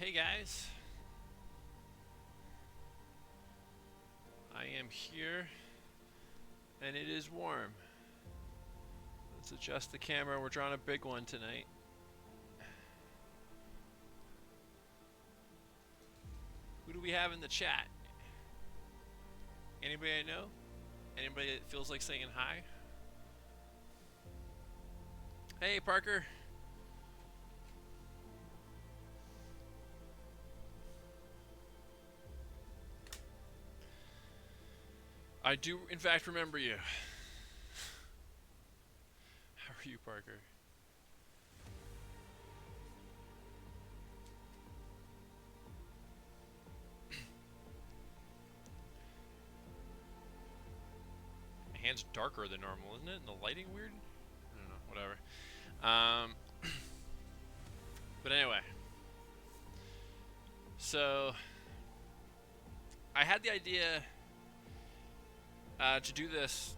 Hey guys, I am here and it is warm. Let's adjust the camera. We're drawing a big one tonight. Who do we have in the chat? Anybody I know? Anybody that feels like saying hi? Hey Parker. I do in fact remember you. How are you, Parker? My hand's darker than normal, isn't it? And the lighting weird? I don't know, whatever. But anyway. So, I had the idea to do this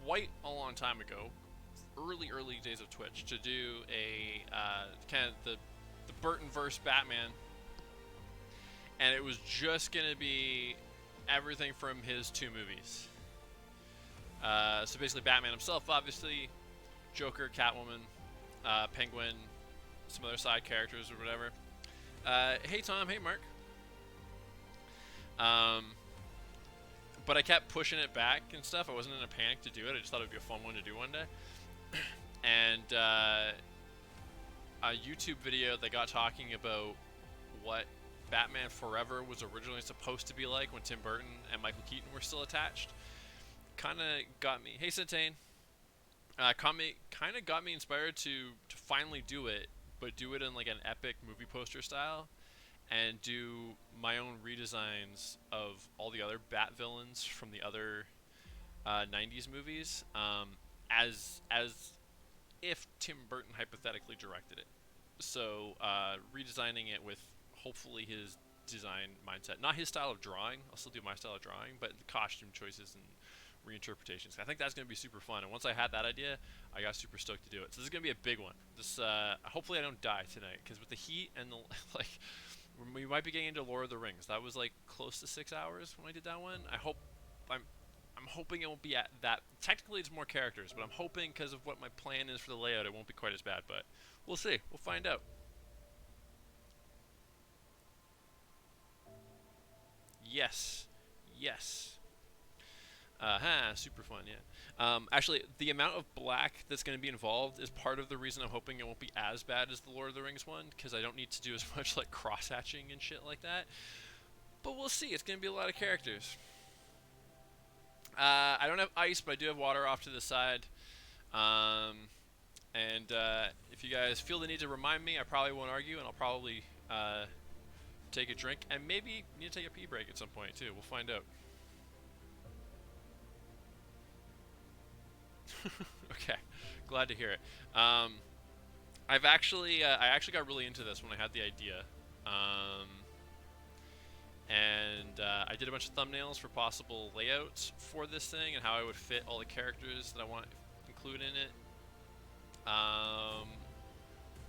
quite a long time ago, early days of Twitch, to do a kind of the Burton-verse Batman, and it was just gonna be everything from his two movies. So basically, Batman himself, obviously, Joker, Catwoman, Penguin, some other side characters or whatever. Hey Tom, hey Mark. But I kept pushing it back and stuff. I wasn't in a panic to do it. I just thought it would be a fun one to do one day. And a YouTube video that got talking about what Batman Forever was originally supposed to be like when Tim Burton and Michael Keaton were still attached kind of got me. Hey Santane. Kind of got me inspired to finally do it, but do it in like an epic movie poster style, and do my own redesigns of all the other Bat villains from the other 90s movies, as if Tim Burton hypothetically directed it. So redesigning it with hopefully his design mindset, not his style of drawing. I'll still do my style of drawing, but the costume choices and reinterpretations. I think that's going to be super fun, and once I had that idea, I got super stoked to do it. So this is going to be a big one. This hopefully I don't die tonight, because with the heat and the like, we might be getting into Lord of the Rings. That was like close to 6 hours when I did that one. I'm hoping it won't be at that. Technically, it's more characters, but I'm hoping because of what my plan is for the layout, it won't be quite as bad. But we'll see. We'll find out. Yes, yes. Super fun, yeah. Actually, the amount of black that's going to be involved is part of the reason I'm hoping it won't be as bad as the Lord of the Rings one, because I don't need to do as much like cross-hatching and shit like that. But we'll see. It's going to be a lot of characters. I don't have ice, but I do have water off to the side. And if you guys feel the need to remind me, I probably won't argue, and I'll probably take a drink, and maybe need to take a pee break at some point too. We'll find out. Okay, glad to hear it. I actually got really into this when I had the idea, and I did a bunch of thumbnails for possible layouts for this thing and how I would fit all the characters that I want to include in it,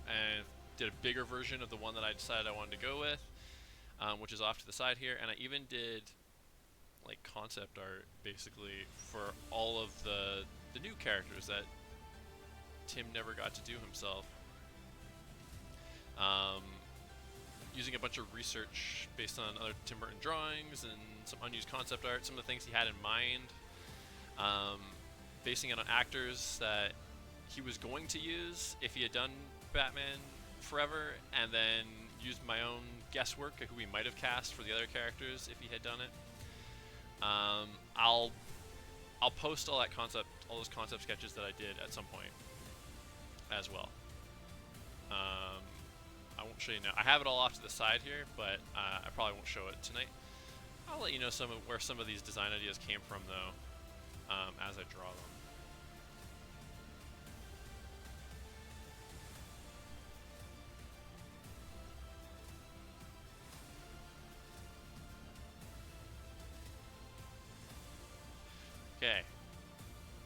and did a bigger version of the one that I decided I wanted to go with, which is off to the side here, and I even did like concept art basically for all of the new characters that Tim never got to do himself, using a bunch of research based on other Tim Burton drawings and some unused concept art, some of the things he had in mind, basing it on actors that he was going to use if he had done Batman Forever, and then used my own guesswork of who he might have cast for the other characters if he had done it. I'll post all those concept sketches that I did at some point as well. I won't show you now. I have it all off to the side here, but I probably won't show it tonight. I'll let you know where some of these design ideas came from, though, as I draw them. Okay.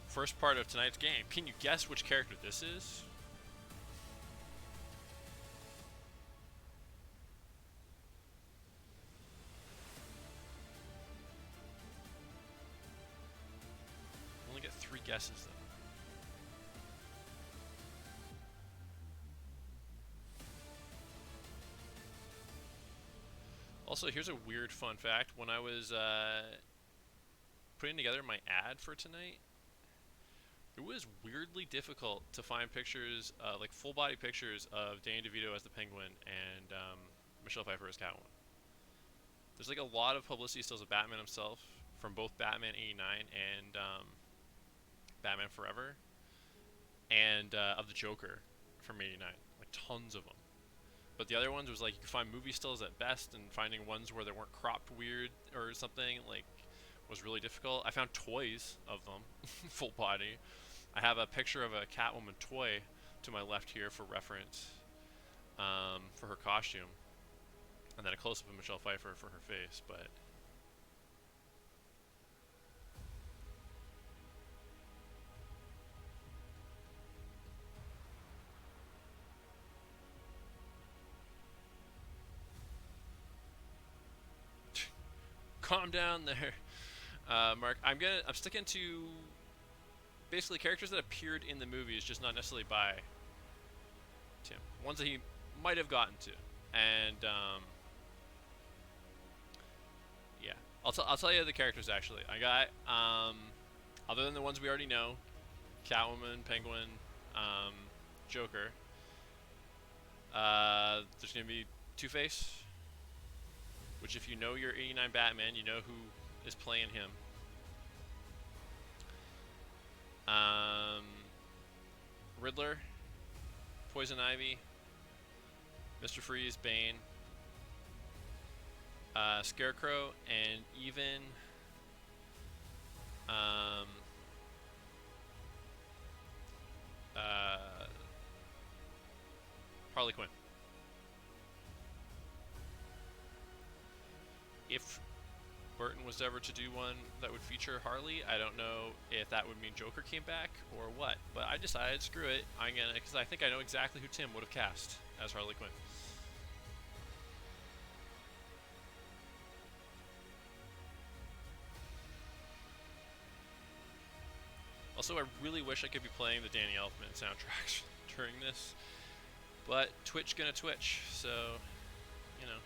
First part of tonight's game. Can you guess which character this is? guesses them. Also, here's a weird fun fact. When I was putting together my ad for tonight, it was weirdly difficult to find pictures, like full-body pictures of Danny DeVito as the Penguin and Michelle Pfeiffer as Catwoman. There's like a lot of publicity stills of Batman himself from both Batman '89 and Batman Forever, and of the Joker from '89, like tons of them. But the other ones was like you could find movie stills at best, and finding ones where they weren't cropped weird or something like was really difficult. I found toys of them, full body. I have a picture of a Catwoman toy to my left here for reference, for her costume, and then a close-up of Michelle Pfeiffer for her face. But calm down there, Mark. I'm sticking to basically characters that appeared in the movies, just not necessarily by Tim. Ones that he might have gotten to, and yeah, I'll tell you the characters actually. I got other than the ones we already know, Catwoman, Penguin, Joker. There's gonna be Two-Face, which if you know your '89 Batman, you know who is playing him. Riddler, Poison Ivy, Mr. Freeze, Bane, Scarecrow, and even Harley Quinn. If Burton was ever to do one that would feature Harley, I don't know if that would mean Joker came back or what, but I decided, screw it, I'm gonna, because I think I know exactly who Tim would have cast as Harley Quinn. Also, I really wish I could be playing the Danny Elfman soundtracks during this, but Twitch gonna Twitch, so, you know.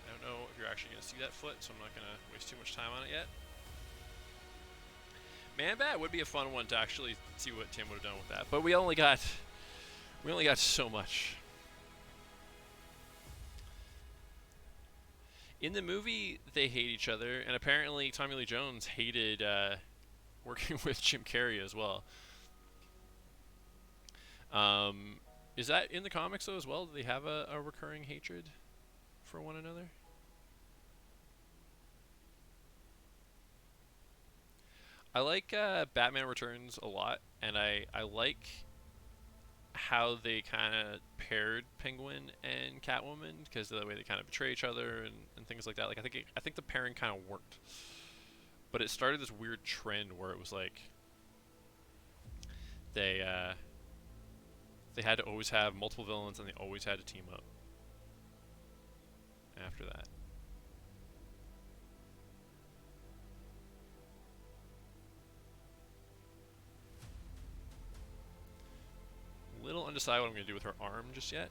I don't know if you're actually gonna see that foot, so I'm not gonna waste too much time on it yet. Man-Bat would be a fun one to actually see what Tim would have done with that, but we only got so much. In the movie, they hate each other, and apparently Tommy Lee Jones hated working with Jim Carrey as well. Is that in the comics though as well? Do they have a recurring hatred for one another? I like Batman Returns a lot, and I like how they kind of paired Penguin and Catwoman, because of the way they kind of betray each other and things like that. Like I think the pairing kind of worked, but it started this weird trend where it was like they had to always have multiple villains and they always had to team up after that. Little undecided what I'm going to do with her arm just yet.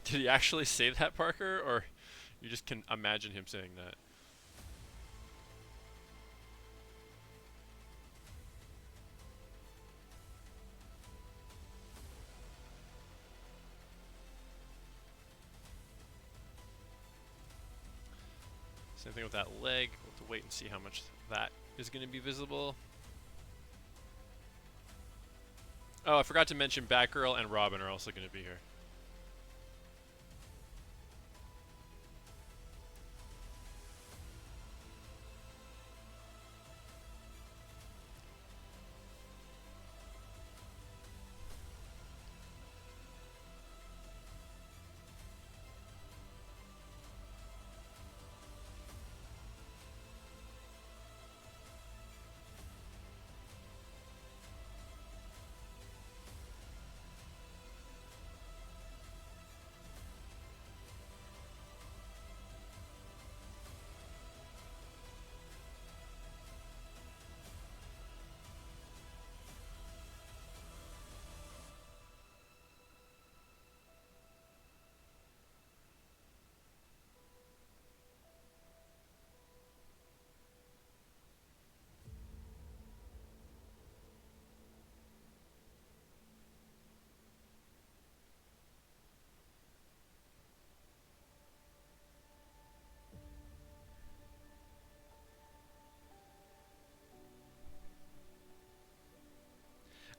Did he actually say that, Parker, or you just can imagine him saying that? Same thing with that leg. We'll have to wait and see how much that is going to be visible. Oh, I forgot to mention Batgirl and Robin are also going to be here.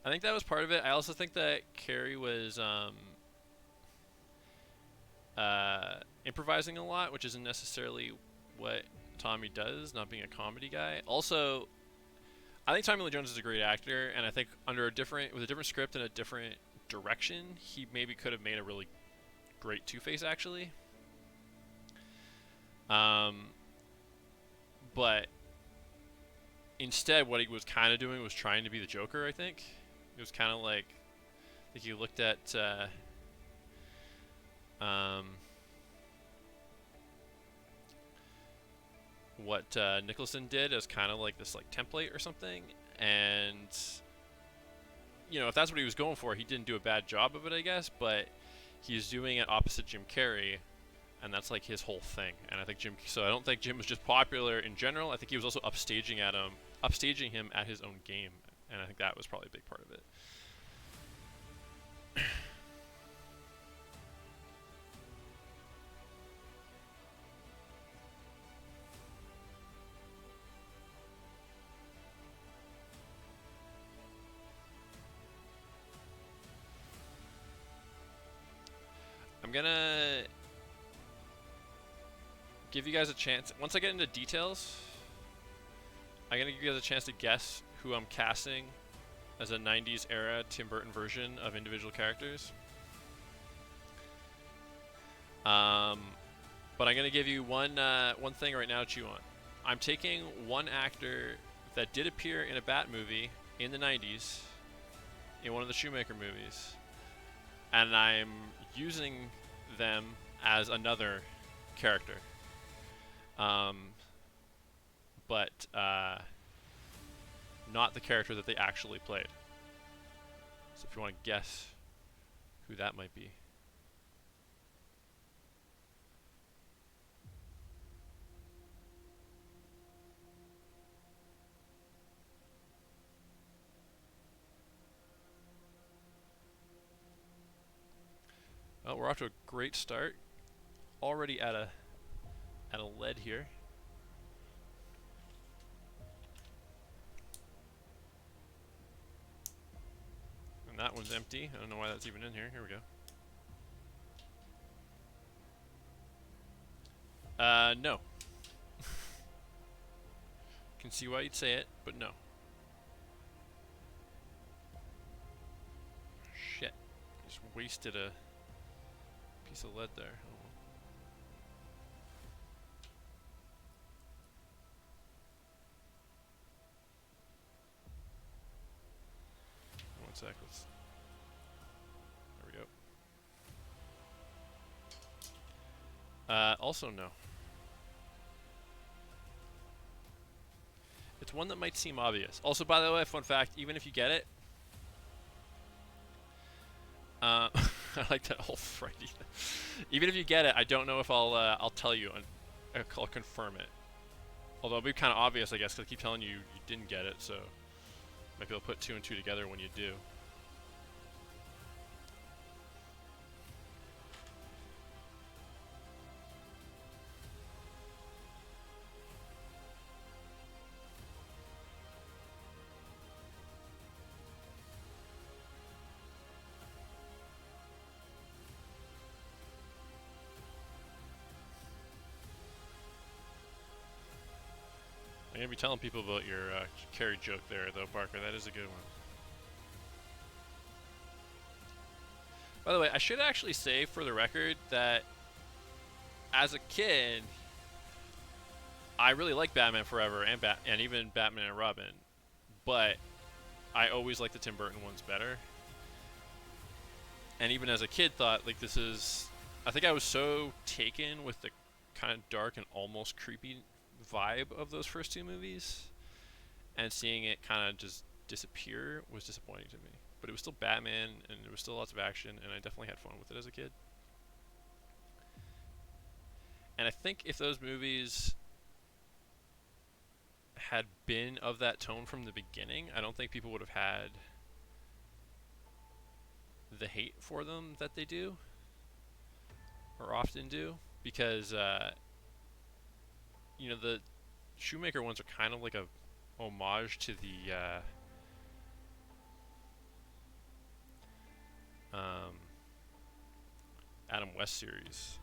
I think that was part of it. I also think that Carrey was improvising a lot, which isn't necessarily what Tommy does, not being a comedy guy. Also, I think Tommy Lee Jones is a great actor, and I think with a different script and a different direction, he maybe could have made a really great Two-Face actually. Um, but instead, what he was kind of doing was trying to be the Joker. I think it was kind of like, I think you looked at what Nicholson did as kind of like this like template or something, and if that's what he was going for, he didn't do a bad job of it, I guess. But he's doing it opposite Jim Carrey, and that's like his whole thing. And I think so I don't think Jim was just popular in general. I think he was also upstaging him at his own game, and I think that was probably a big part of it. I'm gonna give you guys a chance. Once I get into details, I'm gonna give you guys a chance to guess who I'm casting as a 90s era Tim Burton version of individual characters. But I'm gonna give you one thing right now to chew on. I'm taking one actor that did appear in a Bat movie in the 90s, in one of the Shoemaker movies, and I'm using them as another character. But not the character that they actually played. So if you want to guess who that might be. Well, we're off to a great start. Already at a lead here. And that one's empty. I don't know why that's even in here. Here we go. No. Can see why you'd say it, but no. Shit. Just wasted a piece of lead there. Oh. One sec. There we go. Also no. It's one that might seem obvious. Also, by the way, fun fact, even if you get it, I like that whole Friday. Even if you get it, I don't know if I'll tell you and I'll confirm it. Although it'll be kind of obvious, I guess, because I keep telling you you didn't get it, so maybe I'll put 2 and 2 together when you do. I'm going to be telling people about your Carrey joke there, though, Parker. That is a good one. By the way, I should actually say, for the record, that as a kid, I really liked Batman Forever and even Batman and Robin, but I always liked the Tim Burton ones better. And even as a kid, thought, like, this is... I think I was so taken with the kind of dark and almost creepy vibe of those first 2 movies, and seeing it kind of just disappear was disappointing to me. But it was still Batman, and there was still lots of action, and I definitely had fun with it as a kid. And I think if those movies had been of that tone from the beginning, I don't think people would have had the hate for them that they do, or often do, because the Shoemaker ones are kind of like a homage to the um, Adam West series,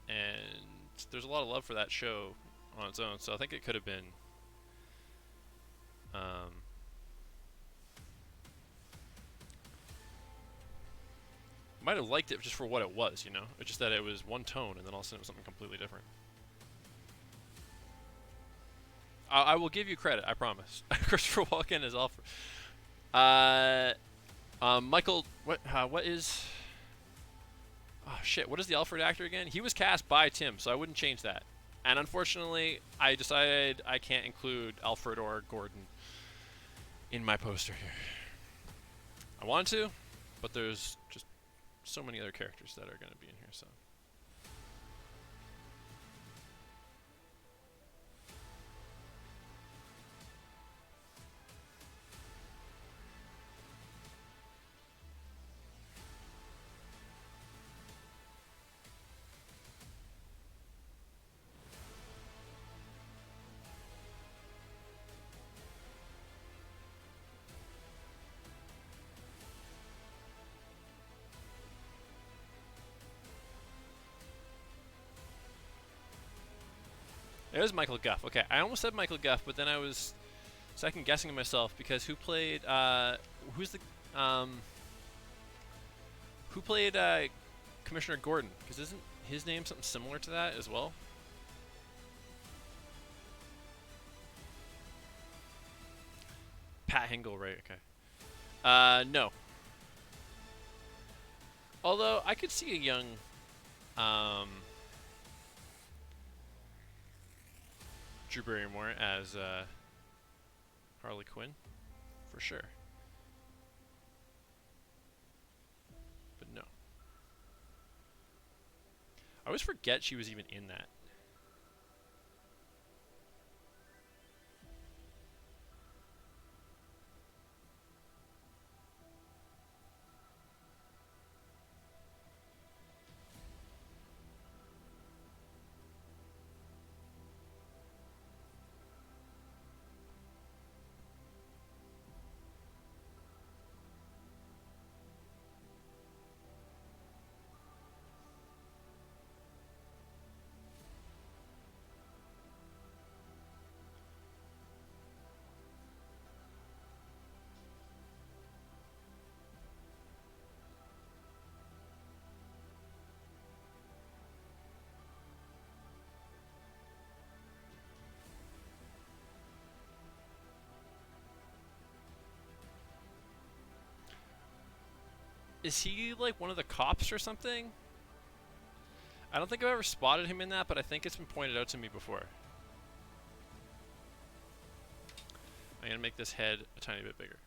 and there's a lot of love for that show on its own. So I think it could have been. Might have liked it just for what it was, you know? It's just that it was one tone, and then all of a sudden it was something completely different. I will give you credit, I promise. Christopher Walken is Alfred. Michael, what is? Oh shit, what is the Alfred actor again? He was cast by Tim, so I wouldn't change that. And unfortunately, I decided I can't include Alfred or Gordon in my poster here. I wanted to, but there's just so many other characters that are going to be in here, so. It was Michael Guff. Okay, I almost said Michael Guff, but then I was second guessing myself because who played who played Commissioner Gordon? Because isn't his name something similar to that as well? Pat Hingle, right? Okay. No. Although I could see a young, Drew Barrymore as Harley Quinn, for sure. But no. I always forget she was even in that. Is he like one of the cops or something? I don't think I've ever spotted him in that, but I think it's been pointed out to me before. I'm gonna make this head a tiny bit bigger.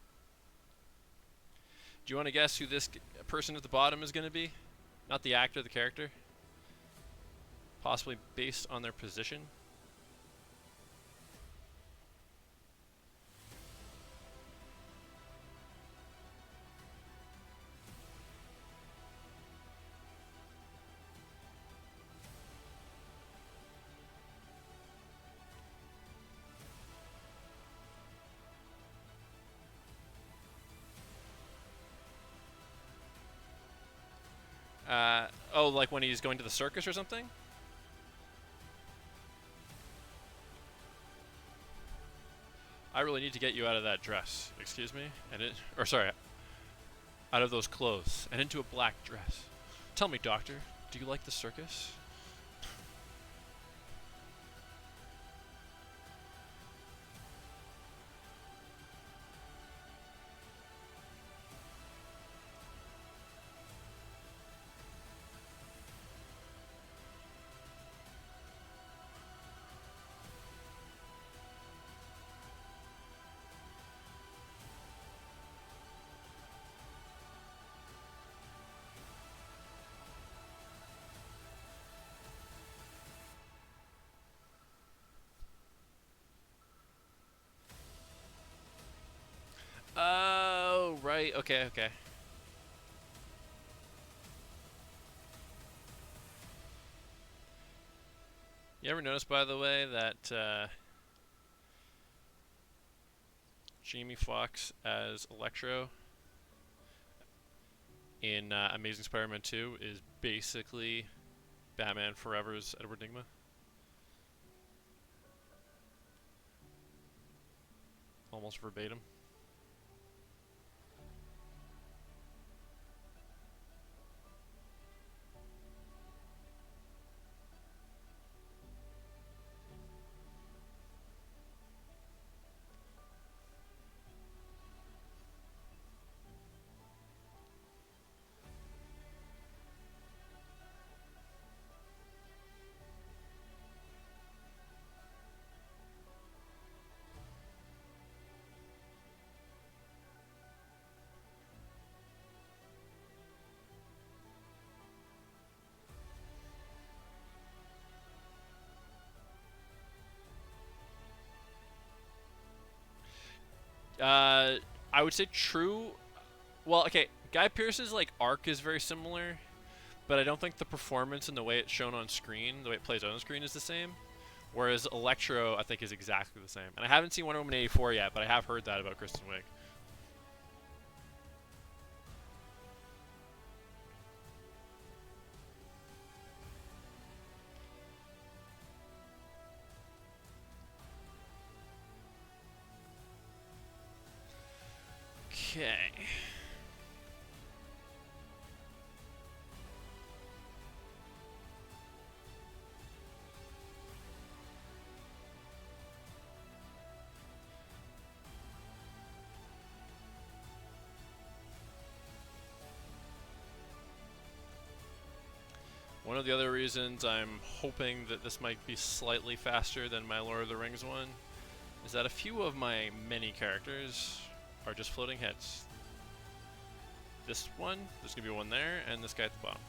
Do you want to guess who this person at the bottom is gonna be? Not the actor, the character? Possibly based on their position? Oh, like when he's going to the circus or something? I really need to get you out of that dress. Excuse me? Sorry, out of those clothes and into a black dress. Tell me, doctor, do you like the circus? Oh, right. Okay, okay. You ever notice, by the way, that Jamie Foxx as Electro in Amazing Spider-Man 2 is basically Batman Forever's Edward Nygma. Almost verbatim. I would say true. Well, okay, Guy Pearce's like arc is very similar, but I don't think the performance and the way it's shown on screen, the way it plays out on screen, is the same. Whereas Electro, I think, is exactly the same. And I haven't seen Wonder Woman 84 yet, but I have heard that about Kristen Wiig. Okay. One of the other reasons I'm hoping that this might be slightly faster than my Lord of the Rings one is that a few of my many characters are just floating heads. This one, there's gonna be one there, and this guy at the bottom.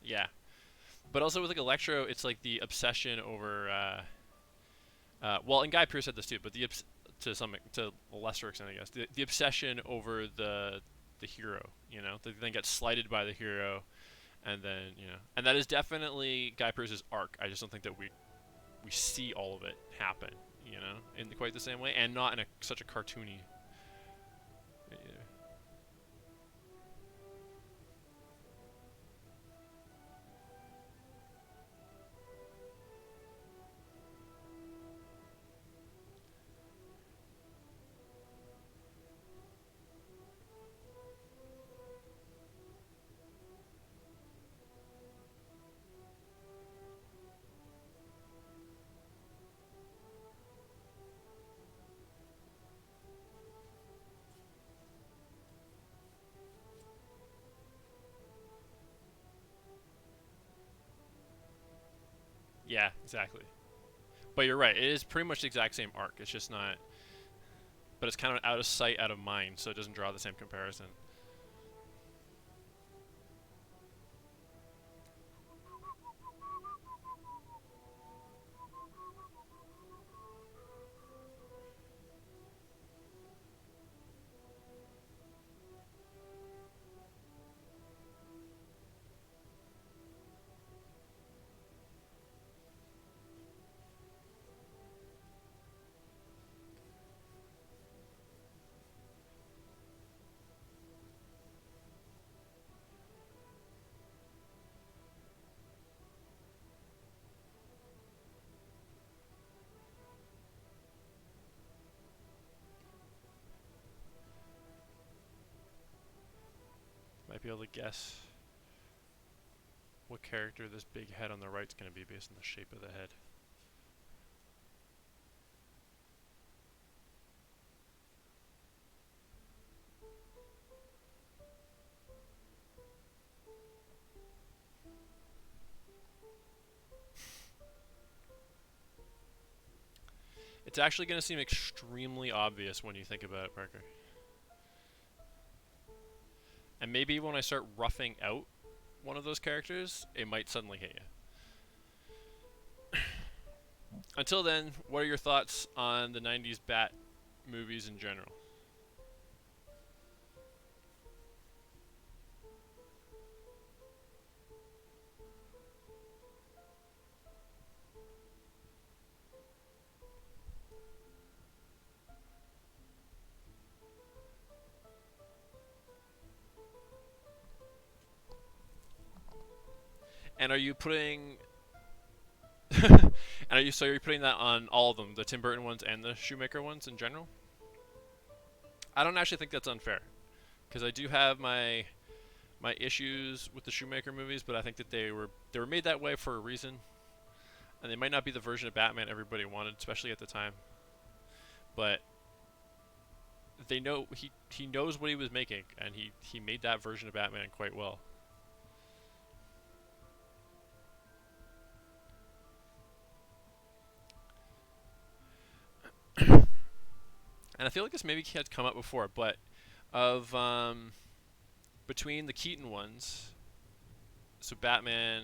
Yeah. But also with like Electro, it's like the obsession over well, and Guy Pearce said this too, but to a lesser extent, I guess, the obsession over the hero, you know, they then get slighted by the hero, and then, you know, and that is definitely Guy Pearce's arc. I just don't think that we see all of it happen, you know, in quite the same way, and not in such a cartoony way either. Yeah, exactly. But you're right. It is pretty much the exact same arc. It's just not, but it's kind of out of sight, out of mind, so it doesn't draw the same comparison. Might be able to guess what character this big head on the right is going to be based on the shape of the head. It's actually going to seem extremely obvious when you think about it, Parker. And maybe when I start roughing out one of those characters, it might suddenly hit you. Until then, what are your thoughts on the 90s Bat movies in general? And are you putting and are you putting that on all of them, the Tim Burton ones and the Shoemaker ones in general? I don't actually think that's unfair because I do have my issues with the Shoemaker movies, but I think that they were made that way for a reason, and they might not be the version of Batman everybody wanted, especially at the time. But they know he knows what he was making, and he made that version of Batman quite well. And I feel like this maybe had come up before, but of between the Keaton ones, so Batman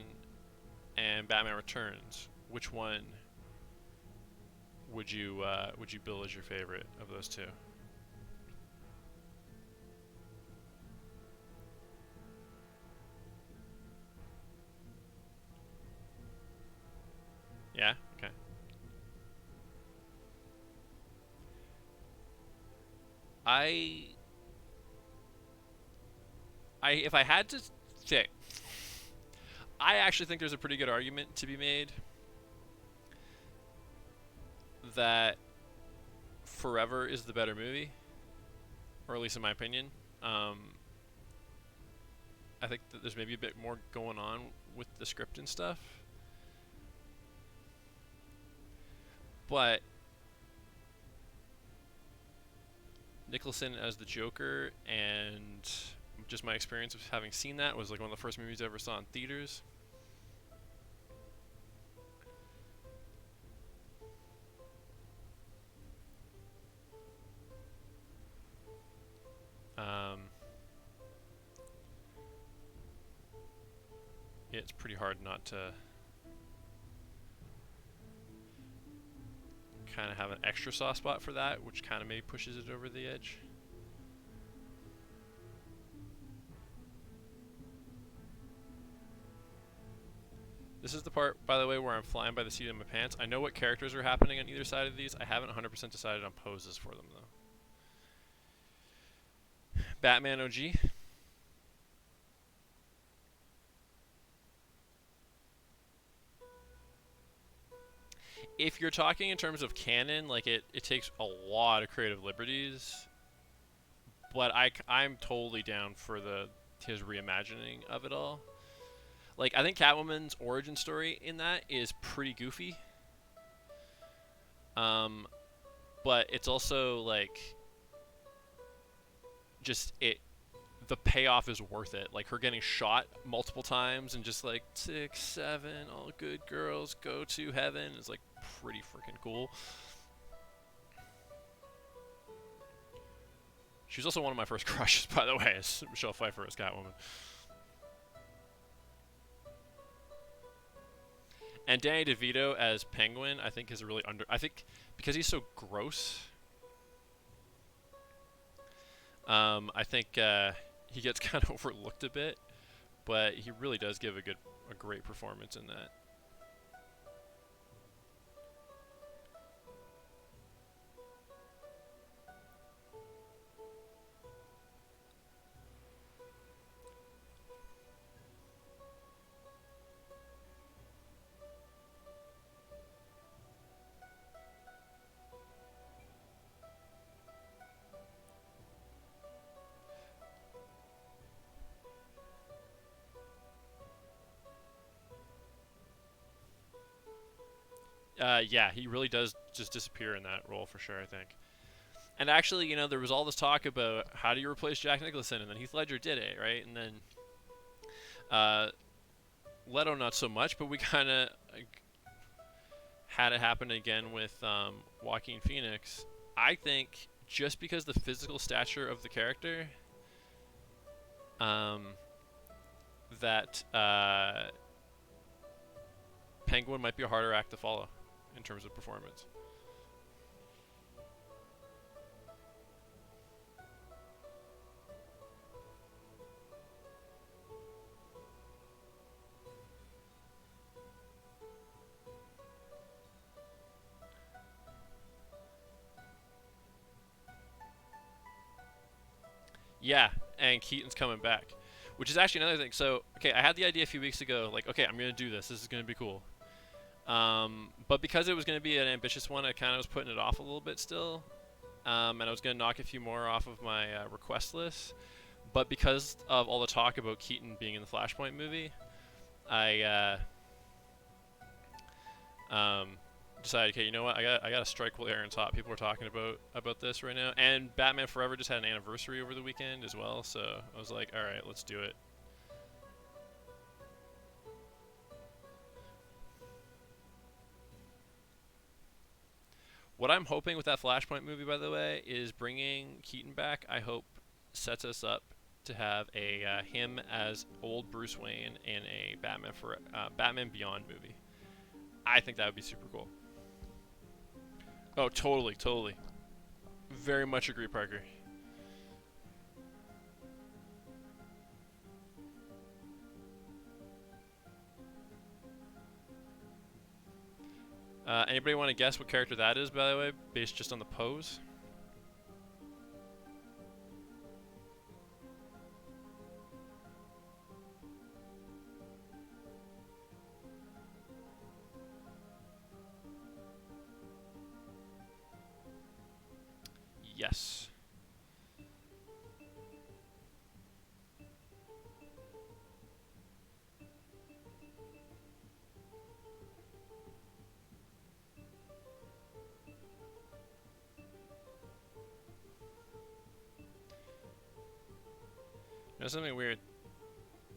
and Batman Returns, which one would you bill as your favorite of those two? Yeah. Okay. I if I had to say, I actually think there's a pretty good argument to be made that Forever is the better movie, or at least in my opinion. Um, I think that there's maybe a bit more going on with the script and stuff, but Nicholson as the Joker and just my experience of having seen that was like one of the first movies I ever saw in theaters. Um, yeah, it's pretty hard not to kind of have an extra soft spot for that, which kind of maybe pushes it over the edge. This is the part, by the way, where I'm flying by the seat of my pants. I know what characters are happening on either side of these. I haven't 100% decided on poses for them, though. Batman OG. If you're talking in terms of canon, like it takes a lot of creative liberties, but I'm totally down for his reimagining of it all. Like I think Catwoman's origin story in that is pretty goofy. Um, but it's also like just it the payoff is worth it. Like her getting shot multiple times and just like 6, 7, all good girls go to heaven is like pretty freaking cool. She was also one of my first crushes, by the way, is Michelle Pfeiffer as Catwoman. And Danny DeVito as Penguin, I think is a really I think because he's so gross. I think he gets kind of overlooked a bit, but he really does give a great performance in that. Yeah, he really does just disappear in that role for sure, I think. And actually, there was all this talk about how do you replace Jack Nicholson, and then Heath Ledger did it, right? And then uh, Leto not so much, but we kind of had it happen again with Joaquin Phoenix. I think just because the physical stature of the character, um, that Penguin might be a harder act to follow in terms of performance. Yeah, and Keaton's coming back. Which is actually another thing. So, okay, I had the idea a few weeks ago, like, okay, I'm gonna do this. This is gonna be cool. But because it was gonna be an ambitious one, I kind of was putting it off a little bit still. And I was gonna knock a few more off of my request list. But because of all the talk about Keaton being in the Flashpoint movie, I decided, okay, you know what? I got to strike while the iron's hot. People are talking about this right now, and Batman Forever just had an anniversary over the weekend as well. So I was like, all right, let's do it. What I'm hoping with that Flashpoint movie, by the way, is bringing Keaton back. I hope sets us up to have a him as old Bruce Wayne in a Batman Beyond movie. I think that would be super cool. Oh, totally, totally. Very much agree, Parker. Anybody want to guess what character that is, by the way, based just on the pose? Yes. Now something weird.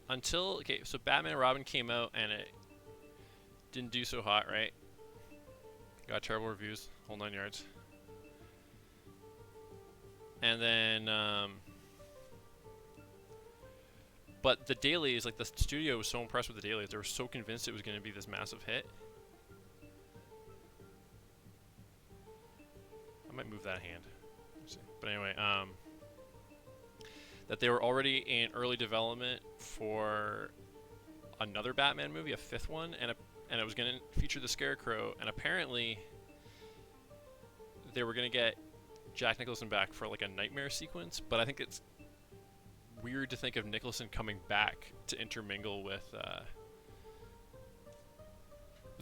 Okay, so Batman and Robin came out and it didn't do so hot, right? Got terrible reviews, whole 9 yards. And then, but the dailies, like the studio was so impressed with the dailies, they were so convinced it was going to be this massive hit. I might move that hand. But anyway, that they were already in early development for another Batman movie, a fifth one, and it was going to feature the Scarecrow, and apparently they were going to get Jack Nicholson back for like a nightmare sequence, but I think it's weird to think of Nicholson coming back to intermingle with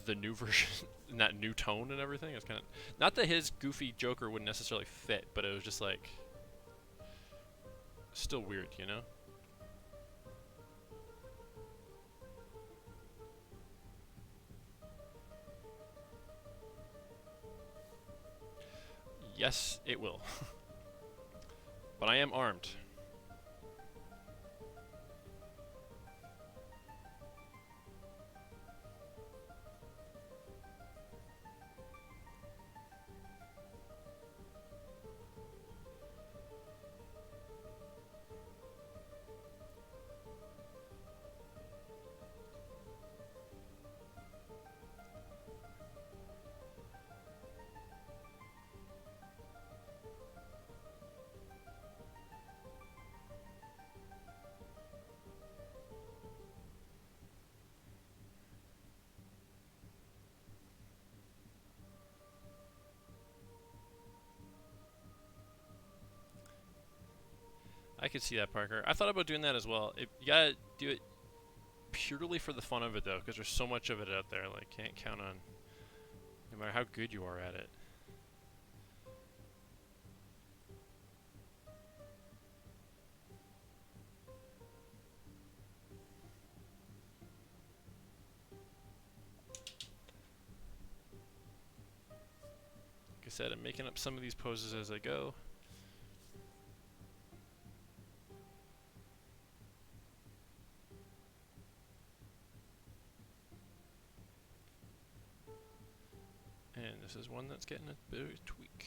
the new version, that new tone and everything. It's kind of, not that his goofy Joker wouldn't necessarily fit, but it was just like still weird, you know? Yes, it will. But I am armed. I could see that, Parker. I thought about doing that as well. You gotta do it purely for the fun of it, though, because there's so much of it out there. Like, can't count on, no matter how good you are at it. Like I said, I'm making up some of these poses as I go. And this is one that's getting a bit of a tweak.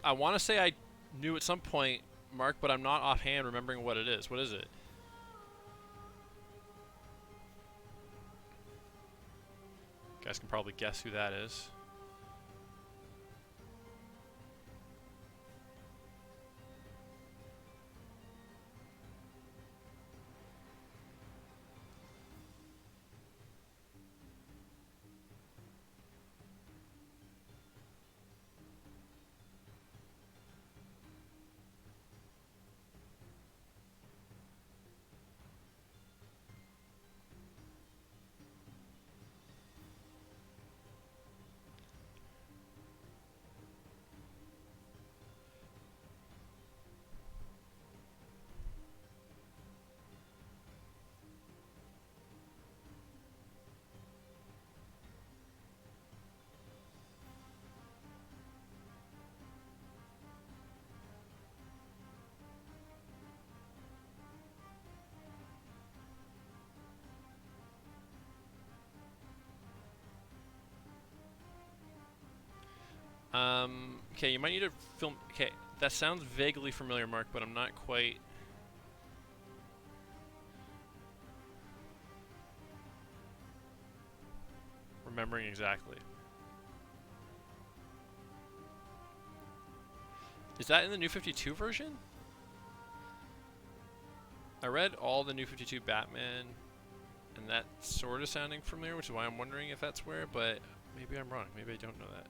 I want to say I knew at some point, Mark, but I'm not offhand remembering what it is. What is it? You guys can probably guess who that is. Okay, you might need to film. Okay, that sounds vaguely familiar, Mark, but I'm not quite remembering exactly. Is that in the New 52 version? I read all the New 52 Batman, and that's sort of sounding familiar, which is why I'm wondering if that's where, but maybe I'm wrong. Maybe I don't know that.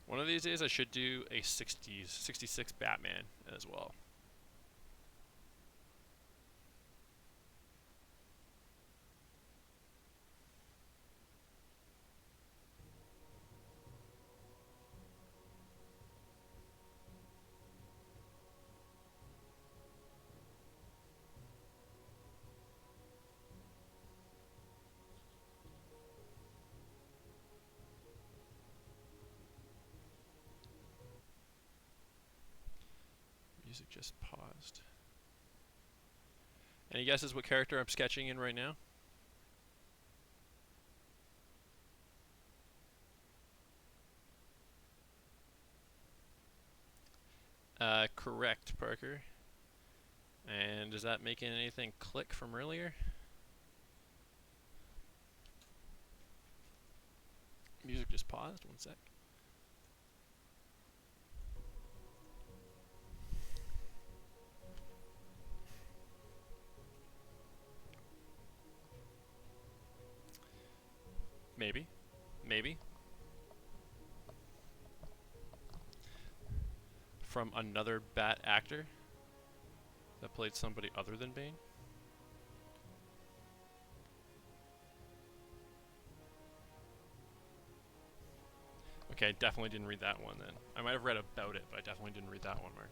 One of these days I should do a 60s, 66 Batman as well. Music just paused. Any guesses what character I'm sketching in right now? Correct, Parker. And is that making anything click from earlier? Music just paused. One sec. Maybe. Maybe. From another Bat actor that played somebody other than Bane? Okay, I definitely didn't read that one then. I might have read about it, but I definitely didn't read that one, Mark.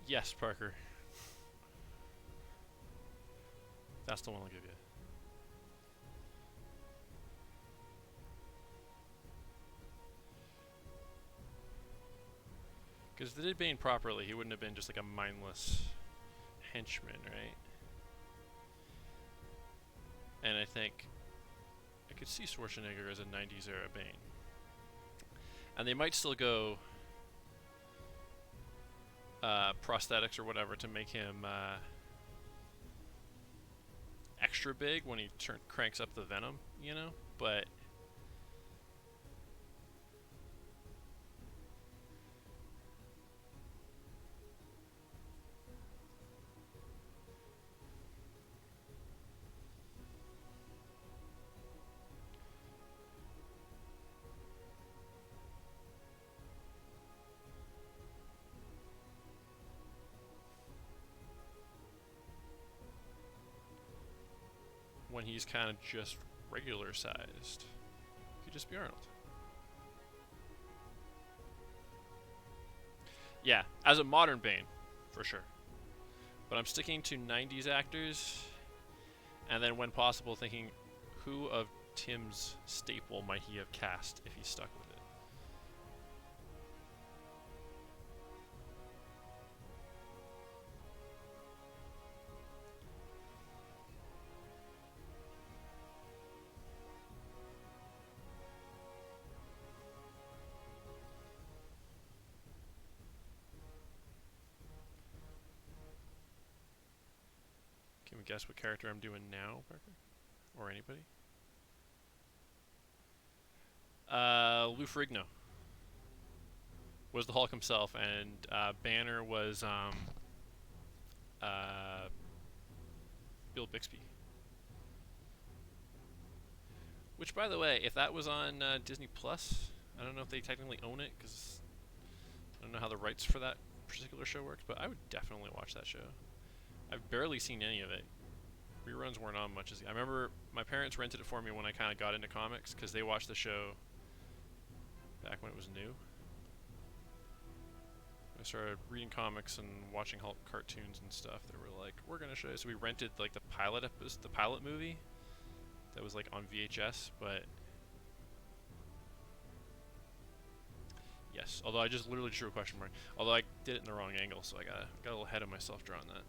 Yes, Parker. That's the one I'll give you. Because if they did Bane properly, he wouldn't have been just like a mindless henchman, right? And I think I could see Schwarzenegger as a 90s era Bane. And they might still go prosthetics or whatever to make him extra big when he cranks up the Venom, you know? But when he's kind of just regular sized, he could just be Arnold. Yeah, as a modern Bane, for sure. But I'm sticking to 90s actors, and then when possible thinking, who of Tim's staple might he have cast if he stuck with it? Can we guess what character I'm doing now, Parker? Or anybody? Lou Ferrigno was the Hulk himself, and Banner was Bill Bixby. Which, by the way, if that was on Disney Plus, I don't know if they technically own it, because I don't know how the rights for that particular show works, but I would definitely watch that show. I've barely seen any of it. Reruns weren't on much. I remember my parents rented it for me when I kind of got into comics, because they watched the show back when it was new. I started reading comics and watching Hulk cartoons and stuff. They were like, "We're gonna show you." So we rented like the pilot movie that was like on VHS. But yes, although I just literally drew a question mark. Although I did it in the wrong angle, so I got a little ahead of myself drawing that.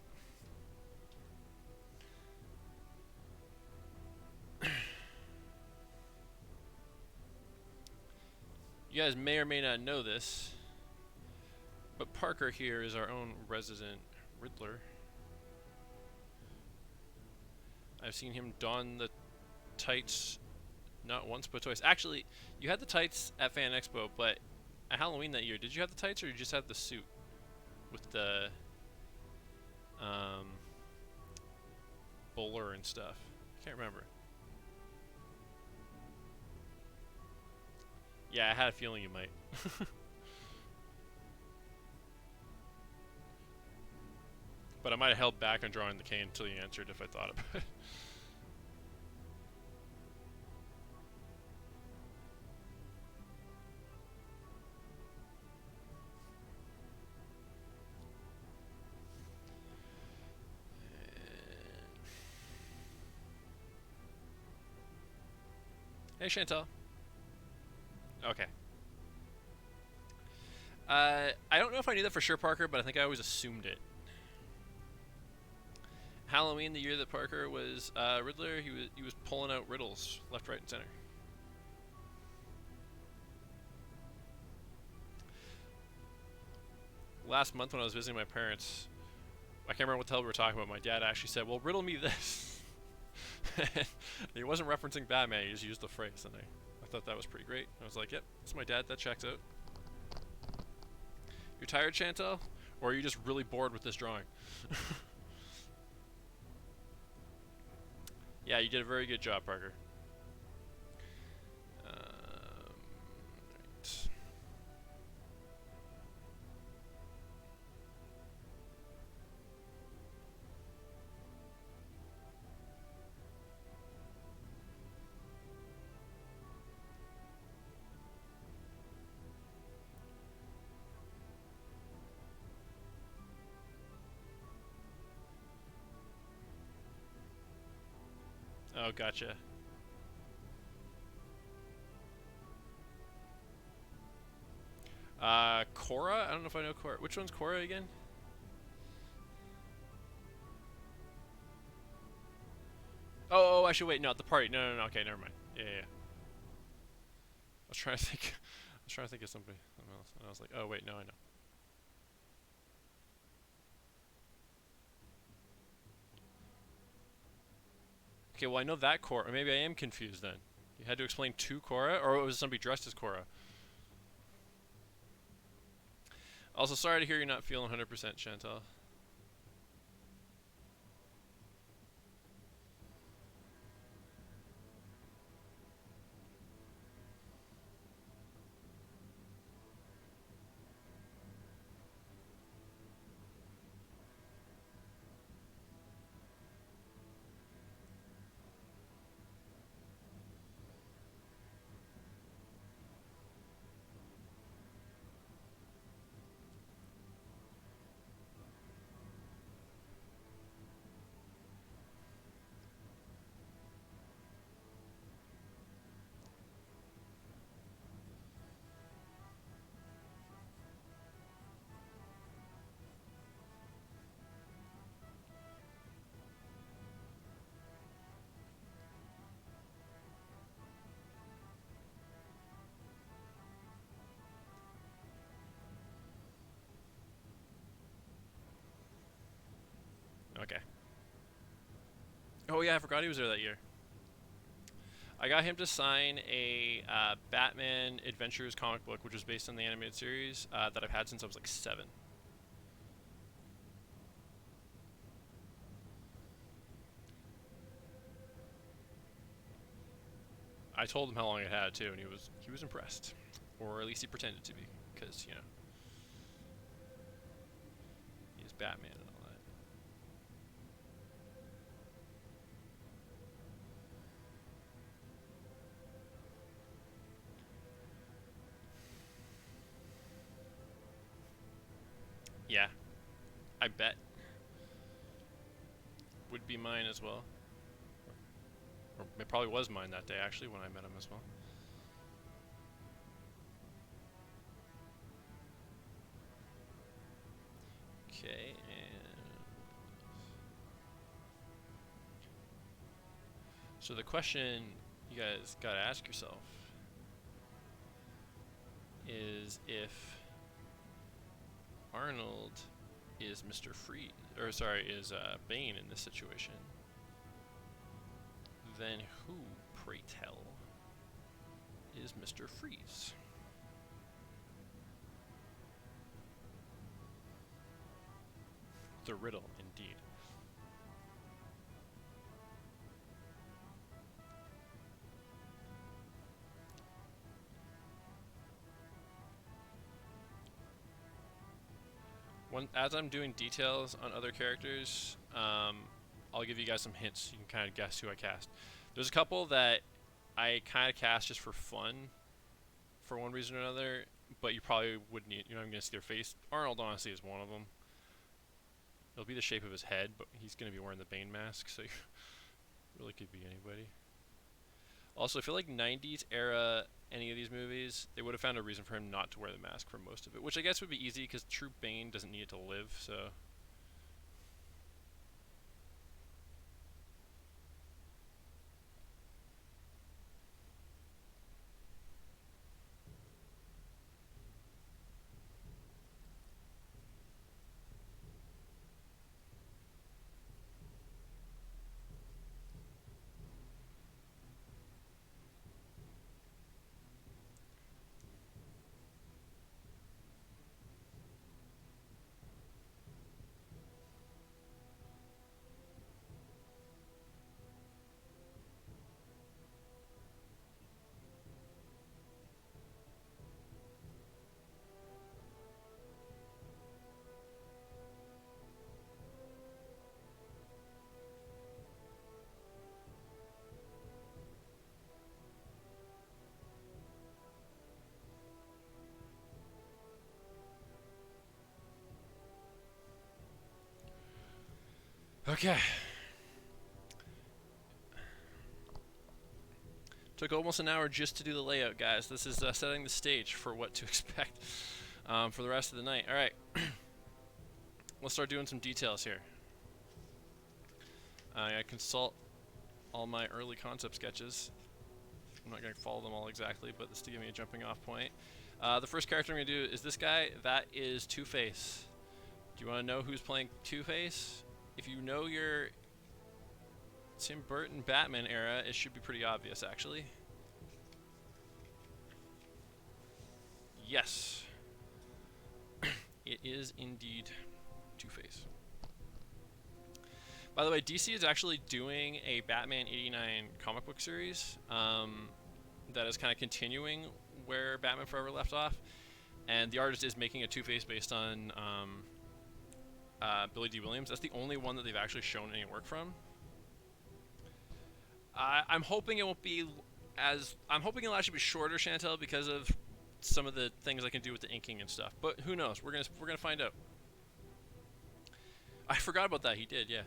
You guys may or may not know this, but Parker here is our own resident Riddler. I've seen him don the tights not once but twice. Actually, you had the tights at Fan Expo, but at Halloween that year, did you have the tights or you just had the suit with the bowler and stuff? I can't remember. Yeah, I had a feeling you might. But I might have held back on drawing the cane until you answered if I thought about it. Hey, Chantal. Okay. I don't know if I knew that for sure, Parker, but I think I always assumed it. Halloween, the year that Parker was Riddler, he was pulling out riddles left, right, and center. Last month when I was visiting my parents, I can't remember what the hell we were talking about. My dad actually said, "Well, riddle me this." He wasn't referencing Batman, he just used the phrase, and I thought that was pretty great. I was like, yep, that's my dad, that checks out. You're tired, Chantal? Or are you just really bored with this drawing? Yeah, you did a very good job, Parker. Right. Oh, gotcha. Cora? I don't know if I know Cora. Which one's Cora again? Oh, Oh, actually, wait, no, at the party. No. Okay, never mind. Yeah. I was trying to think. I was trying to think of something else, and I was like, oh wait, no, I know. Okay, well I know that Korra. Or maybe I am confused then. You had to explain to Korra, or was somebody dressed as Korra? Also, sorry to hear you're not feeling 100%, Chantal. Okay. Oh yeah, I forgot he was there that year. I got him to sign a Batman Adventures comic book, which was based on the animated series that I've had since I was like 7. I told him how long I had it too, and he was impressed, or at least he pretended to be, because he's Batman and all that. Yeah, I bet would be mine as well, or it probably was mine that day actually when I met him as well. Okay, and so the question you guys gotta ask yourself is if Arnold is Mr. Freeze, or sorry, is Bane in this situation, then who, pray tell, is Mr. Freeze? The riddle, indeed. As I'm doing details on other characters, I'll give you guys some hints. You can kind of guess who I cast. There's a couple that I kind of cast just for fun, for one reason or another, but you probably wouldn't. You're not even gonna see their face. Arnold, honestly, is one of them. It'll be the shape of his head, but he's gonna be wearing the Bane mask, so really could be anybody. Also, I feel like 90s era any of these movies, they would have found a reason for him not to wear the mask for most of it, which I guess would be easy because true Bane doesn't need it to live, so. Okay. Took almost an hour just to do the layout, guys. This is setting the stage for what to expect for the rest of the night. Alright. Let's start doing some details here. I consult all my early concept sketches. I'm not going to follow them all exactly, but this to give me a jumping off point. The first character I'm going to do is this guy. That is Two-Face. Do you want to know who's playing Two-Face? If you know your Tim Burton Batman era, it should be pretty obvious, actually. Yes. It is indeed Two-Face. By the way, DC is actually doing a Batman 89 comic book series that is kind of continuing where Batman Forever left off. And the artist is making a Two-Face based on Billy D. Williams. That's the only one that they've actually shown any work from. I'm hoping it won't be as... I'm hoping it'll actually be shorter, Chantel, because of some of the things I can do with the inking and stuff. But who knows? We're gonna find out. I forgot about that. He did, yeah.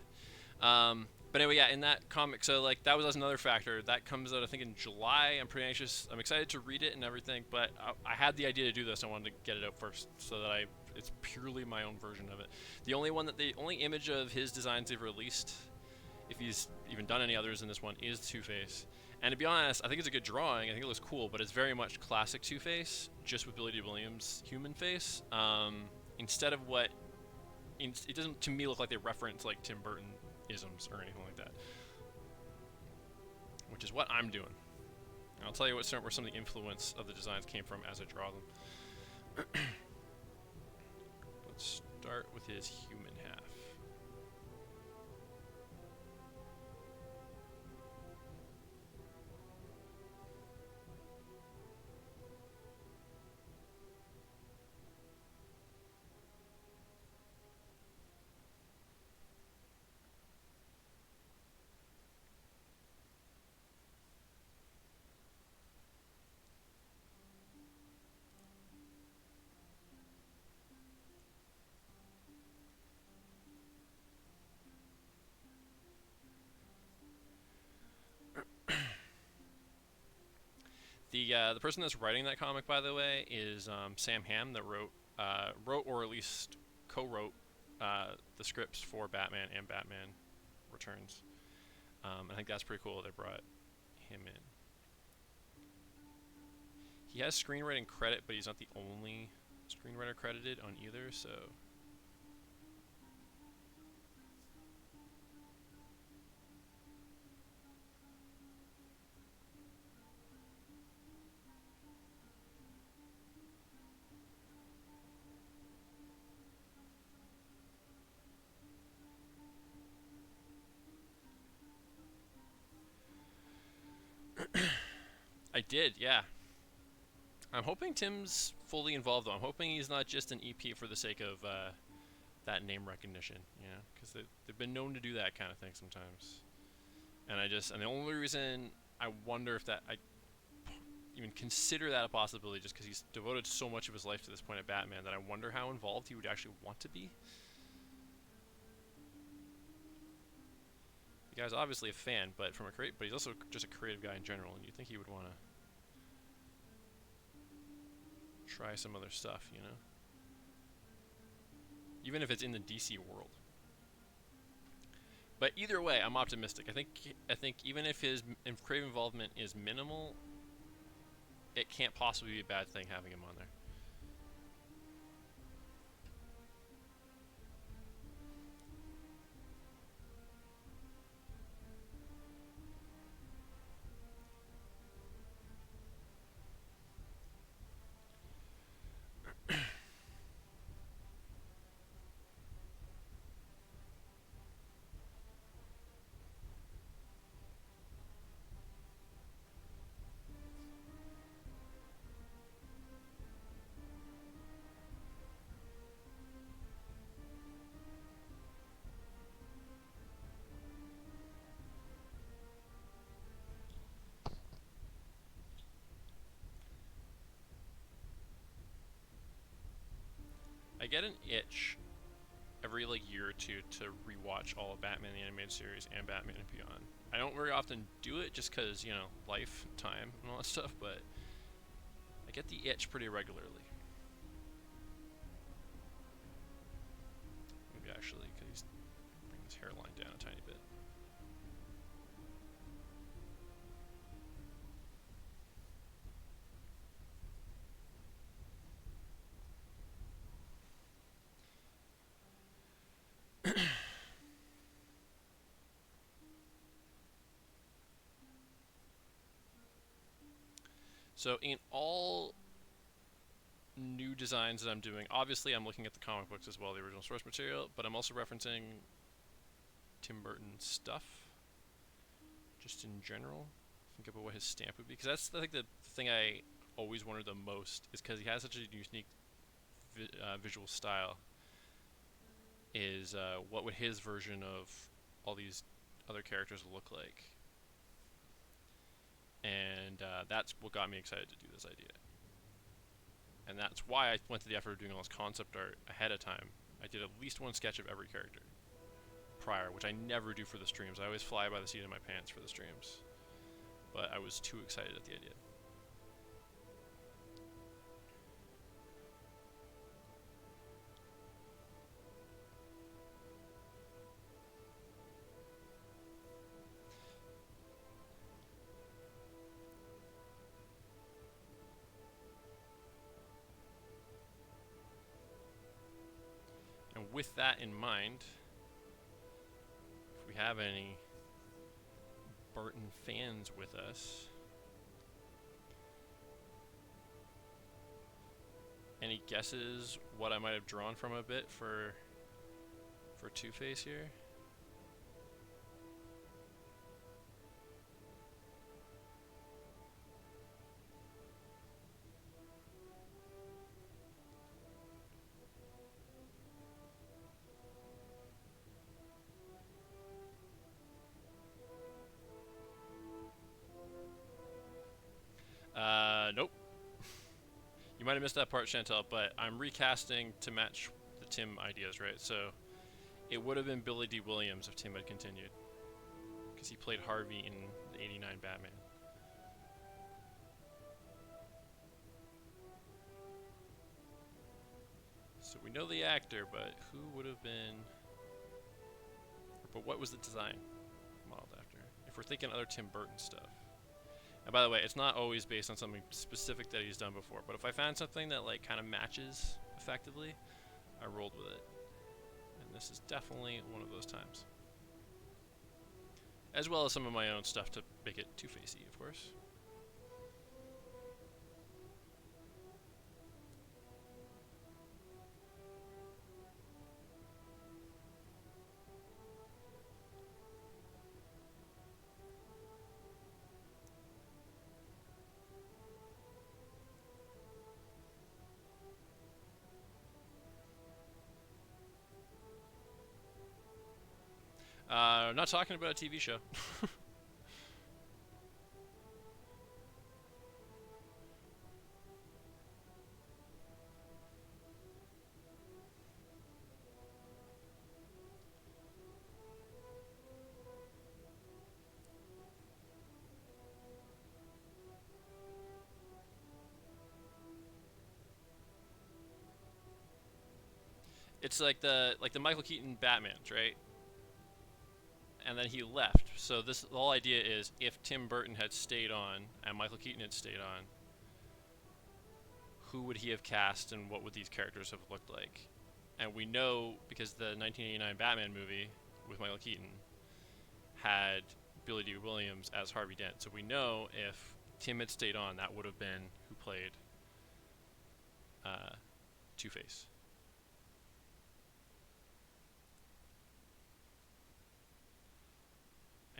But anyway, yeah, in that comic, so like that was another factor. That comes out, I think, in July. I'm pretty anxious. I'm excited to read it and everything, but I had the idea to do this. I wanted to get it out first so that it's purely my own version of it. The only image of his designs they've released, if he's even done any others in this one, is Two-Face. And to be honest, I think it's a good drawing. I think it looks cool, but it's very much classic Two-Face, just with Billy D. Williams' human face. Instead of what... It doesn't, to me, look like they reference, like, Tim Burton isms or anything like that. Which is what I'm doing. And I'll tell you where some of the influence of the designs came from as I draw them. Let's start with his human half. The person that's writing that comic, by the way, is Sam Hamm, that wrote or at least co-wrote the scripts for Batman and Batman Returns. I think that's pretty cool they brought him in. He has screenwriting credit, but he's not the only screenwriter credited on either, so... I did, yeah. I'm hoping Tim's fully involved, though. I'm hoping he's not just an EP for the sake of that name recognition, you know, because they've been known to do that kind of thing sometimes. And the only reason I wonder if that I even consider that a possibility, just because he's devoted so much of his life to this point at Batman, that I wonder how involved he would actually want to be. The guy's obviously a fan, but but he's also just a creative guy in general, and you'd think he would want to try some other stuff, you know? Even if it's in the DC world. But either way, I'm optimistic. I think even if his creative involvement is minimal, it can't possibly be a bad thing having him on there. I get an itch every like year or two to rewatch all of Batman the Animated Series and Batman and Beyond. I don't very often do it just because, you know, life, time, and all that stuff, but I get the itch pretty regularly. Maybe actually, because he's bring his hairline down a tiny bit. So in all new designs that I'm doing, obviously I'm looking at the comic books as well, the original source material, but I'm also referencing Tim Burton stuff, just in general. Think about what his stamp would be, because that's I think the thing I always wondered the most is because he has such a unique visual style. Is what would his version of all these other characters look like? And that's what got me excited to do this idea. And that's why I went to the effort of doing all this concept art ahead of time. I did at least one sketch of every character prior, which I never do for the streams. I always fly by the seat of my pants for the streams. But I was too excited at the idea. And with that in mind, if we have any Burton fans with us, any guesses what I might have drawn from a bit for Two-Face here? Nope. You might have missed that part, Chantel, but I'm recasting to match the Tim ideas, right? So it would have been Billy D. Williams if Tim had continued, because he played Harvey in the '89 Batman. So we know the actor, but who would have been... But what was the design modeled after? If we're thinking other Tim Burton stuff. And by the way, it's not always based on something specific that he's done before, but if I found something that like kind of matches effectively, I rolled with it. And this is definitely one of those times. As well as some of my own stuff to make it Two-Facey, of course. Not talking about a TV show. It's like the Michael Keaton Batmans, right? And then he left. So the whole idea is if Tim Burton had stayed on and Michael Keaton had stayed on, who would he have cast and what would these characters have looked like? And we know because the 1989 Batman movie with Michael Keaton had Billy D. Williams as Harvey Dent. So we know if Tim had stayed on, that would have been who played Two-Face.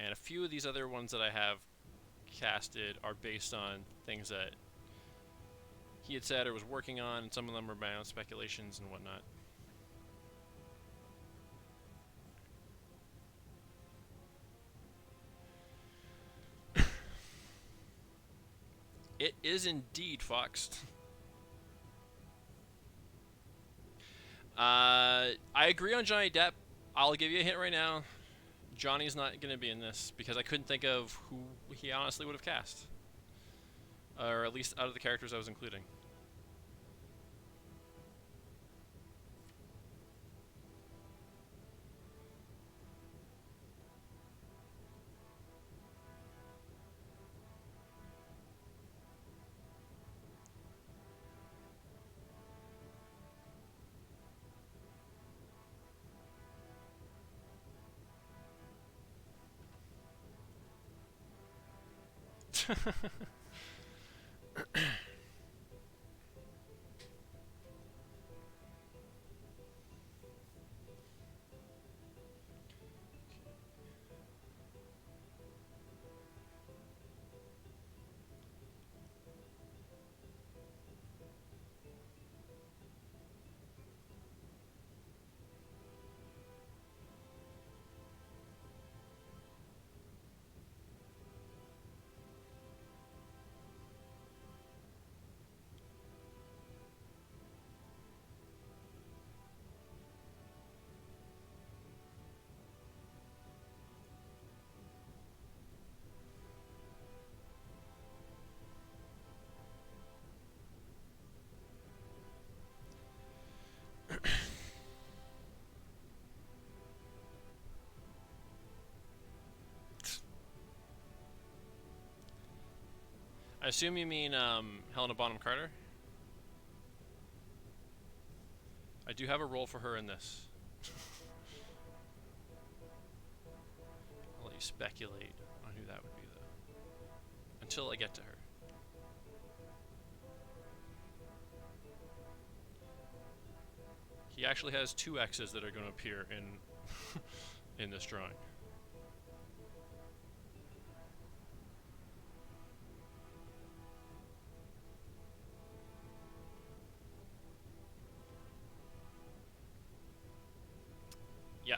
And a few of these other ones that I have casted are based on things that he had said or was working on, and some of them are my own speculations and whatnot. It is indeed Fox. I agree on Johnny Depp. I'll give you a hint right now. Johnny's not going to be in this because I couldn't think of who he honestly would have cast. Or at least out of the characters I was including. I assume you mean Helena Bonham Carter. I do have a role for her in this. I'll let you speculate on who that would be, though, until I get to her. He actually has 2 X's that are going to appear in this drawing. Yeah.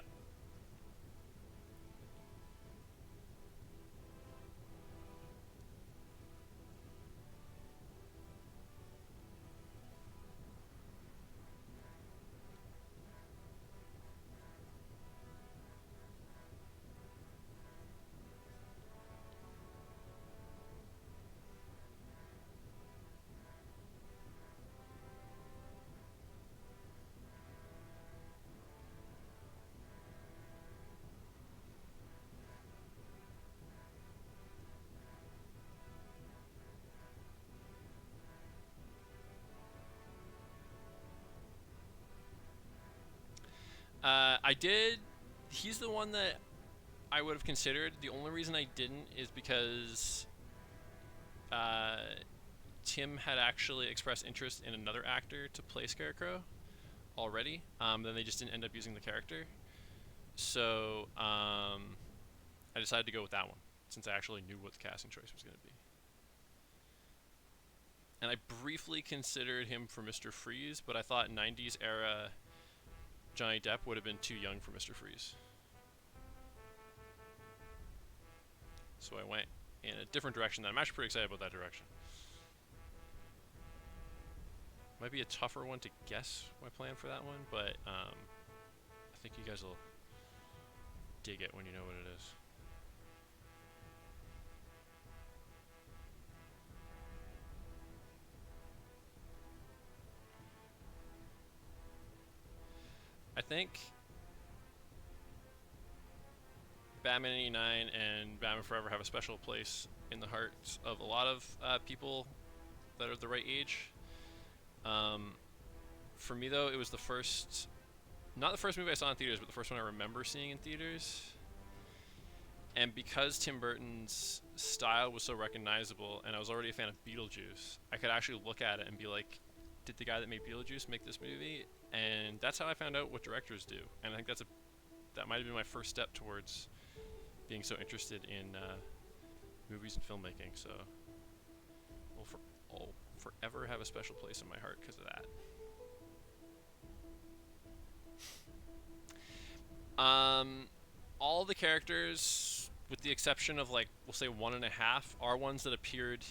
I did. He's the one that I would have considered. The only reason I didn't is because Tim had actually expressed interest in another actor to play Scarecrow already. Then they just didn't end up using the character. So I decided to go with that one, since I actually knew what the casting choice was going to be. And I briefly considered him for Mr. Freeze, but I thought 90s era Johnny Depp would have been too young for Mr. Freeze. So I went in a different direction. I'm actually pretty excited about that direction. Might be a tougher one to guess my plan for that one, but I think you guys will dig it when you know what it is. I think Batman 89 and Batman Forever have a special place in the hearts of a lot of people that are the right age. For me, though, it was the first, not the first movie I saw in theaters, but the first one I remember seeing in theaters. And because Tim Burton's style was so recognizable, and I was already a fan of Beetlejuice, I could actually look at it and be like, did the guy that made Beetlejuice make this movie? And that's how I found out what directors do. And I think that might have been my first step towards being so interested in movies and filmmaking. So I'll forever have a special place in my heart because of that. All the characters, with the exception of, like, we'll say 1.5, are ones that appeared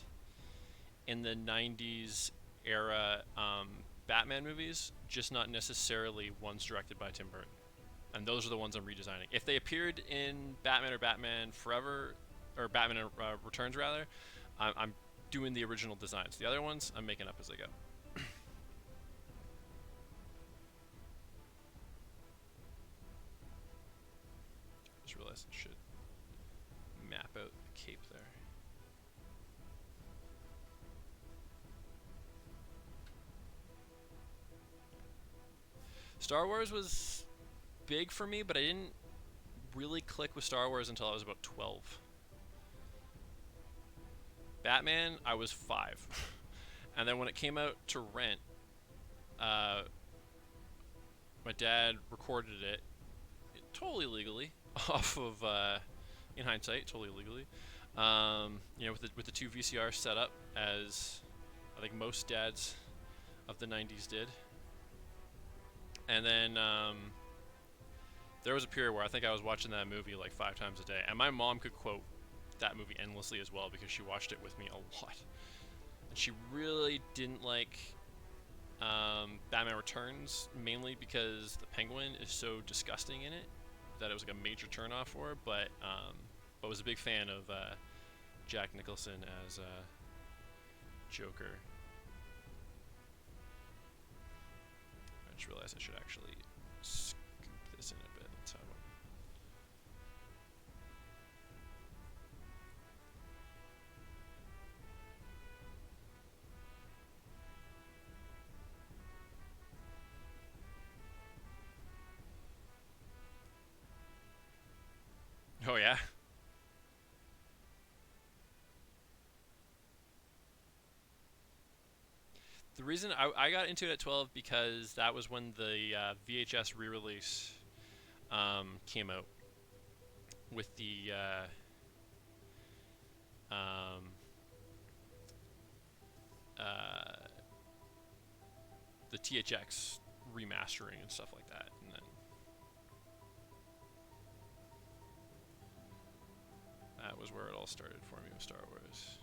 in the 90s era Batman movies, just not necessarily ones directed by Tim Burton. And those are the ones I'm redesigning. If they appeared in Batman or Batman Forever, or Batman Returns rather, I'm doing the original designs. The other ones I'm making up as I go. Just realized I should map out the cape there. Star Wars was big for me, but I didn't really click with Star Wars until I was about 12. Batman, I was 5. And then when it came out to rent, my dad recorded it totally legally off of, in hindsight, totally legally. You know, with the 2 VCRs set up, as I think most dads of the 90s did. And then there was a period where I think I was watching that movie like 5 times a day, and my mom could quote that movie endlessly as well because she watched it with me a lot. And she really didn't like Batman Returns, mainly because the Penguin is so disgusting in it that it was like a major turnoff for her, but was a big fan of Jack Nicholson as Joker. I just realized I should actually scoop this in a bit. Let's have one. The reason I got into it at 12 because that was when the VHS re-release came out with um, uh, the THX remastering and stuff like that, and then that was where it all started for me with Star Wars.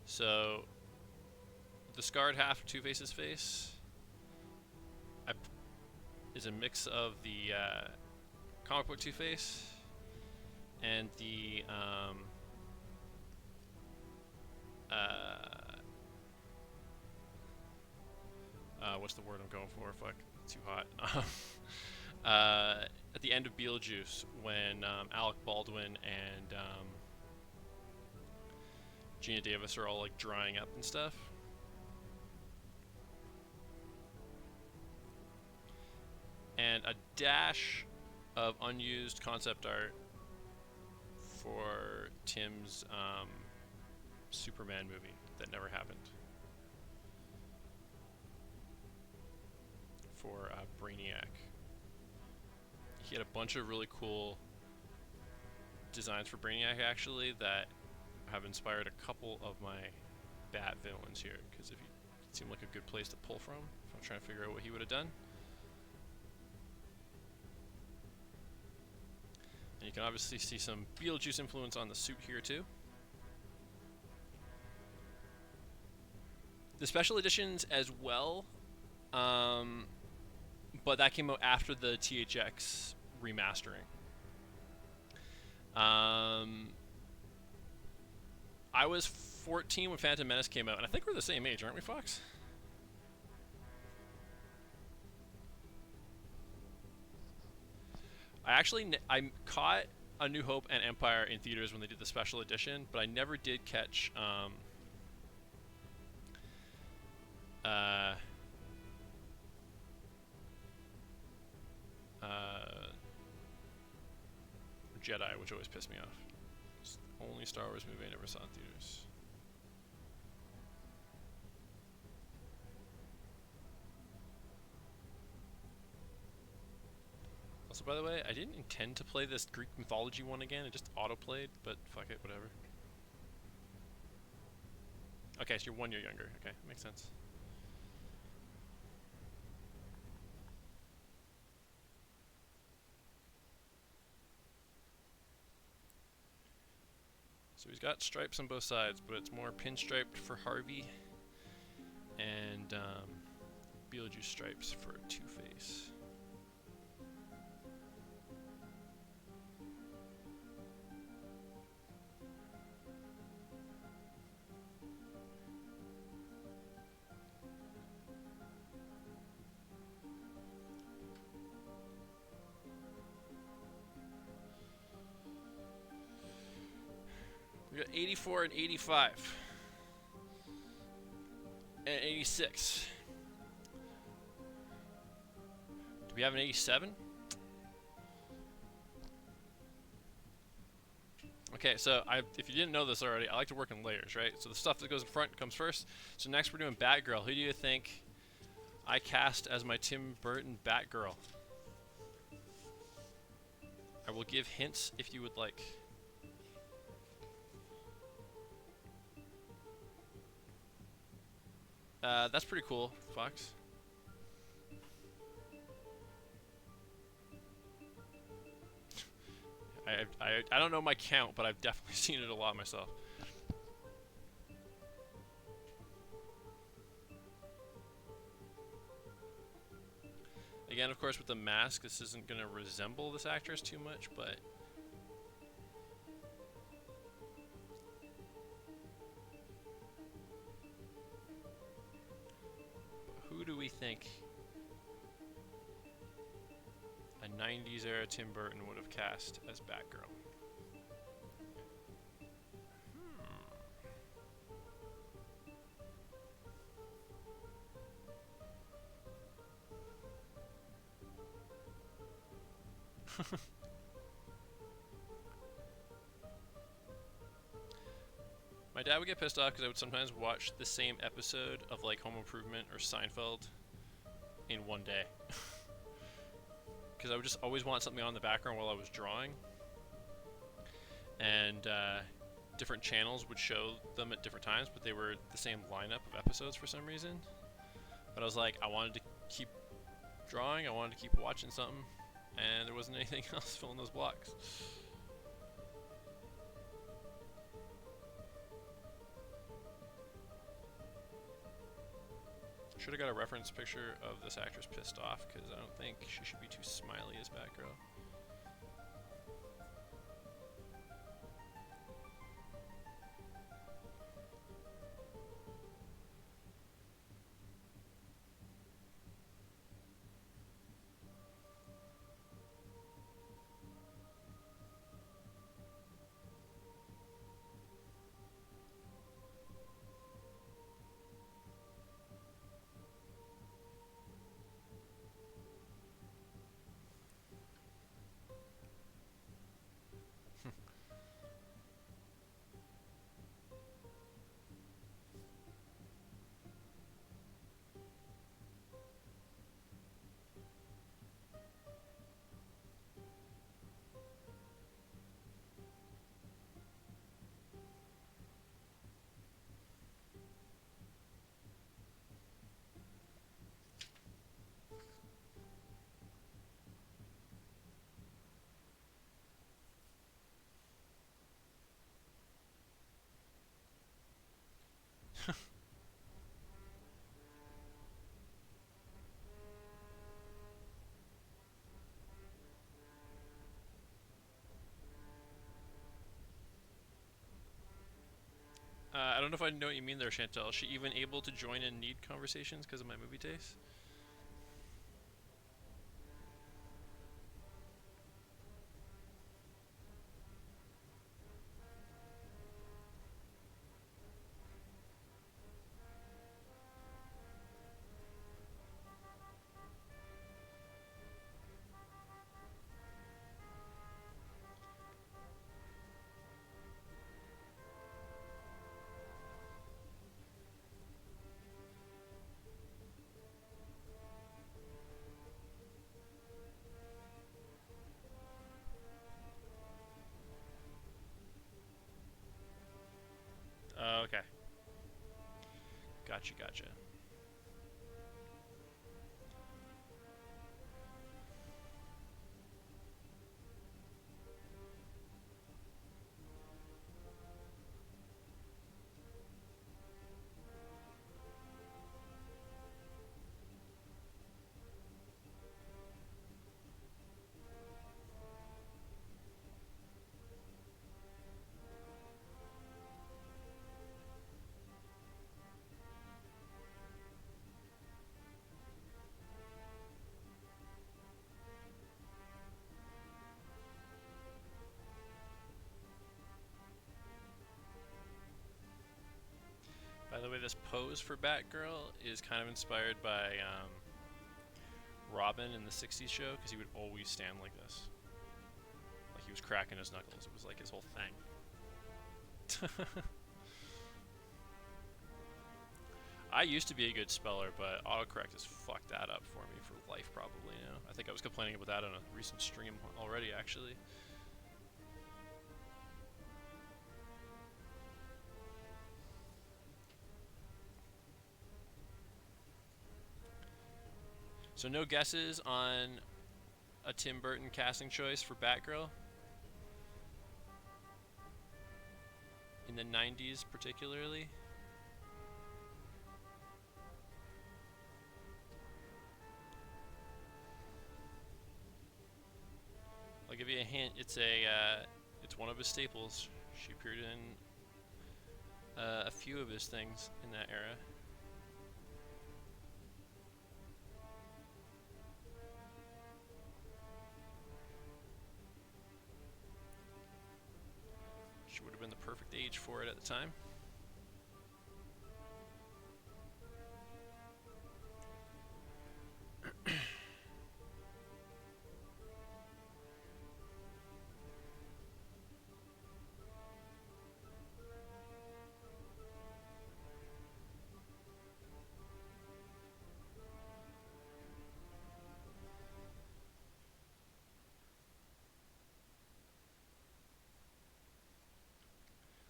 So, the scarred half of Two-Face's face is a mix of the comic book Two-Face and the what's the word I'm going for? Fuck, it's too hot. At the end of Beetlejuice, when Alec Baldwin and Gina Davis are all like drying up and stuff. And a dash of unused concept art for Tim's Superman movie that never happened. For Brainiac. He had a bunch of really cool designs for Brainiac actually that have inspired a couple of my Bat villains here, because if it seemed like a good place to pull from if I'm trying to figure out what he would have done. And you can obviously see some Beetlejuice influence on the suit here too. The special editions as well, but that came out after the THX remastering. I was 14 when Phantom Menace came out, and I think we're the same age, aren't we, Fox? I caught A New Hope and Empire in theaters when they did the special edition, but I never did catch Jedi, which always pissed me off. It's the only Star Wars movie I never saw in theaters. Also, by the way, I didn't intend to play this Greek mythology one again. It just auto-played, but fuck it, whatever. Okay, so you're 1 year younger. Okay, makes sense. So he's got stripes on both sides, but it's more pinstriped for Harvey and Beetlejuice stripes for Two-Face. We got 84 and 85. And 86. Do we have an 87? Okay, so if you didn't know this already, I like to work in layers, right? So the stuff that goes in front comes first. So next we're doing Batgirl. Who do you think I cast as my Tim Burton Batgirl? I will give hints if you would like. That's pretty cool, Fox. I don't know my count, but I've definitely seen it a lot myself. Again, of course, with the mask, this isn't going to resemble this actress too much, but who do we think 90s era Tim Burton would have cast as Batgirl. My dad would get pissed off because I would sometimes watch the same episode of like Home Improvement or Seinfeld in one day. Because I would just always want something on in the background while I was drawing. And different channels would show them at different times, but they were the same lineup of episodes for some reason. But I was like, I wanted to keep drawing, I wanted to keep watching something, and there wasn't anything else filling those blocks. Should have got a reference picture of this actress pissed off, because I don't think she should be too smiley as Batgirl. I don't know if I know what you mean there, Chantel. Is she even able to join in need conversations because of my movie taste? Okay. Gotcha, gotcha. By the way, this pose for Batgirl is kind of inspired by Robin in the 60s show, because he would always stand like this. Like he was cracking his knuckles. It was like his whole thing. I used to be a good speller, but autocorrect has fucked that up for me for life probably now. I think I was complaining about that on a recent stream already, actually. So no guesses on a Tim Burton casting choice for Batgirl? In the 90s particularly? I'll give you a hint. It's one of his staples. She appeared in a few of his things in that era. age for it at the time.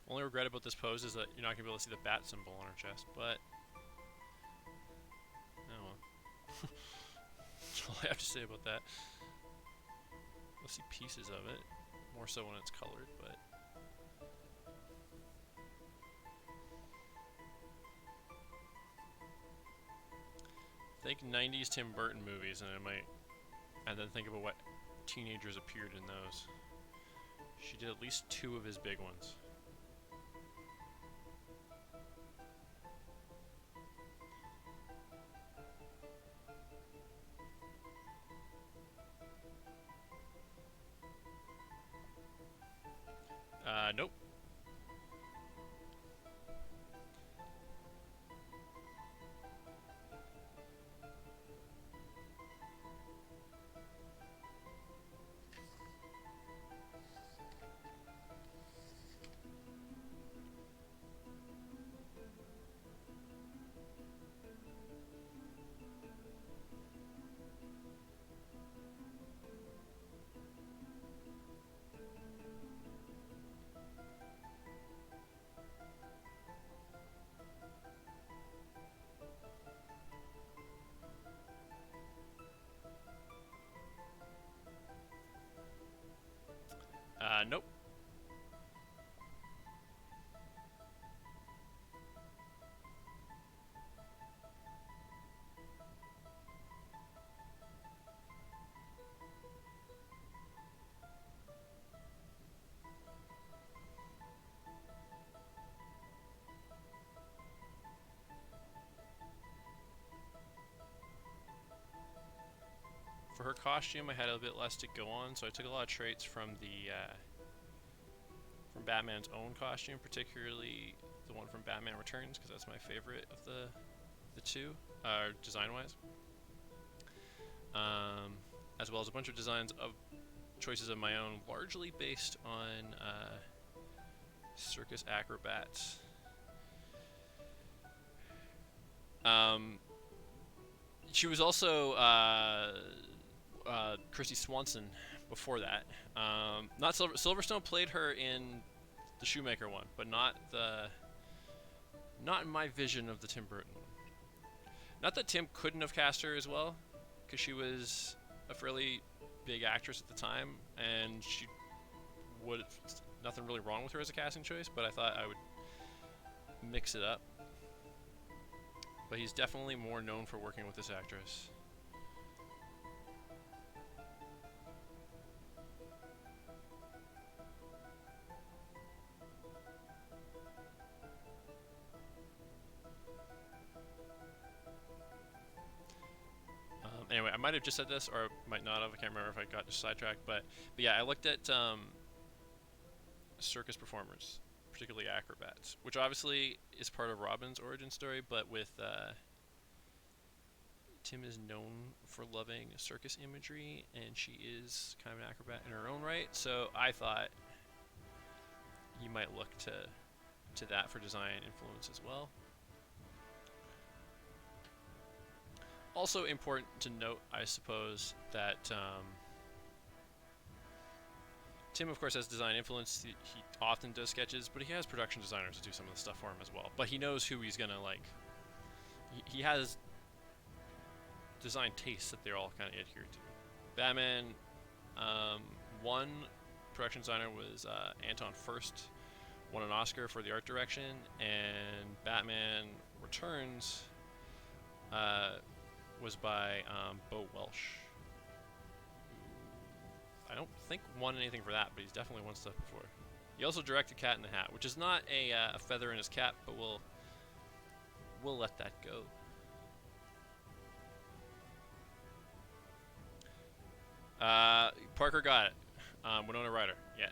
Only regret about this pose is that you're not going to be able to see the bat symbol on her chest, but oh well. That's all I have to say about that. You'll see pieces of it, more so when it's colored, but think 90s Tim Burton movies, and then think about what teenagers appeared in those. She did at least 2 of his big ones. Nope. Nope. For her costume, I had a bit less to go on, so I took a lot of traits from from Batman's own costume, particularly the one from Batman Returns, because that's my favorite of the two, design-wise. As well as a bunch of designs of choices of my own, largely based on circus acrobats. She was also Christy Swanson before that. Not Silverstone played her in the Shoemaker one, but not in my vision of the Tim Burton one. Not that Tim couldn't have cast her as well, because she was a fairly big actress at the time, and she would nothing really wrong with her as a casting choice. But I thought I would mix it up. But he's definitely more known for working with this actress. Anyway, I might have just said this, or might not have. I can't remember if I got just sidetracked. But yeah, I looked at circus performers, particularly acrobats, which obviously is part of Robin's origin story, but with Tim is known for loving circus imagery, and she is kind of an acrobat in her own right, so I thought you might look to that for design influence as well. Also important to note, I suppose, that Tim, of course, has design influence. He often does sketches, but he has production designers to do some of the stuff for him as well. But he knows who he's gonna like. He has design tastes that they're all kind of adhere to. Batman, one production designer was Anton Furst, won an Oscar for the art direction, and Batman Returns was by Bo Welsh. I don't think won anything for that, but he's definitely won stuff before. He also directed Cat in the Hat, which is not a feather in his cap, but we'll let that go. Parker got it. Winona Ryder, yeah.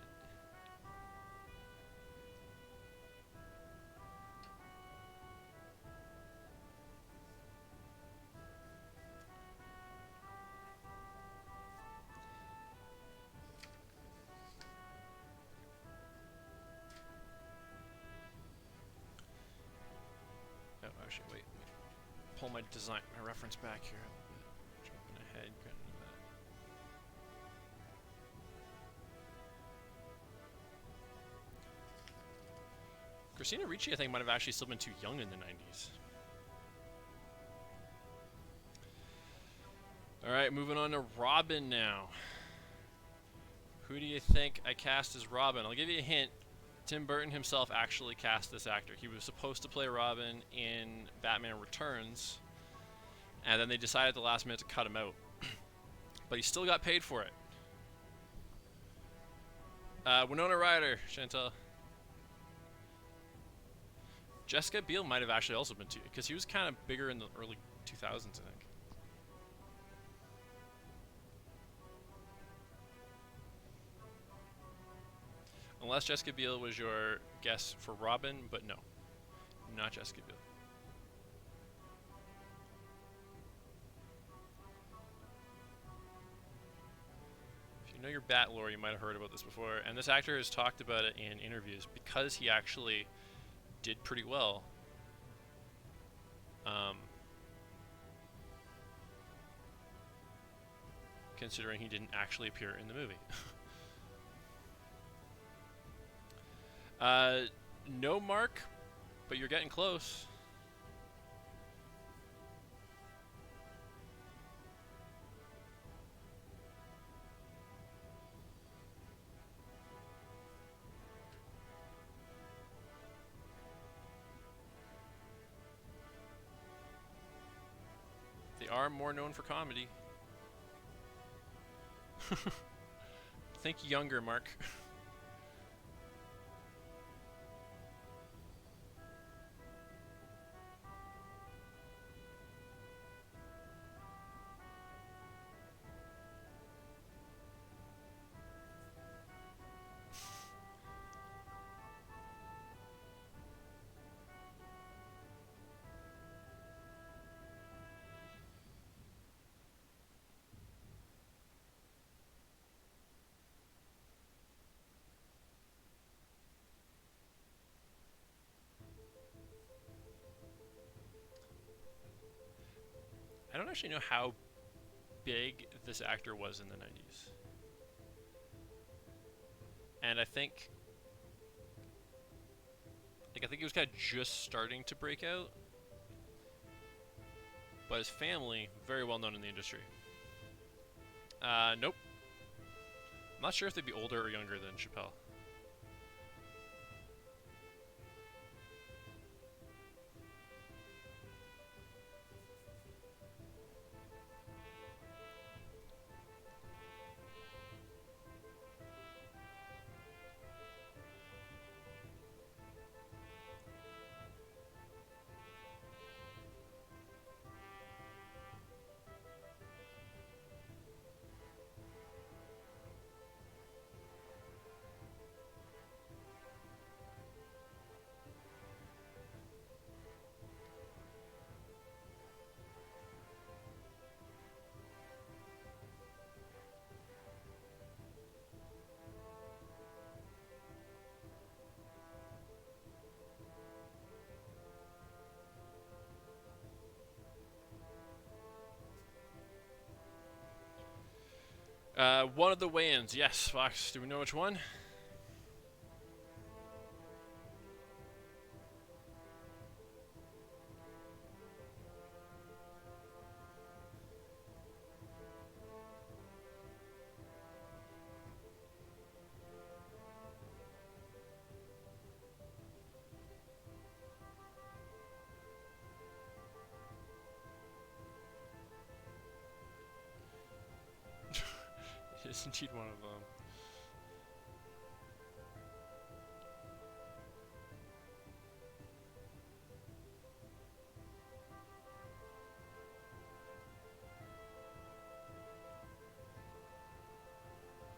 Actually, wait. Let me pull my reference back here. Jumping ahead. Christina Ricci, I think, might have actually still been too young in the 90s. Alright, moving on to Robin now. Who do you think I cast as Robin? I'll give you a hint. Tim Burton himself actually cast this actor. He was supposed to play Robin in Batman Returns, and then they decided at the last minute to cut him out. But he still got paid for it. Winona Ryder, Chantal. Jessica Biel might have actually also been too, because he was kind of bigger in the early 2000s, I think. Unless Jessica Biel was your guess for Robin, but no, not Jessica Biel. If you know your Bat lore, you might have heard about this before, and this actor has talked about it in interviews because he actually did pretty well. Considering he didn't actually appear in the movie. No Mark, but you're getting close. They are more known for comedy. Think younger, Mark. I don't actually know how big this actor was in the 90s. And I think he was kind of just starting to break out. But his family, very well known in the industry. Nope. I'm not sure if they'd be older or younger than Chappelle. One of the Wayans, yes, Fox. Do we know which one? It is indeed one of them.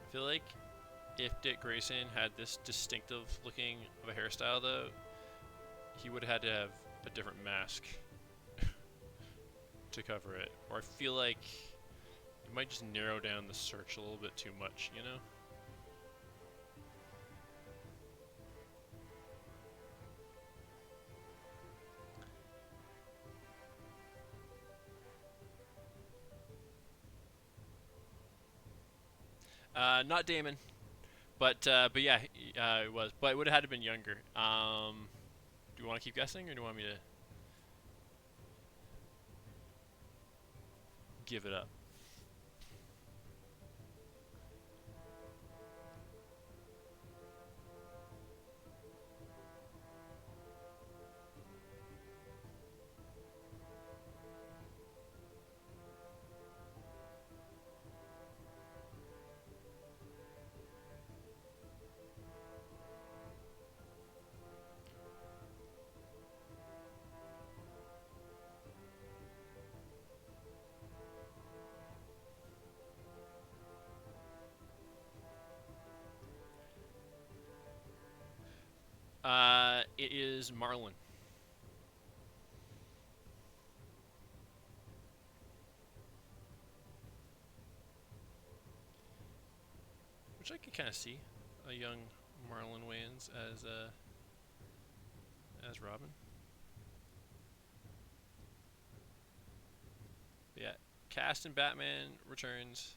I feel like if Dick Grayson had this distinctive looking of a hairstyle though, he would have had to have a different mask to cover it. Or I feel like it might just narrow down the search a little bit too much, you know? Not Damon, but yeah, it was. But it would have had to been younger. Do you want to keep guessing, or do you want me to give it up? It is Marlon, which I could kind of see a young Marlon Wayans as Robin. But yeah, cast in Batman Returns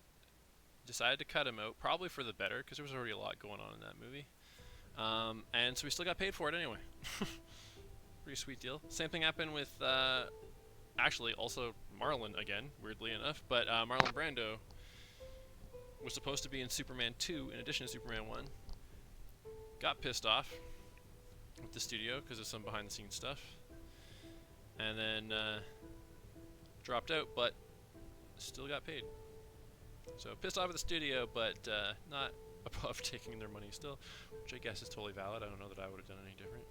decided to cut him out, probably for the better, because there was already a lot going on in that movie. And so we still got paid for it anyway. Pretty sweet deal. Same thing happened with actually also Marlon again, weirdly enough, but Marlon Brando was supposed to be in Superman 2 in addition to Superman 1. Got pissed off with the studio because of some behind the scenes stuff, and then dropped out, but still got paid. So pissed off at the studio, but not above taking their money still, which I guess is totally valid. I don't know that I would have done any different.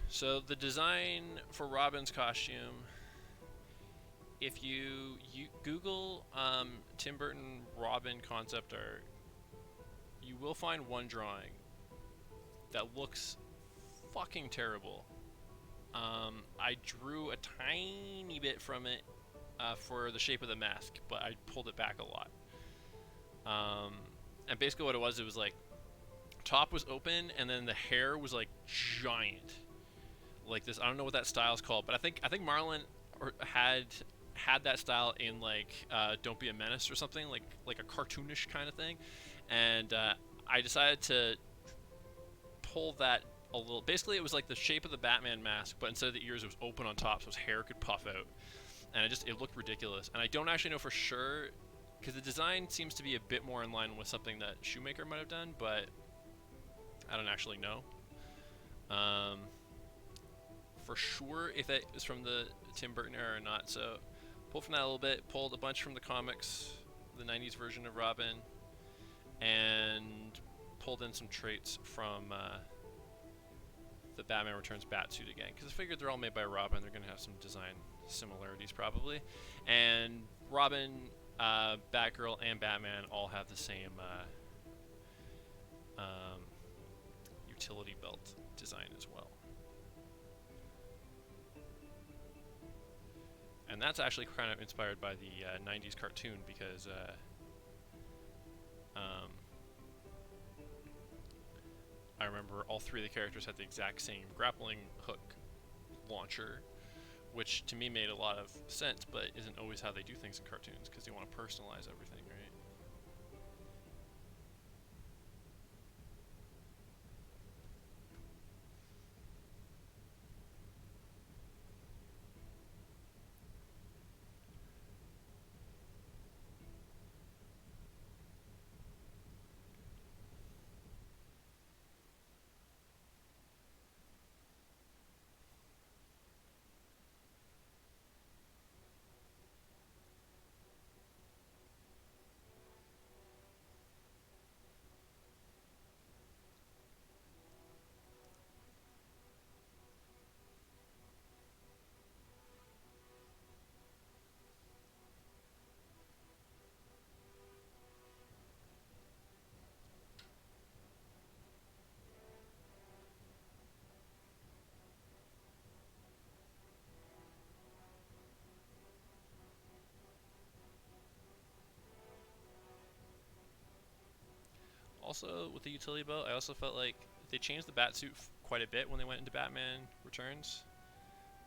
So the design for Robin's costume, if you Google Tim Burton Robin concept art, you will find one drawing that looks fucking terrible. I drew a tiny bit from it for the shape of the mask, but I pulled it back a lot. And basically what it was like top was open and then the hair was like giant, like this. I don't know what that style's called, but I think Marlon had that style in like Don't Be a Menace or something, like a cartoonish kind of thing, and I decided to pull that a little. Basically, it was like the shape of the Batman mask, but instead of the ears, it was open on top, so his hair could puff out, and it looked ridiculous. And I don't actually know for sure because the design seems to be a bit more in line with something that Shoemaker might have done, but I don't actually know. For sure if that is from the Tim Burton era or not. So pulled from that a little bit, pulled a bunch from the comics, the 90s version of Robin, and pulled in some traits from the Batman Returns Batsuit again, because I figured they're all made by Robin, they're going to have some design similarities probably. And Robin, Batgirl, and Batman all have the same utility belt design as well. And that's actually kind of inspired by the 90s cartoon, because I remember all three of the characters had the exact same grappling hook launcher, which to me made a lot of sense, but isn't always how they do things in cartoons, because they want to personalize everything, right? also with the utility belt, I also felt like they changed the bat suit quite a bit when they went into Batman Returns,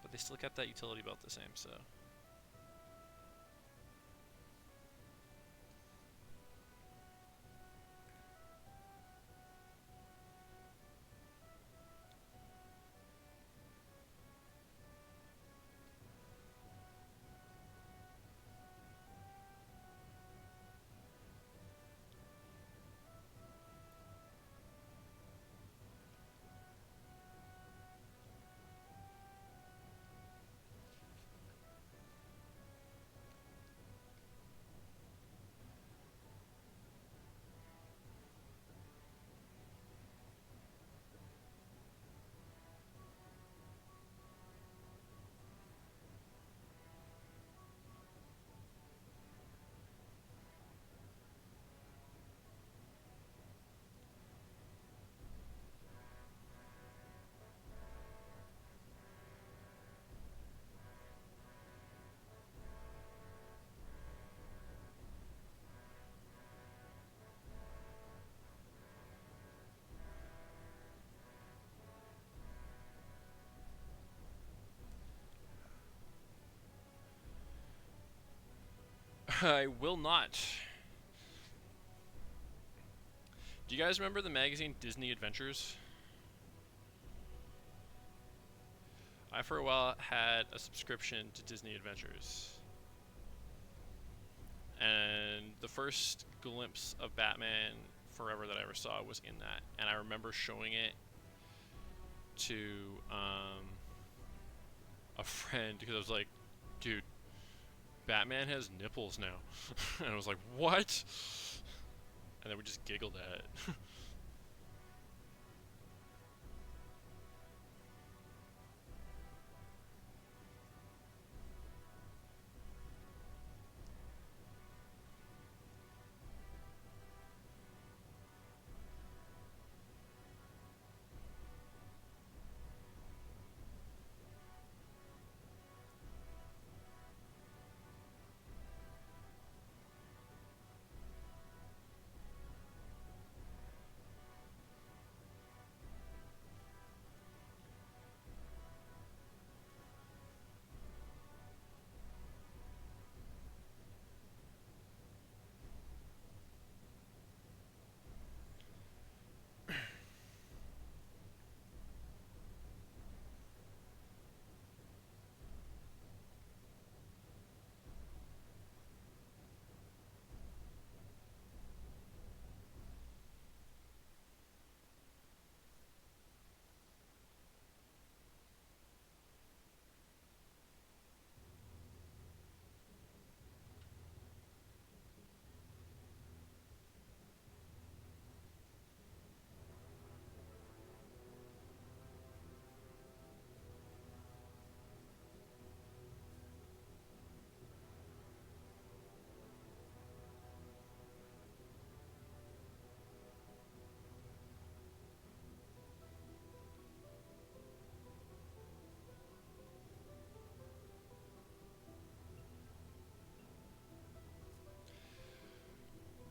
but they still kept that utility belt the same. So. I will not. Do you guys remember the magazine Disney Adventures? I for a while had a subscription to Disney Adventures. And the first glimpse of Batman Forever that I ever saw was in that. And I remember showing it to a friend because I was like, dude, Batman has nipples now. And I was like, what? And then we just giggled at it.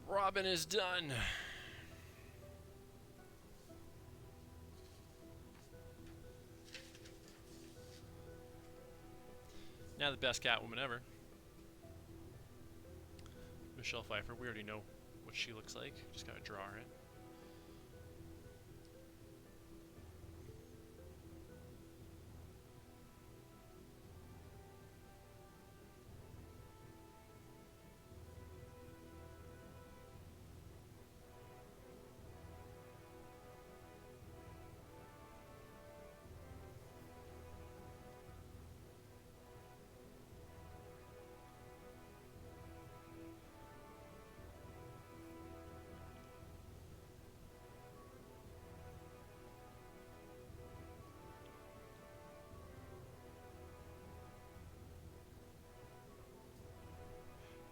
Robin is done. Now the best Catwoman ever. Michelle Pfeiffer. We already know what she looks like. Just gotta draw her in.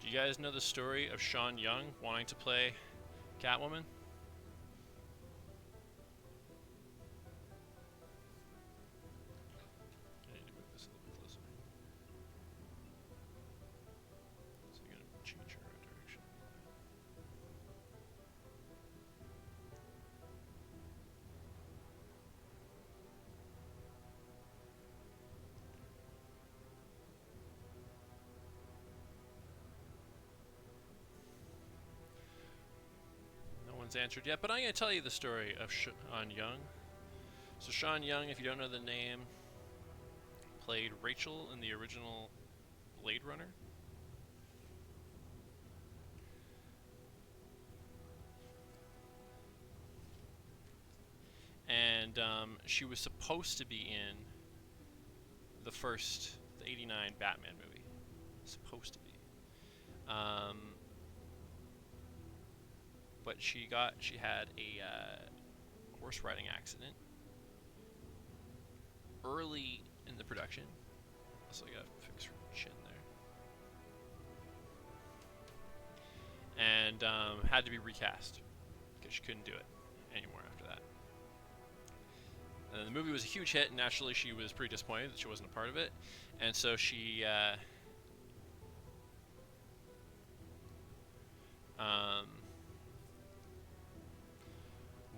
Do you guys know the story of Sean Young wanting to play Catwoman? I need to move this a little bit closer. So you're gonna change her direction. one's answered yet, but I'm going to tell you the story of Sean Young. So Sean Young, if you don't know the name, played Rachel in the original Blade Runner. And she was supposed to be in the 89 Batman movie. Supposed to be. But she had a horse riding accident early in the production. Also got to fix her chin there. And had to be recast because she couldn't do it anymore after that. And the movie was a huge hit, and naturally she was pretty disappointed that she wasn't a part of it. And so she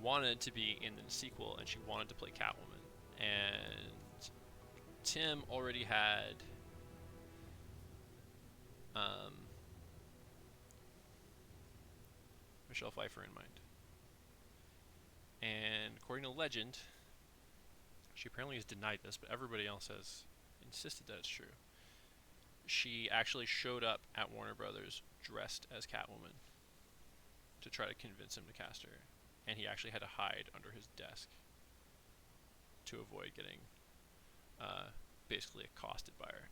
wanted to be in the sequel, and she wanted to play Catwoman. And Tim already had Michelle Pfeiffer in mind. And according to legend, she apparently has denied this, but everybody else has insisted that it's true. She actually showed up at Warner Brothers dressed as Catwoman to try to convince him to cast her. And he actually had to hide under his desk to avoid getting basically accosted by her.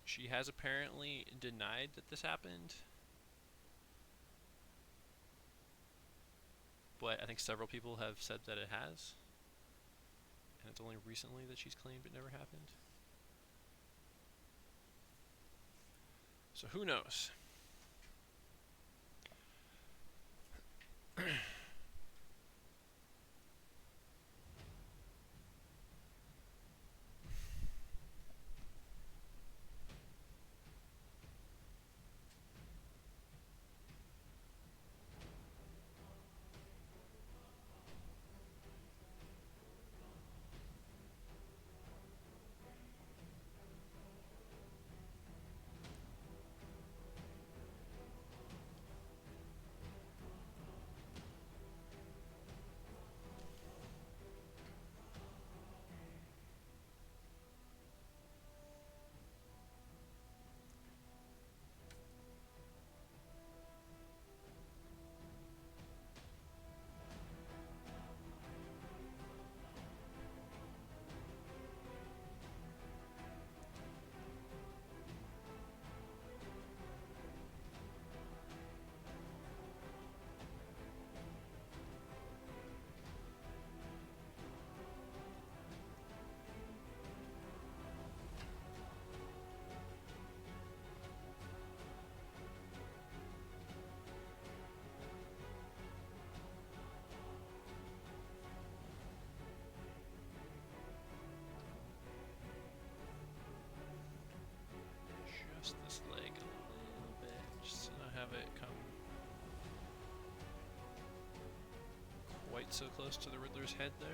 She has apparently denied that this happened, but I think several people have said that it has, and it's only recently that she's claimed it never happened. So who knows? Just this leg a little bit, just to not have it come quite so close to the Riddler's head there.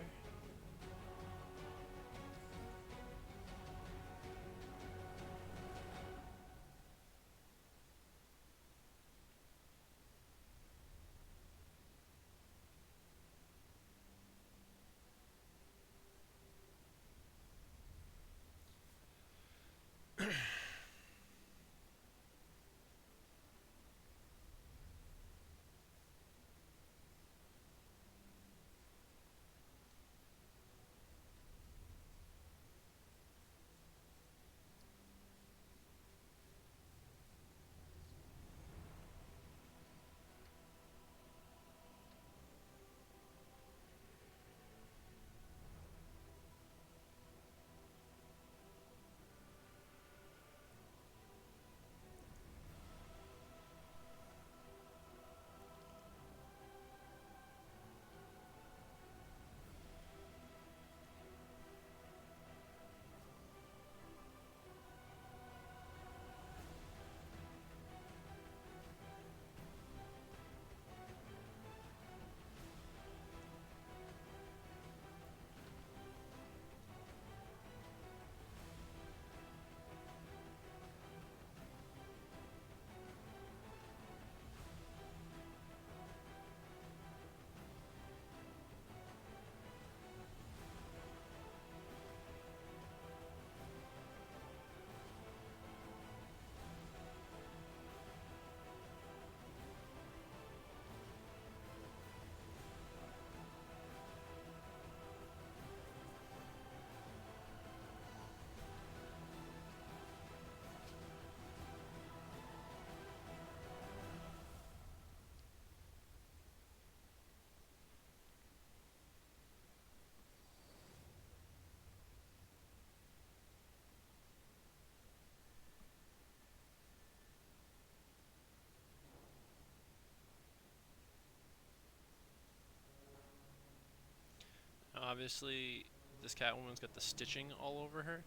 obviously, this Catwoman's got the stitching all over her,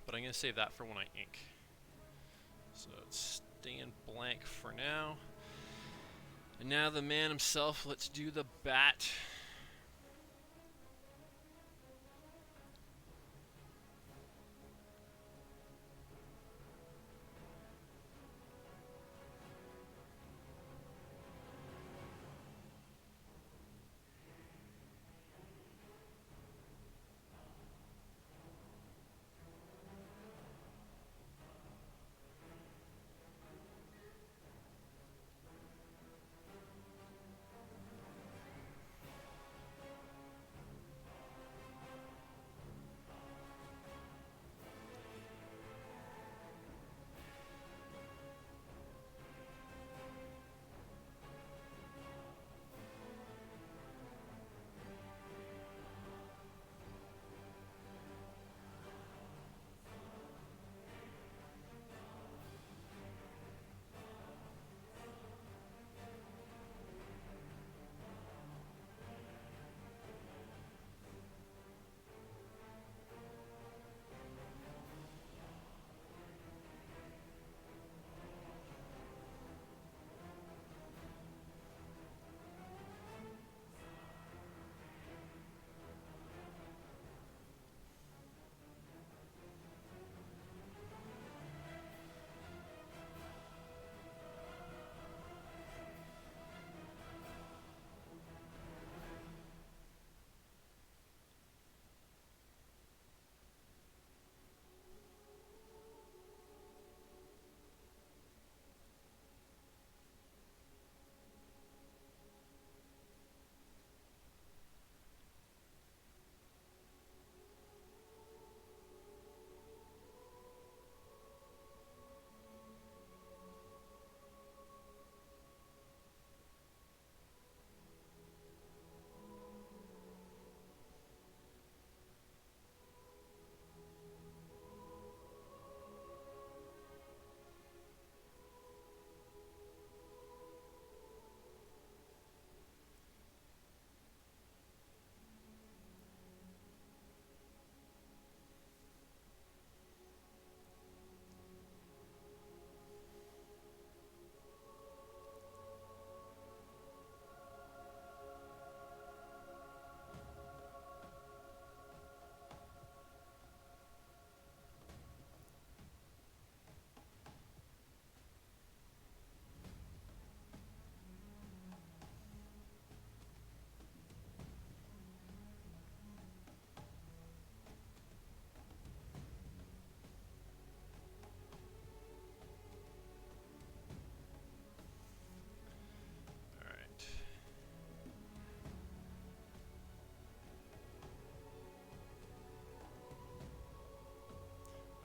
but I'm going to save that for when I ink. So it's staying blank for now. And now the man himself, let's do the bat.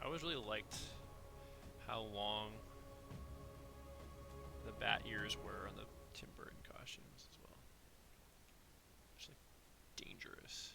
I always really liked how long the bat ears were on the Tim Burton costumes as well. It's like dangerous.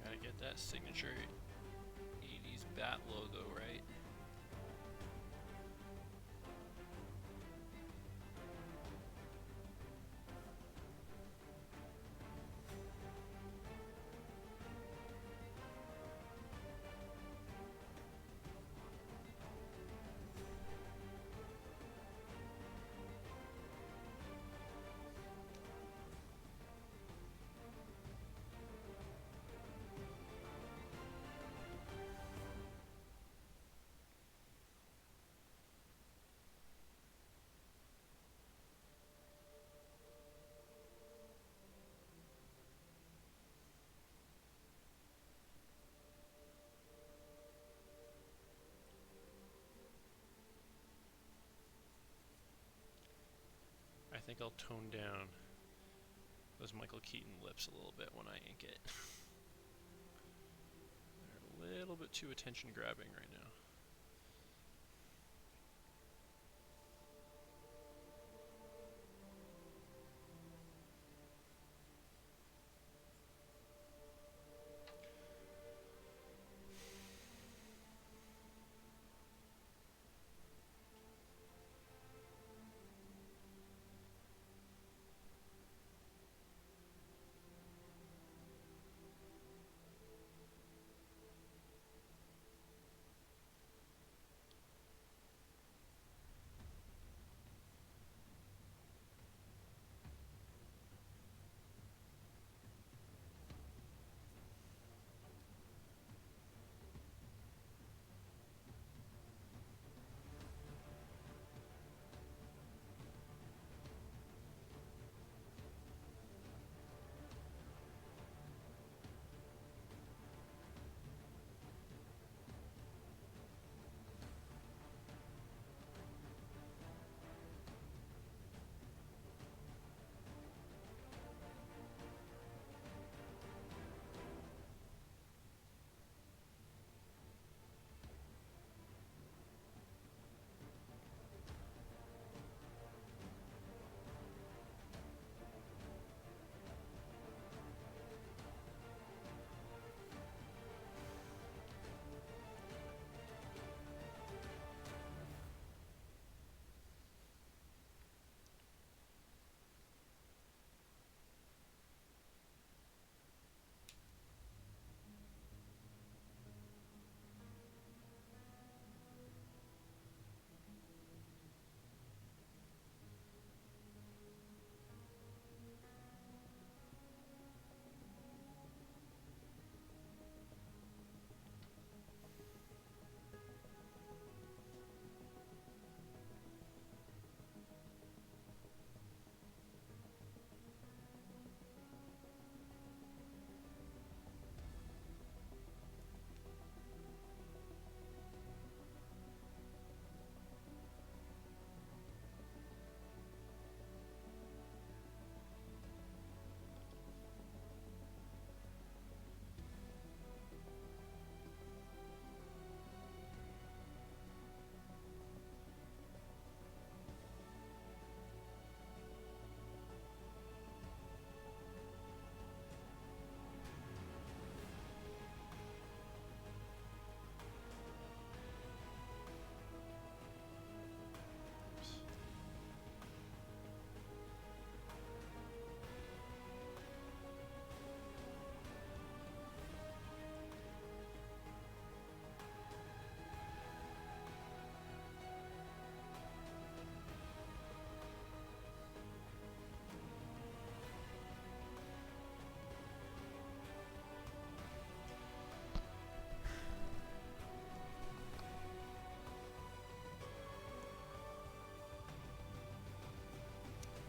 Gotta get that signature 80s bat logo right. think I'll tone down those Michael Keaton lips a little bit when I ink it. They're a little bit too attention grabbing right now.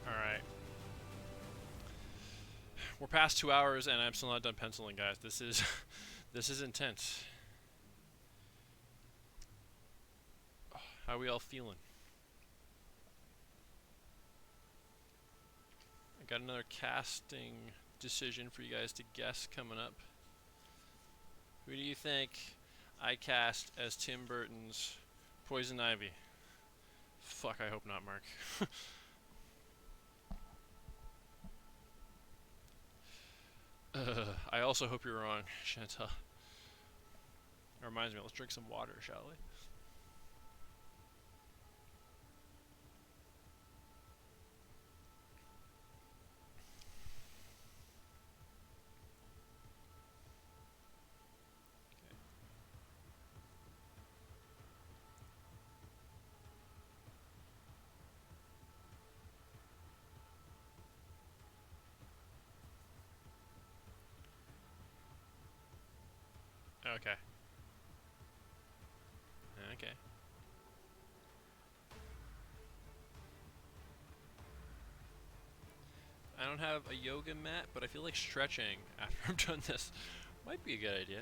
Alright. We're past 2 hours and I'm still not done penciling, guys. This is this is intense. How are we all feeling? I got another casting decision for you guys to guess coming up. Who do you think I cast as Tim Burton's Poison Ivy? Fuck, I hope not, Mark. I also hope you're wrong, Chantal. That reminds me, let's drink some water, shall we? Okay. Okay. I don't have a yoga mat, but I feel like stretching after I'm done this might be a good idea.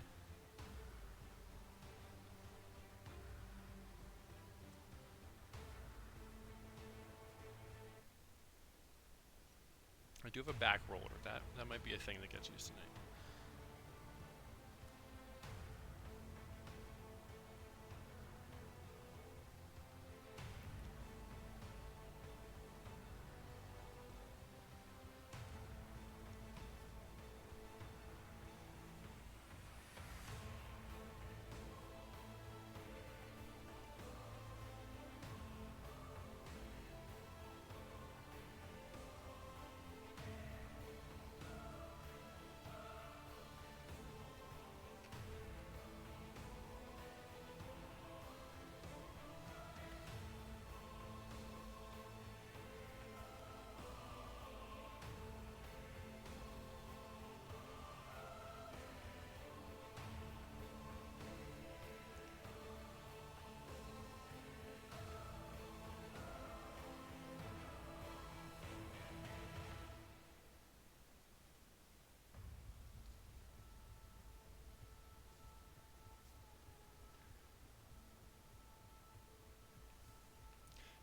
I do have a back roller. That might be a thing that gets used tonight.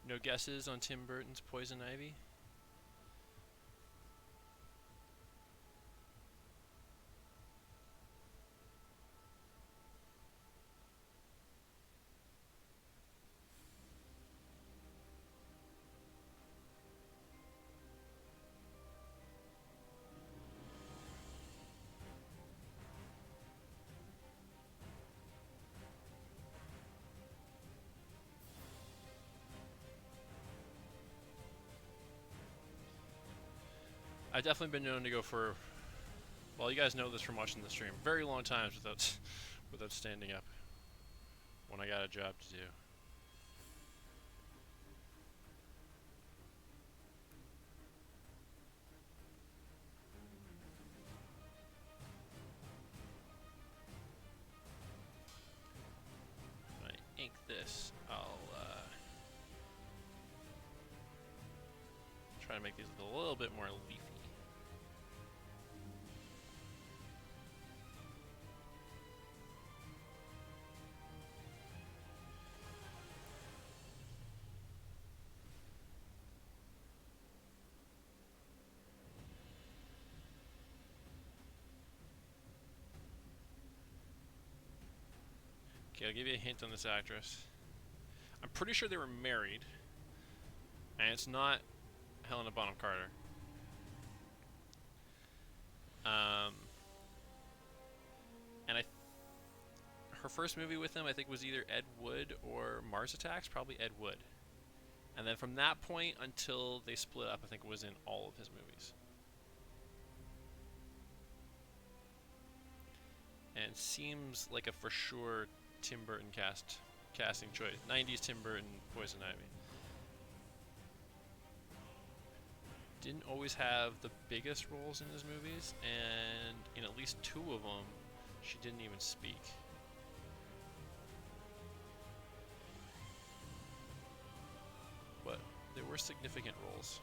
No guesses on Tim Burton's Poison Ivy? I've definitely been known to go for, well, you guys know this from watching the stream, very long times without standing up when I got a job to do. When I ink this, I'll try to make these a little bit more leafy. Okay, I'll give you a hint on this actress. I'm pretty sure they were married, and it's not Helena Bonham Carter. And her first movie with him, I think, was either Ed Wood or Mars Attacks, probably Ed Wood. And then from that point until they split up, I think it was in all of his movies. And seems like a for sure Tim Burton casting choice. 90s Tim Burton, Poison Ivy. Didn't always have the biggest roles in his movies, and in at least 2 of them, she didn't even speak. But they were significant roles.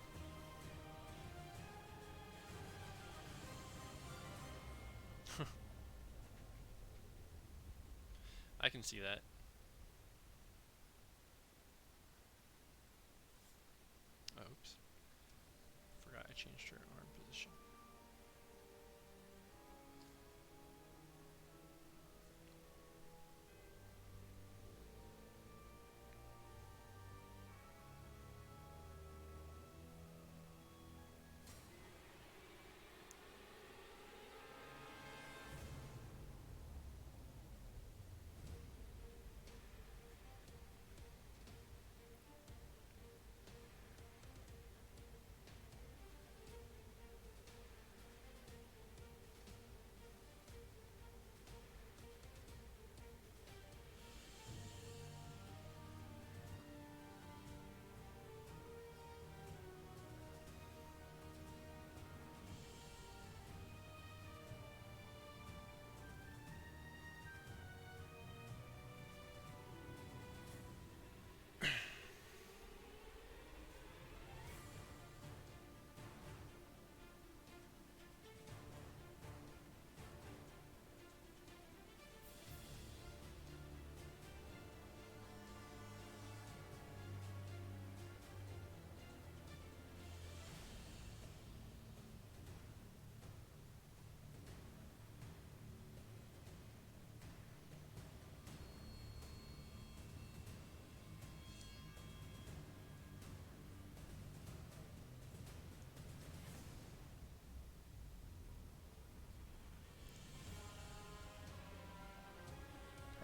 I can see that. Oops. Forgot I changed her arm position.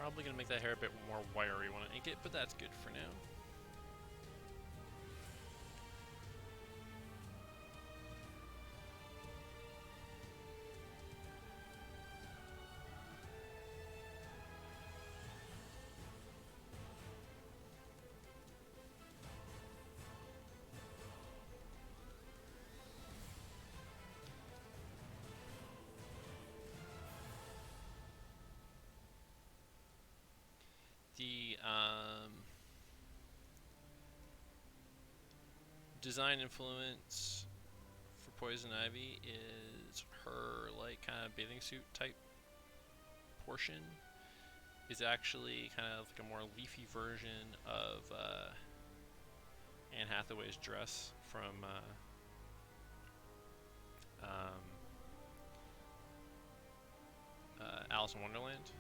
Probably gonna make that hair a bit more wiry when I ink it, but that's good for now. The design influence for Poison Ivy is her like kind of bathing suit type portion is actually kind of like a more leafy version of Anne Hathaway's dress from Alice in Wonderland.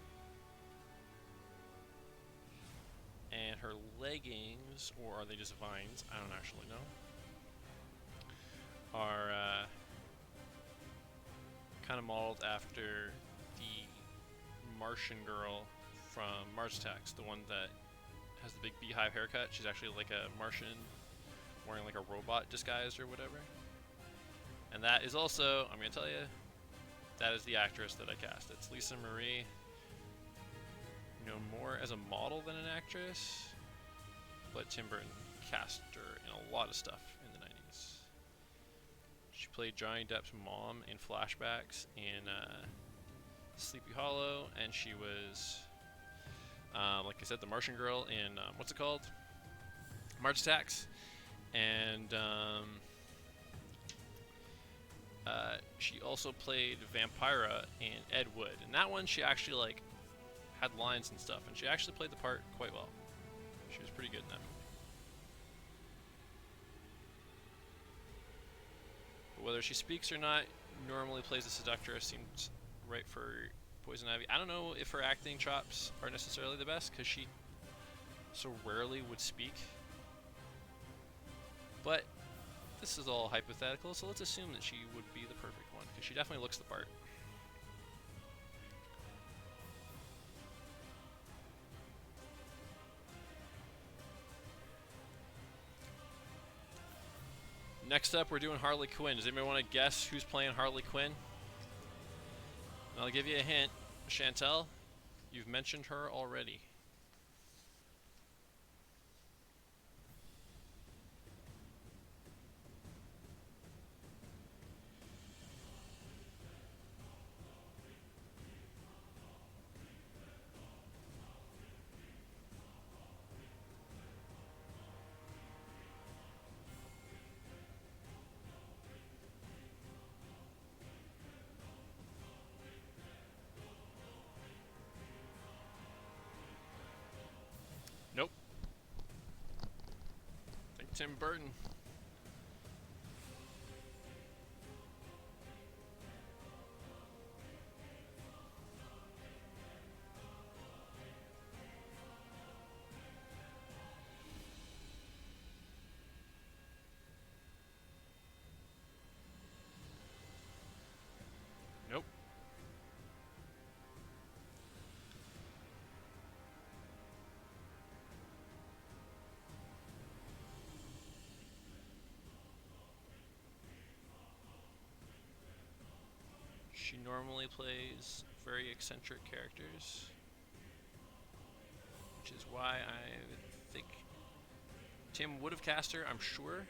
And her leggings, or are they just vines? I don't actually know. Are kind of modeled after the Martian girl from Mars Attacks, the one that has the big beehive haircut. She's actually like a Martian wearing like a robot disguise or whatever. And that is also, I'm going to tell you, that is the actress that I cast. It's Lisa Marie. Known more as a model than an actress, but Tim Burton cast her in a lot of stuff in the 90s. She played Johnny Depp's mom in flashbacks in Sleepy Hollow, and she was, like I said, the Martian girl in, what's it called? Mars Attacks. And she also played Vampira in Ed Wood. And that one, she actually, like, had lines and stuff, and she actually played the part quite well. She was pretty good in that movie. But whether she speaks or not, normally plays a seductress, seems right for Poison Ivy. I don't know if her acting chops are necessarily the best, because she so rarely would speak. But this is all hypothetical, so let's assume that she would be the perfect one, because she definitely looks the part. Next up, we're doing Harley Quinn. Does anybody want to guess who's playing Harley Quinn? I'll give you a hint. Chantel, you've mentioned her already. Nope. I think Tim Burton. Nope. She normally plays very eccentric characters, which is why I think Tim would have cast her, I'm sure,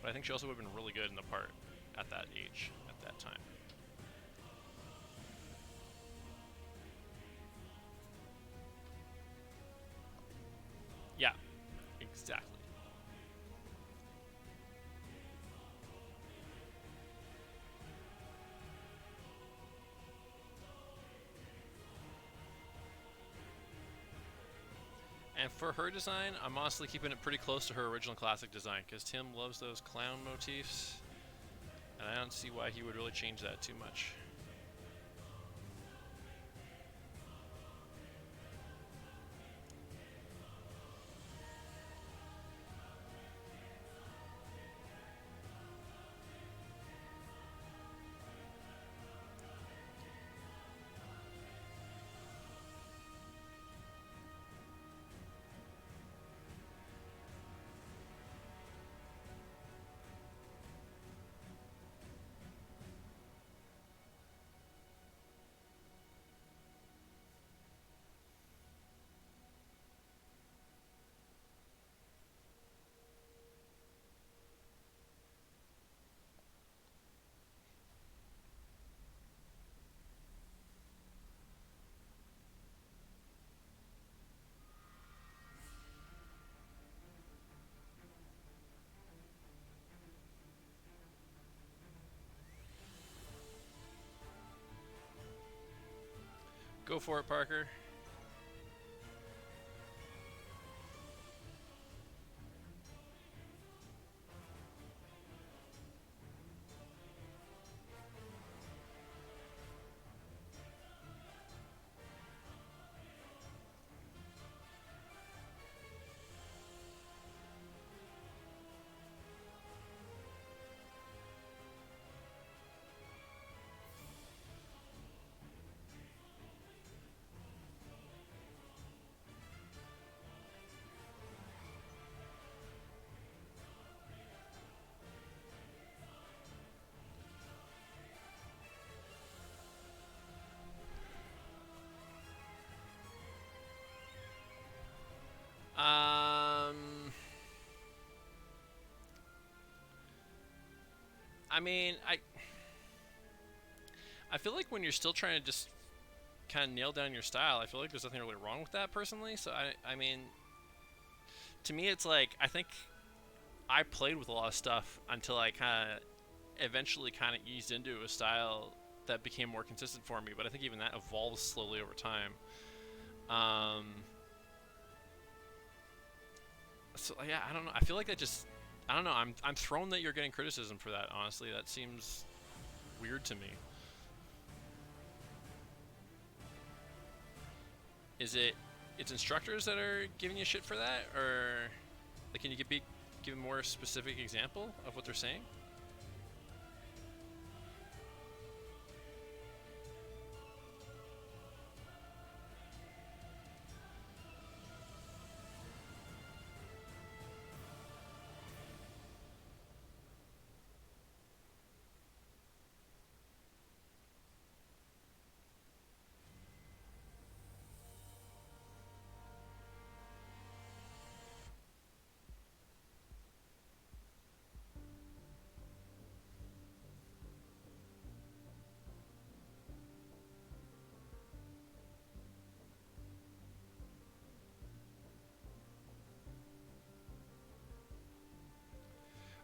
but I think she also would have been really good in the part at that age, at that time. Yeah, exactly. And for her design, I'm honestly keeping it pretty close to her original classic design, because Tim loves those clown motifs, and I don't see why he would really change that too much. Go for it, Parker. I mean, I feel like when you're still trying to just kind of nail down your style, I feel like there's nothing really wrong with that personally. So I mean, to me, it's like I think I played with a lot of stuff until I kind of eventually kind of eased into a style that became more consistent for me. But I think even that evolves slowly over time. Um, so yeah, I don't know. I feel like that just I don't know. I'm thrown that you're getting criticism for that. Honestly, that seems weird to me. Is it it's instructors that are giving you shit for that, or like, can you give a more specific example of what they're saying?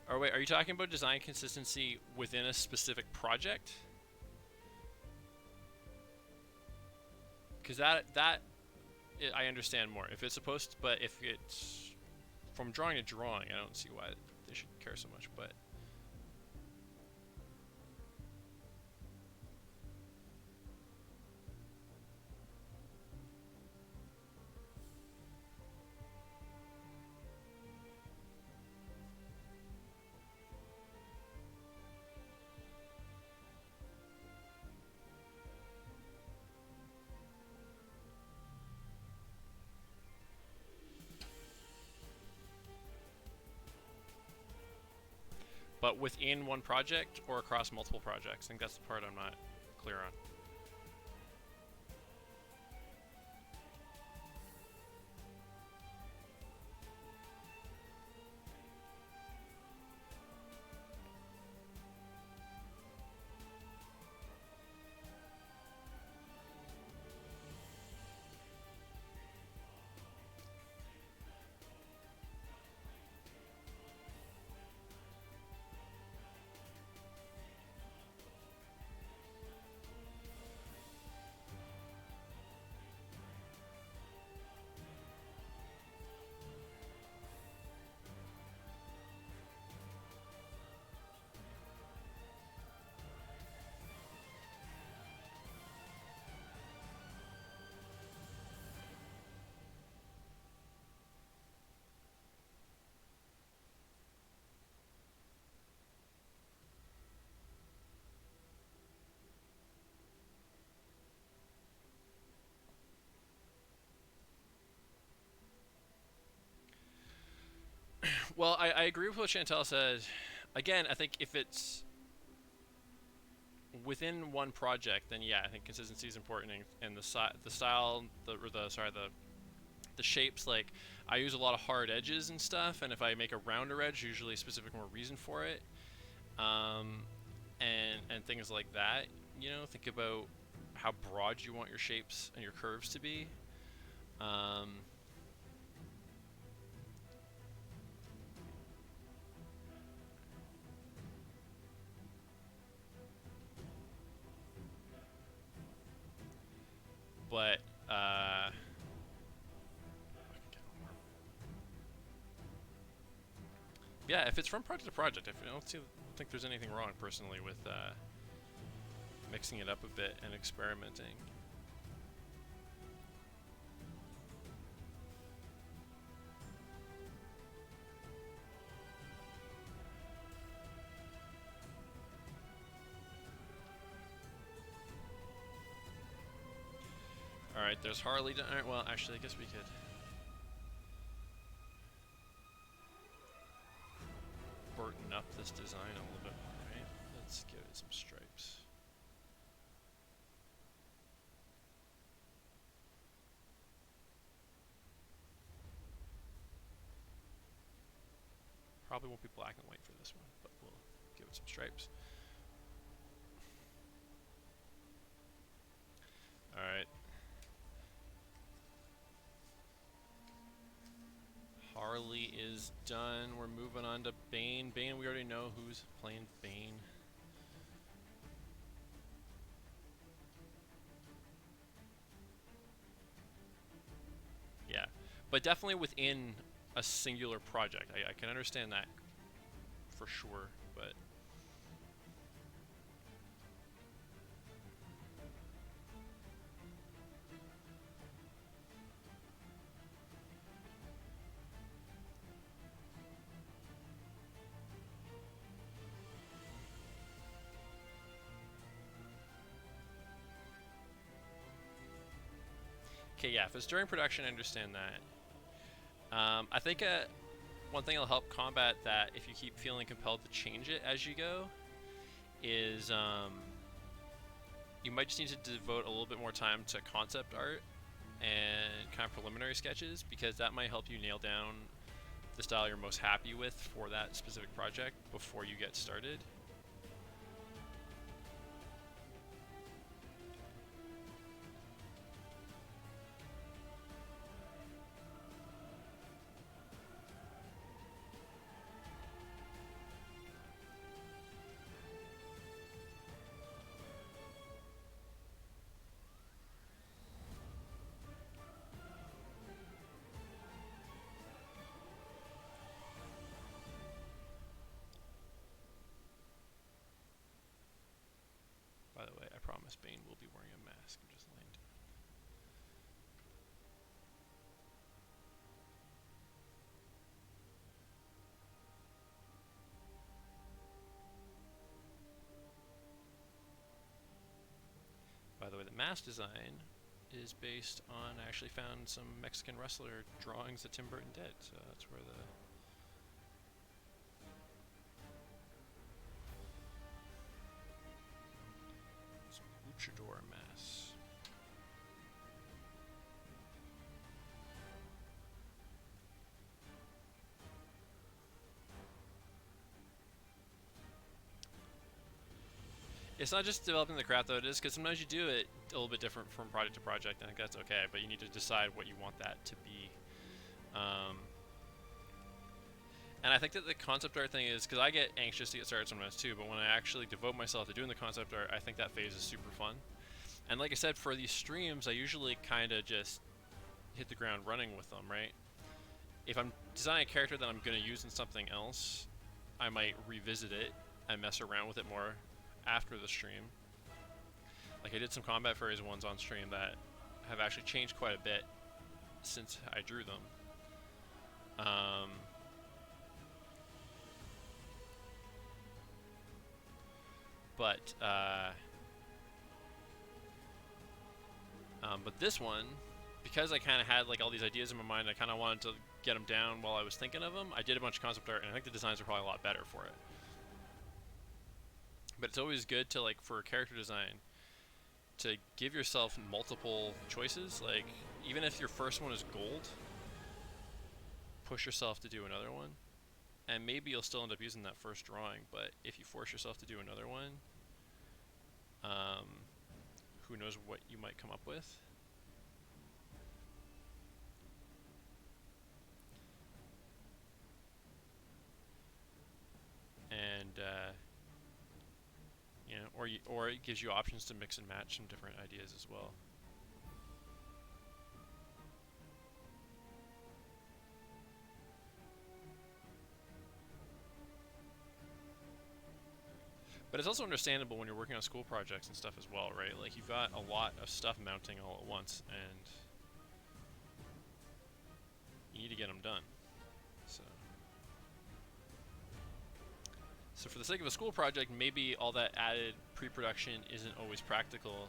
Or wait, are you talking about design consistency within a specific project? Because I understand more. If it's supposed to, but if it's from drawing to drawing, I don't see why they should care so much. But within one project or across multiple projects, I think that's the part I'm not clear on. Well, I agree with what Chantel said. Again, I think if it's within one project, then yeah, I think consistency is important, and the style, the shapes. Like, I use a lot of hard edges and stuff, and if I make a rounder edge, usually a specific more reason for it, um, and things like that. You know, think about how broad you want your shapes and your curves to be. Um, But yeah, if it's from project to project, I don't think there's anything wrong personally with mixing it up a bit and experimenting. Alright, there's Harley done. Alright, well, actually, I guess we could Burton up this design a little bit more, right? Let's give it some stripes. Probably won't be black and white for this one, but we'll give it some stripes. Alright. Harley is done. We're moving on to Bane. Bane, we already know who's playing Bane. Yeah, but definitely within a singular project. I can understand that for sure, but okay, yeah, if it's during production, I understand that. I think one thing that'll help combat that if you keep feeling compelled to change it as you go is you might just need to devote a little bit more time to concept art and kind of preliminary sketches, because that might help you nail down the style you're most happy with for that specific project before you get started. By the way, I promise Bane will be wearing a mask. I'm just lying to you. By the way, the mask design is based on, I actually found some Mexican wrestler drawings that Tim Burton did, so that's where the luchador mask. It's not just developing the craft though, it is, because sometimes you do it a little bit different from project to project, and I think that's okay, but you need to decide what you want that to be. And I think that the concept art thing is, because I get anxious to get started sometimes too, but when I actually devote myself to doing the concept art, I think that phase is super fun. And like I said, for these streams, I usually kind of just hit the ground running with them, right? If I'm designing a character that I'm going to use in something else, I might revisit it and mess around with it more after the stream. Like I did some Combat Furries ones on stream that have actually changed quite a bit since I drew them. But this one, because I kind of had like all these ideas in my mind, I kind of wanted to get them down while I was thinking of them. I did a bunch of concept art, and I think the designs are probably a lot better for it. But it's always good to, like, for a character design, to give yourself multiple choices. Like, even if your first one is gold, push yourself to do another one. And maybe you'll still end up using that first drawing, but if you force yourself to do another one, who knows what you might come up with. And you know, or it gives you options to mix and match some different ideas as well. But it's also understandable when you're working on school projects and stuff as well, right? Like, you've got a lot of stuff mounting all at once, and you need to get them done. So for the sake of a school project, maybe all that added pre-production isn't always practical.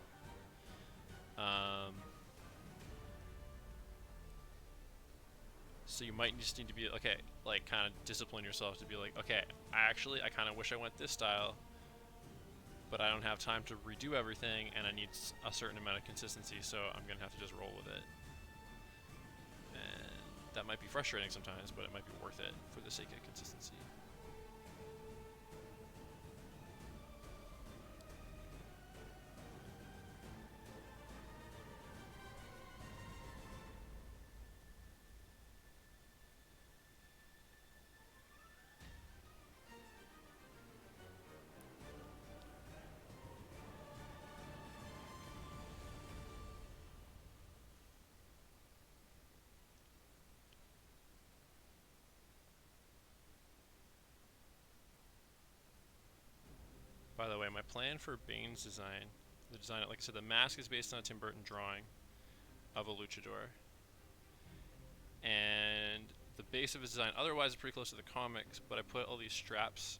So you might just need to be, okay, like, kind of discipline yourself to be like, okay, I kind of wish I went this style, but I don't have time to redo everything, and I need a certain amount of consistency, so I'm going to have to just roll with it. And that might be frustrating sometimes, but it might be worth it for the sake of consistency. By the way, my plan for Bane's design, like I said, the mask is based on a Tim Burton drawing of a luchador. And the base of his design otherwise is pretty close to the comics, but I put all these straps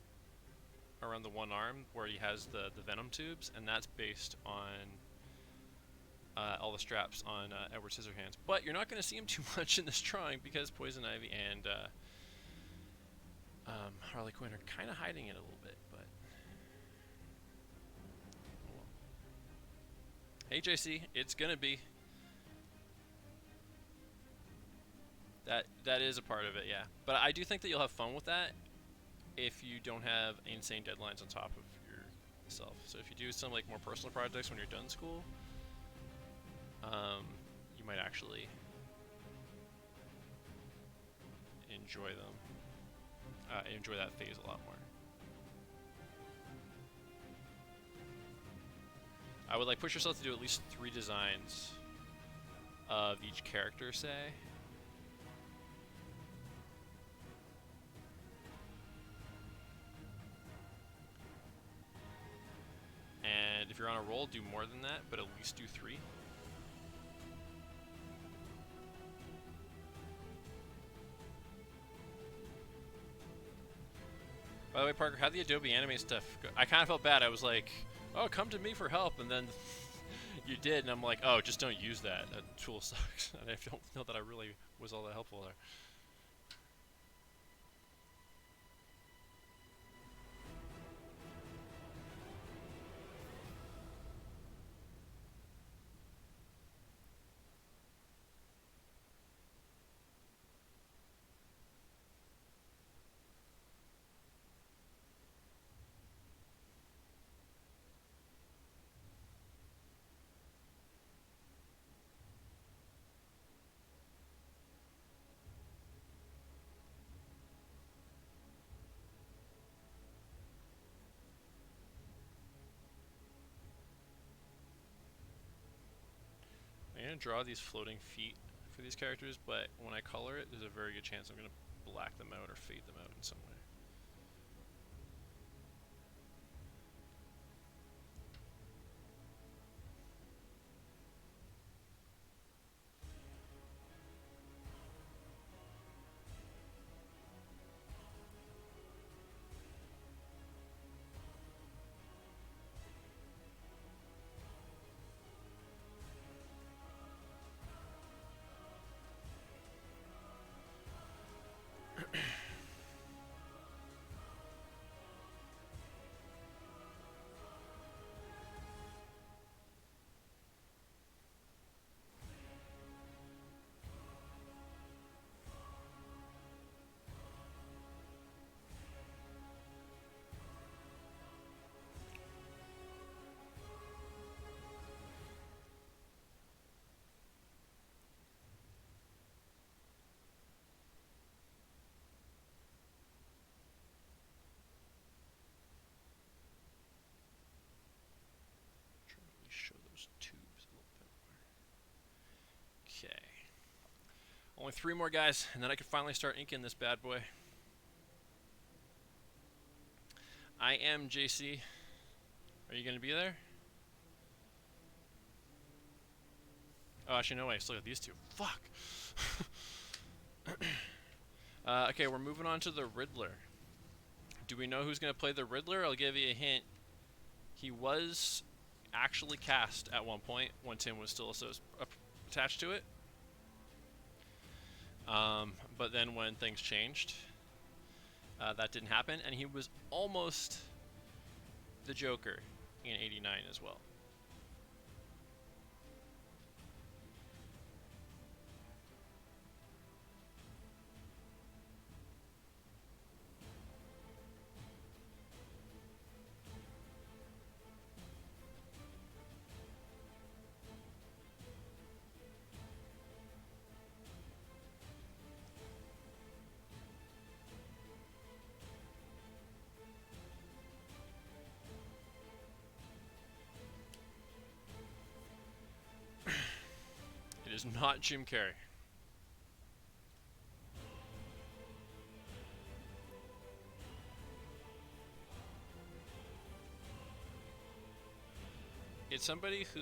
around the one arm where he has the venom tubes, and that's based on all the straps on Edward Scissorhands. But you're not going to see him too much in this drawing because Poison Ivy and Harley Quinn are kind of hiding it a little bit, but... Hey JC, it's gonna be. That is a part of it, yeah. But I do think that you'll have fun with that if you don't have insane deadlines on top of yourself. So if you do some like more personal projects when you're done school, you might actually enjoy them. Enjoy that phase a lot more. I would like push yourself to do at least 3 designs of each character, say. And if you're on a roll, do more than that, but at least do 3. By the way, Parker, how'd the Adobe Animate stuff go? I kind of felt bad. I was like, oh, come to me for help, and then you did, and I'm like, oh, just don't use that. That tool sucks. And I don't know that I really was all that helpful there. I'm going to draw these floating feet for these characters, but when I color it, there's a very good chance I'm going to black them out or fade them out in some way. Show those tubes a little bit more. Okay. Only 3 more guys, and then I can finally start inking this bad boy. I am JC. Are you gonna be there? Oh, actually, no way. I still got these two. Fuck. Okay, we're moving on to the Riddler. Do we know who's gonna play the Riddler? I'll give you a hint. He was actually cast at one point when Tim was still attached to it. But then when things changed, that didn't happen, and he was almost the Joker in '89 as well. It is not Jim Carrey. It's somebody who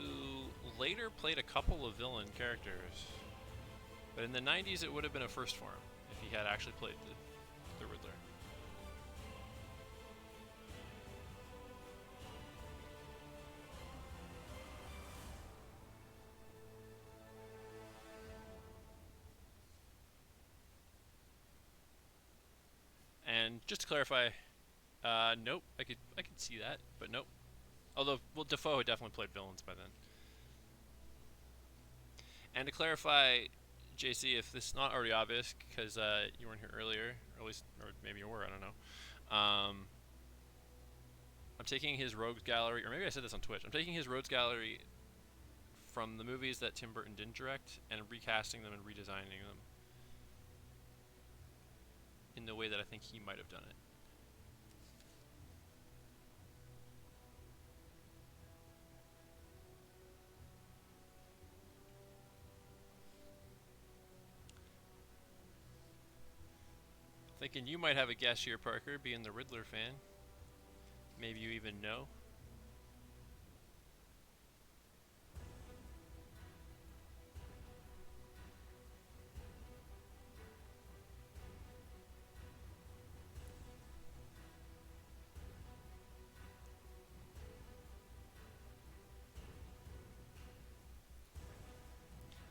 later played a couple of villain characters, but in the '90s it would have been a first for him if he had actually played the Riddler. And just to clarify, nope, I could see that, but nope. Although, well, Defoe had definitely played villains by then. And to clarify, JC, if this is not already obvious, because you weren't here earlier, or at least, or maybe you were, I don't know. I'm taking his Rogues Gallery, or maybe I said this on Twitch. I'm taking his Rogues Gallery from the movies that Tim Burton didn't direct and recasting them and redesigning them in the way that I think he might have done it. Thinking you might have a guess here, Parker, being the Riddler fan. Maybe you even know.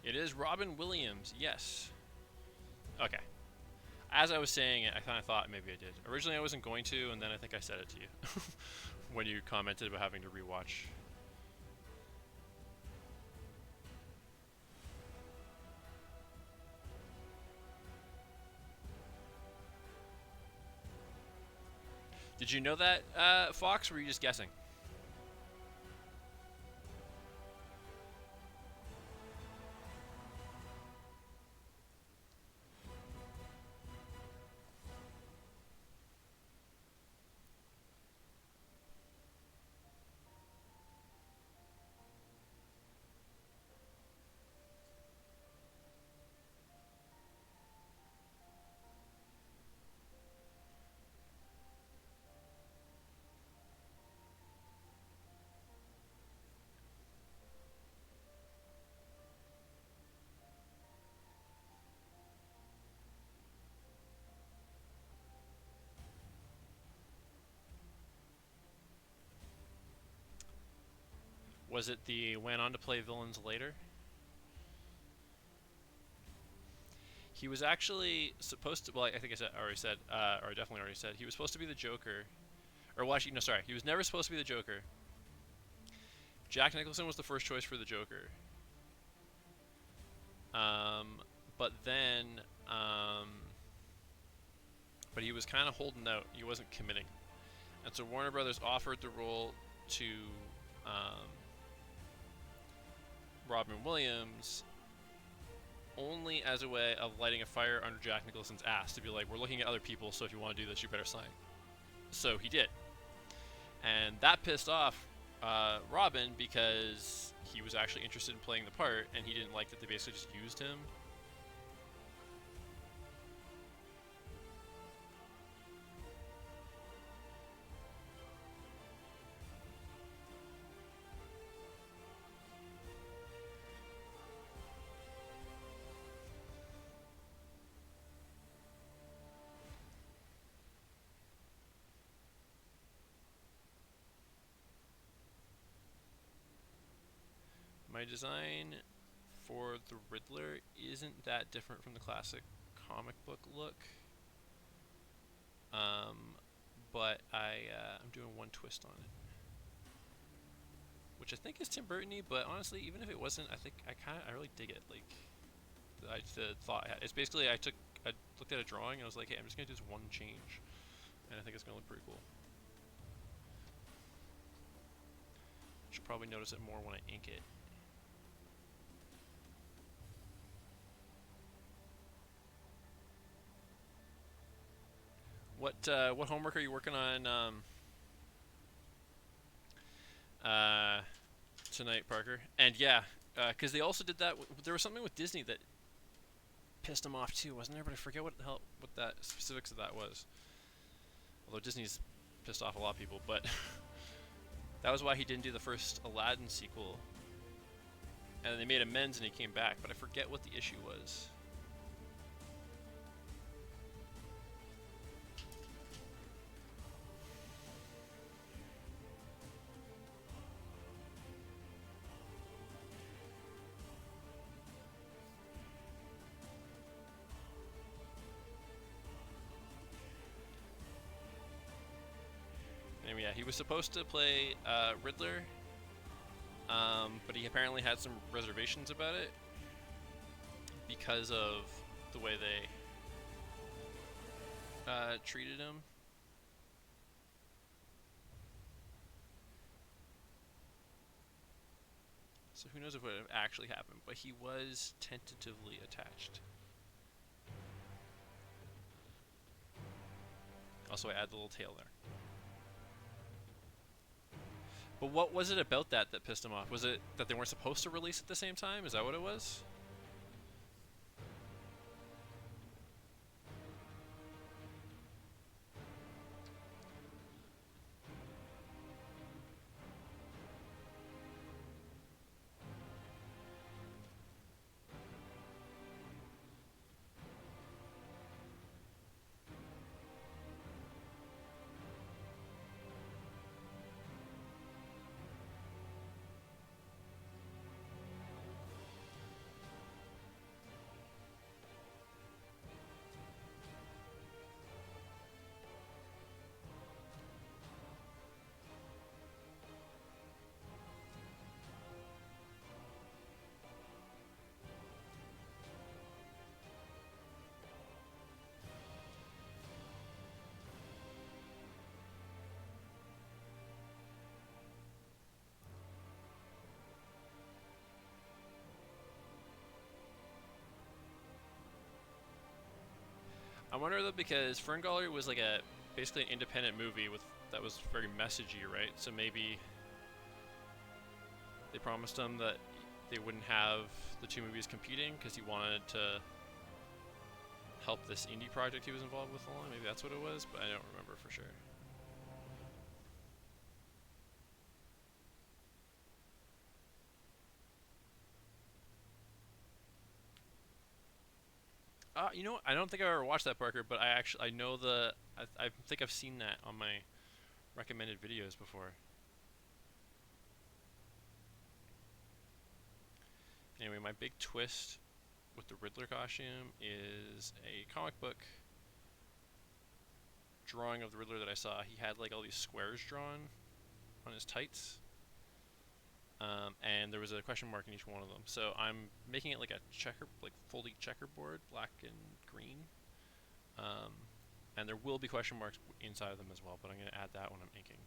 It is Robin Williams, yes. Okay. As I was saying it, I kind of thought maybe I did. Originally I wasn't going to, and then I think I said it to you when you commented about having to rewatch. Did you know that, Fox, or were you just guessing? Was it the went on to play villains later? He was actually supposed to, well, I think I already said, or I definitely already said, he was supposed to be the Joker. Or, well, actually, no, sorry. He was never supposed to be the Joker. Jack Nicholson was the first choice for the Joker. But then, but he was kind of holding out. He wasn't committing. And so Warner Brothers offered the role to Robin Williams only as a way of lighting a fire under Jack Nicholson's ass, to be like, we're looking at other people, so if you want to do this, you better sign. So he did. And that pissed off Robin, because he was actually interested in playing the part, and he didn't like that they basically just used him. my design for the Riddler isn't that different from the classic comic book look. But I'm doing one twist on it, which I think is Tim Burton-y, but honestly, even if it wasn't, I really dig it. Like, the thought I had. It's basically I looked at a drawing and I was like, hey, I'm just gonna do this one change, and I think it's gonna look pretty cool. Should probably notice it more when I ink it. What homework are you working on tonight, Parker? And yeah, because they also did that. There was something with Disney that pissed him off too, wasn't there? But I forget what that specifics of that was. Although Disney's pissed off a lot of people, but that was why he didn't do the first Aladdin sequel. And they made amends and he came back, but I forget what the issue was. Anyway, yeah, he was supposed to play Riddler, but he apparently had some reservations about it because of the way they treated him. So who knows if it would have actually happened, but he was tentatively attached. Also, I add the little tail there. But what was it about that pissed him off? Was it that they weren't supposed to release at the same time? Is that what it was? I wonder though, because Ferngully was like basically an independent movie that was very messagey, right? So maybe they promised him that they wouldn't have the two movies competing because he wanted to help this indie project he was involved with along. Maybe that's what it was, but I don't remember for sure. You know what? I don't think I've ever watched that, Parker, but I know I think I've seen that on my recommended videos before. Anyway, my big twist with the Riddler costume is a comic book drawing of the Riddler that I saw. He had like all these squares drawn on his tights. And there was a question mark in each one of them. So I'm making it like a folding checkerboard, black and green. And there will be question marks inside of them as well, but I'm going to add that when I'm inking.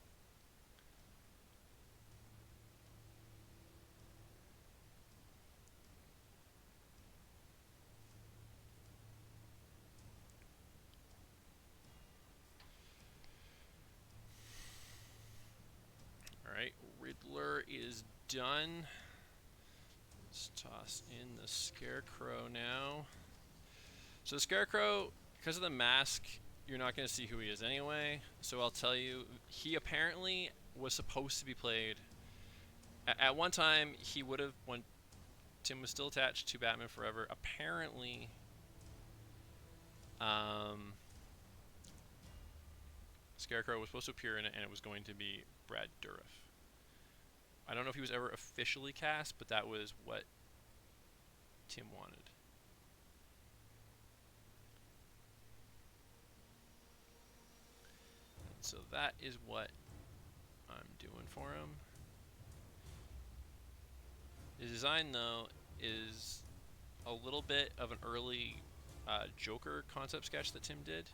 Alright, Riddler is done. Let's toss in the Scarecrow now. So the Scarecrow, because of the mask, you're not going to see who he is anyway. So I'll tell you, he apparently was supposed to be played. At one time, he would have, when Tim was still attached to Batman Forever, apparently Scarecrow was supposed to appear in it, and it was going to be Brad Dourif. I don't know if he was ever officially cast, but that was what Tim wanted. And so that is what I'm doing for him. His design, though, is a little bit of an early Joker concept sketch that Tim did,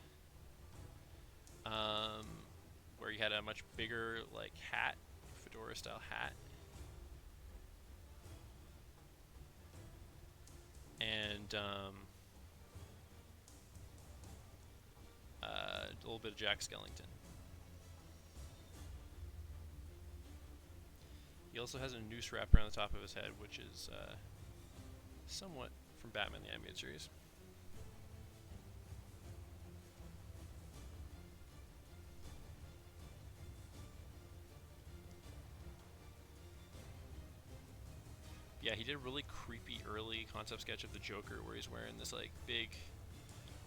where he had a much bigger like hat, fedora style hat, and a little bit of Jack Skellington. He also has a noose wrapped around the top of his head, which is somewhat from Batman the Animated Series. Yeah, he did a really creepy early concept sketch of the Joker where he's wearing this like big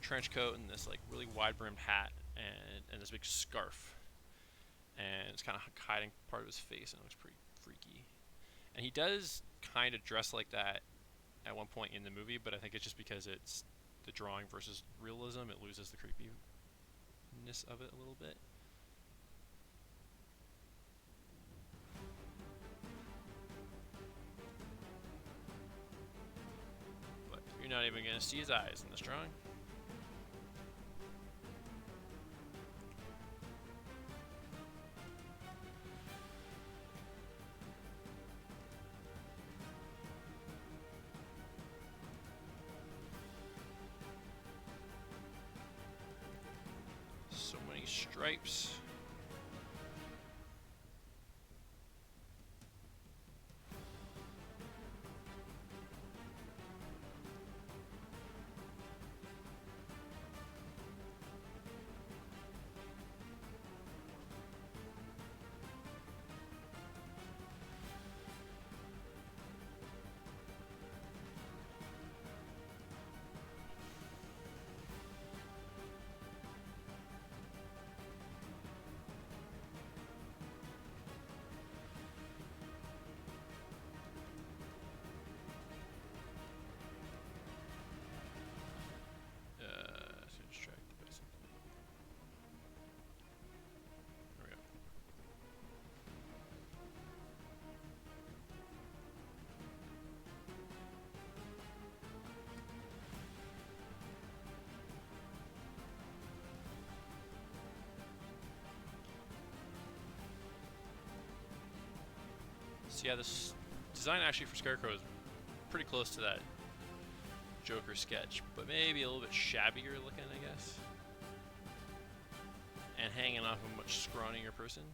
trench coat and this like really wide brimmed hat and this big scarf. And it's kind of hiding part of his face and it looks pretty freaky. And he does kind of dress like that at one point in the movie, but I think it's just because it's the drawing versus realism, it loses the creepiness of it a little bit. But you're not even going to see his eyes in this drawing. So many stripes. So yeah, this design actually for Scarecrow is pretty close to that Joker sketch, but maybe a little bit shabbier looking, I guess. And hanging off a much scrawnier person.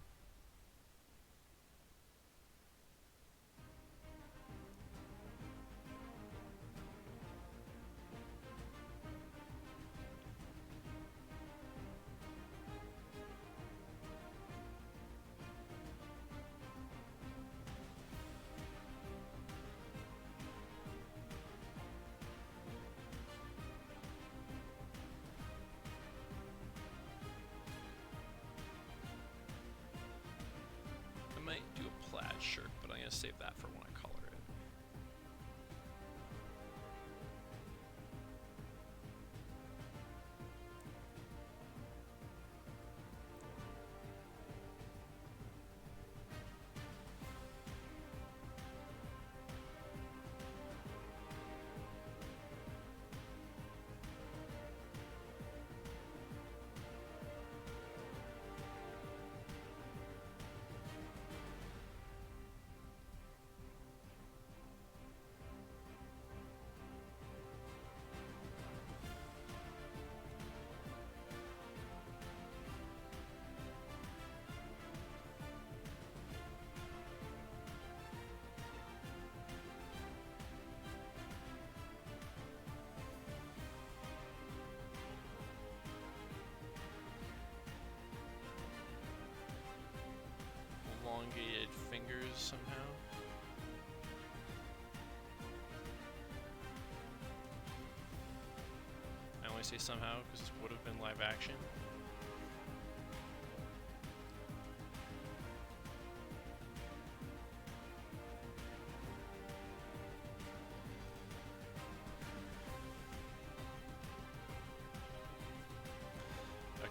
Do a plaid shirt, but I'm going to save that for when I color it. Elongated fingers somehow. I only say somehow because this would have been live action.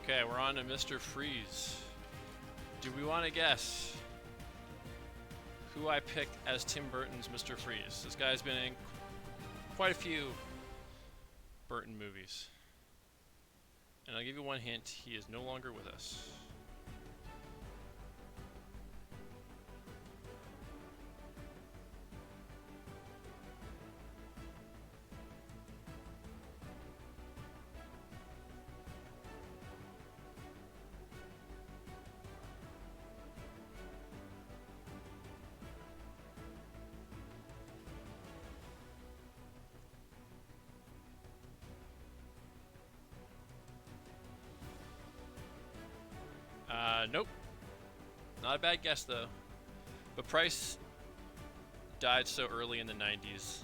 Okay, we're on to Mr. Freeze. Do we want to guess who I picked as Tim Burton's Mr. Freeze? This guy's been in quite a few Burton movies. And I'll give you one hint, he is no longer with us. Nope. Not a bad guess, though. But Price died so early in the 90s.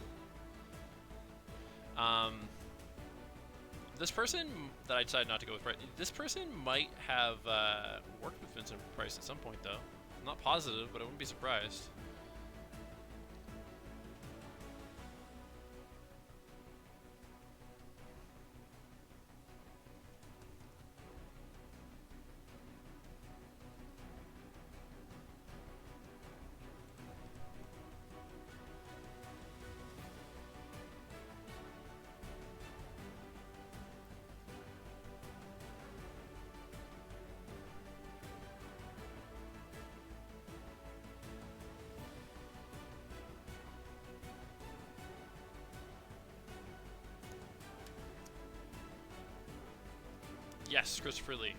This person that I decided not to go with Price, this person might have worked with Vincent Price at some point, though. I'm not positive, but I wouldn't be surprised. Yes, Christopher Lee.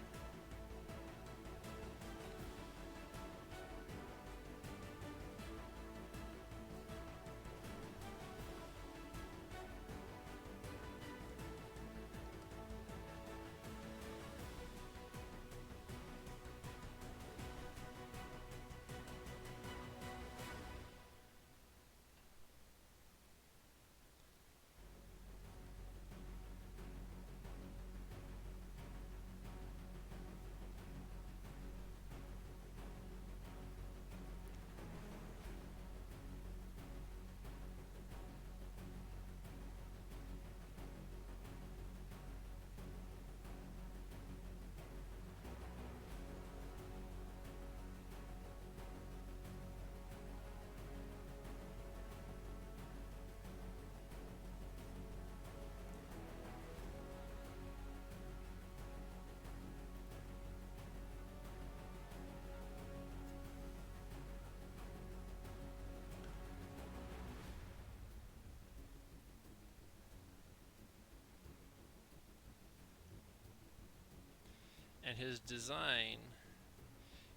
And his design,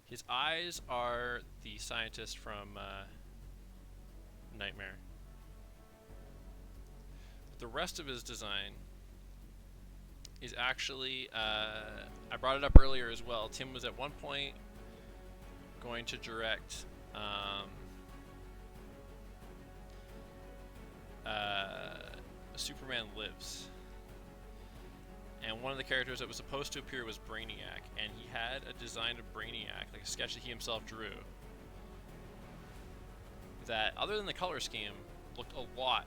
his eyes are the scientist from Nightmare. But the rest of his design is actually, I brought it up earlier as well. Tim was at one point going to direct Superman Lives. And one of the characters that was supposed to appear was Brainiac, and he had a design of Brainiac, like a sketch that he himself drew, that, other than the color scheme, looked a lot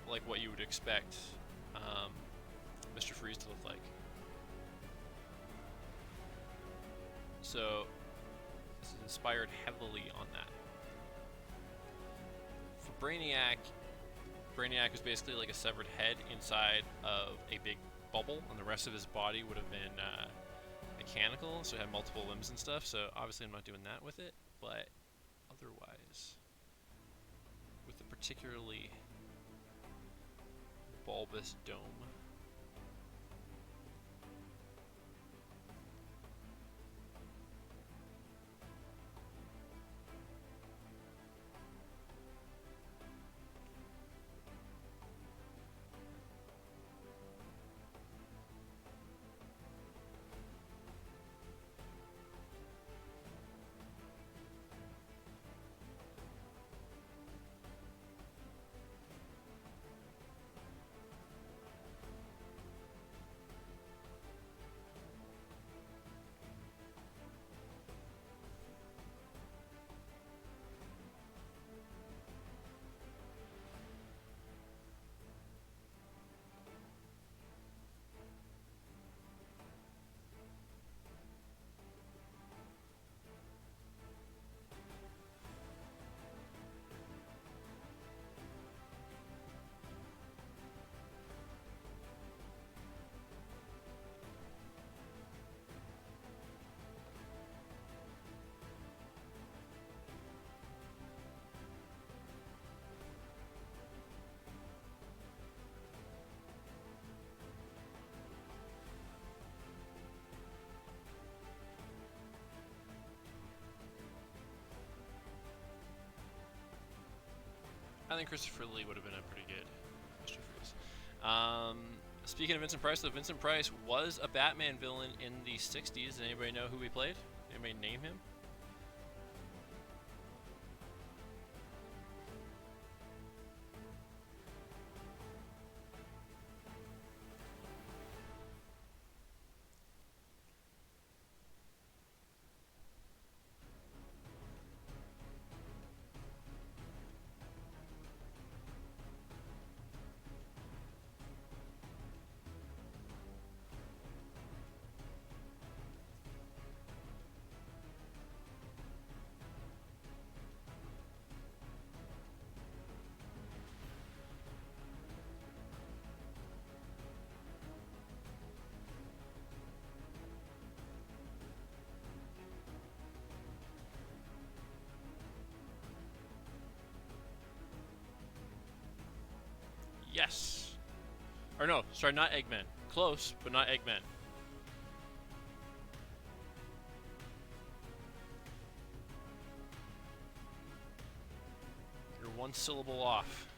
like what you would expect Mr. Freeze to look like. So, this is inspired heavily on that. For Brainiac, Brainiac is basically like a severed head inside of a big bubble, and the rest of his body would have been mechanical, so it had multiple limbs and stuff. So obviously I'm not doing that with it, but otherwise, with the particularly bulbous dome. I think Christopher Lee would have been a pretty good Mr. Freeze. Speaking of Vincent Price, though, Vincent Price was a Batman villain in the 60s. Does anybody know who he played? Anybody name him? Yes. Or no, sorry, not Eggman. Close, but not Eggman. You're one syllable off.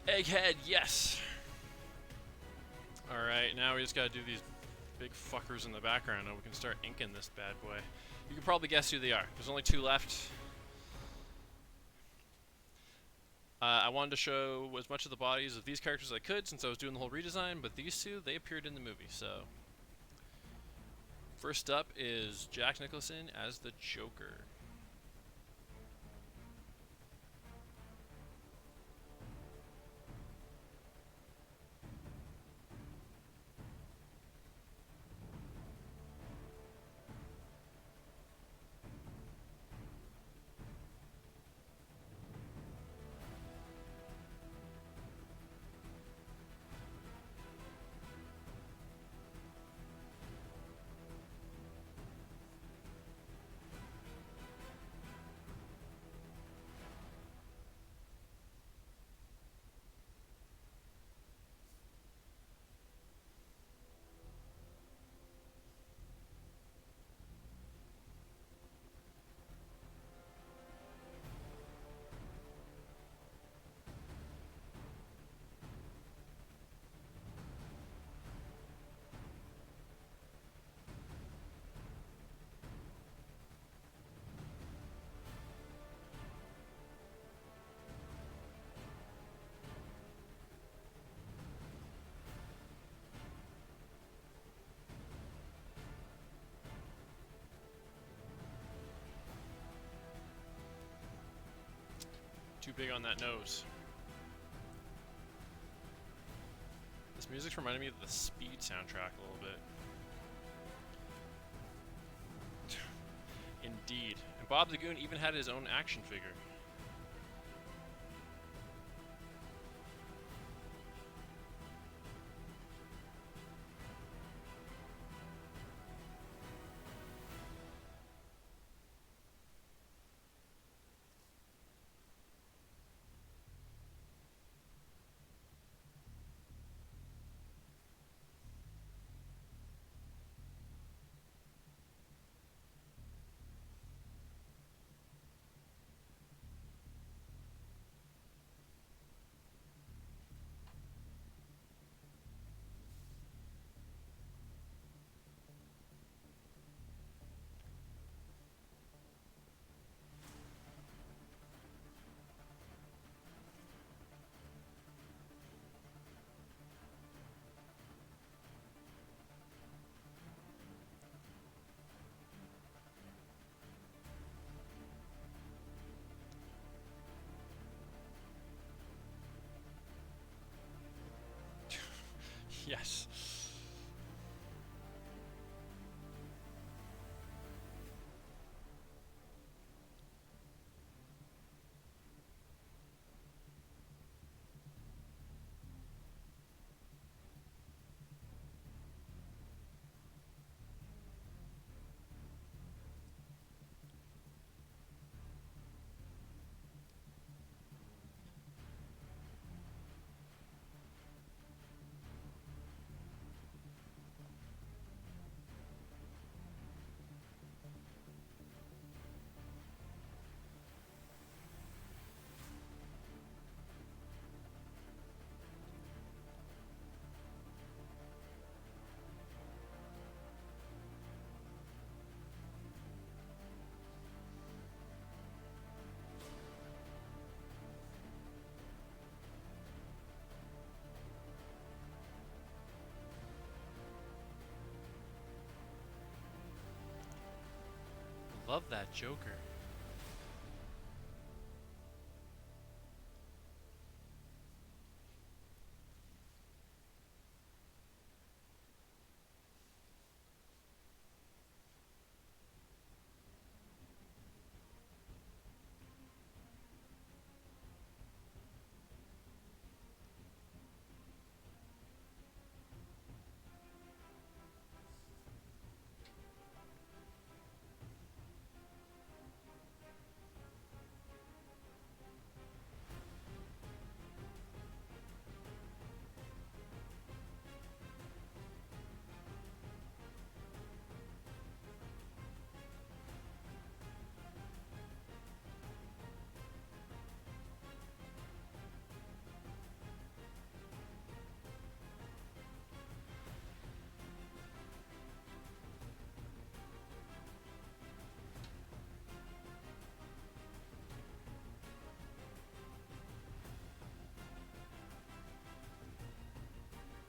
Egghead, yes! Alright, now we just gotta do these big fuckers in the background and we can start inking this bad boy. You can probably guess who they are. There's only 2 left. I wanted to show as much of the bodies of these characters as I could since I was doing the whole redesign, but these 2, they appeared in the movie, so... First up is Jack Nicholson as the Joker. Too big on that nose. This music's reminding me of the Speed soundtrack a little bit. Indeed. And Bob the Goon even had his own action figure. Yes. Love that Joker.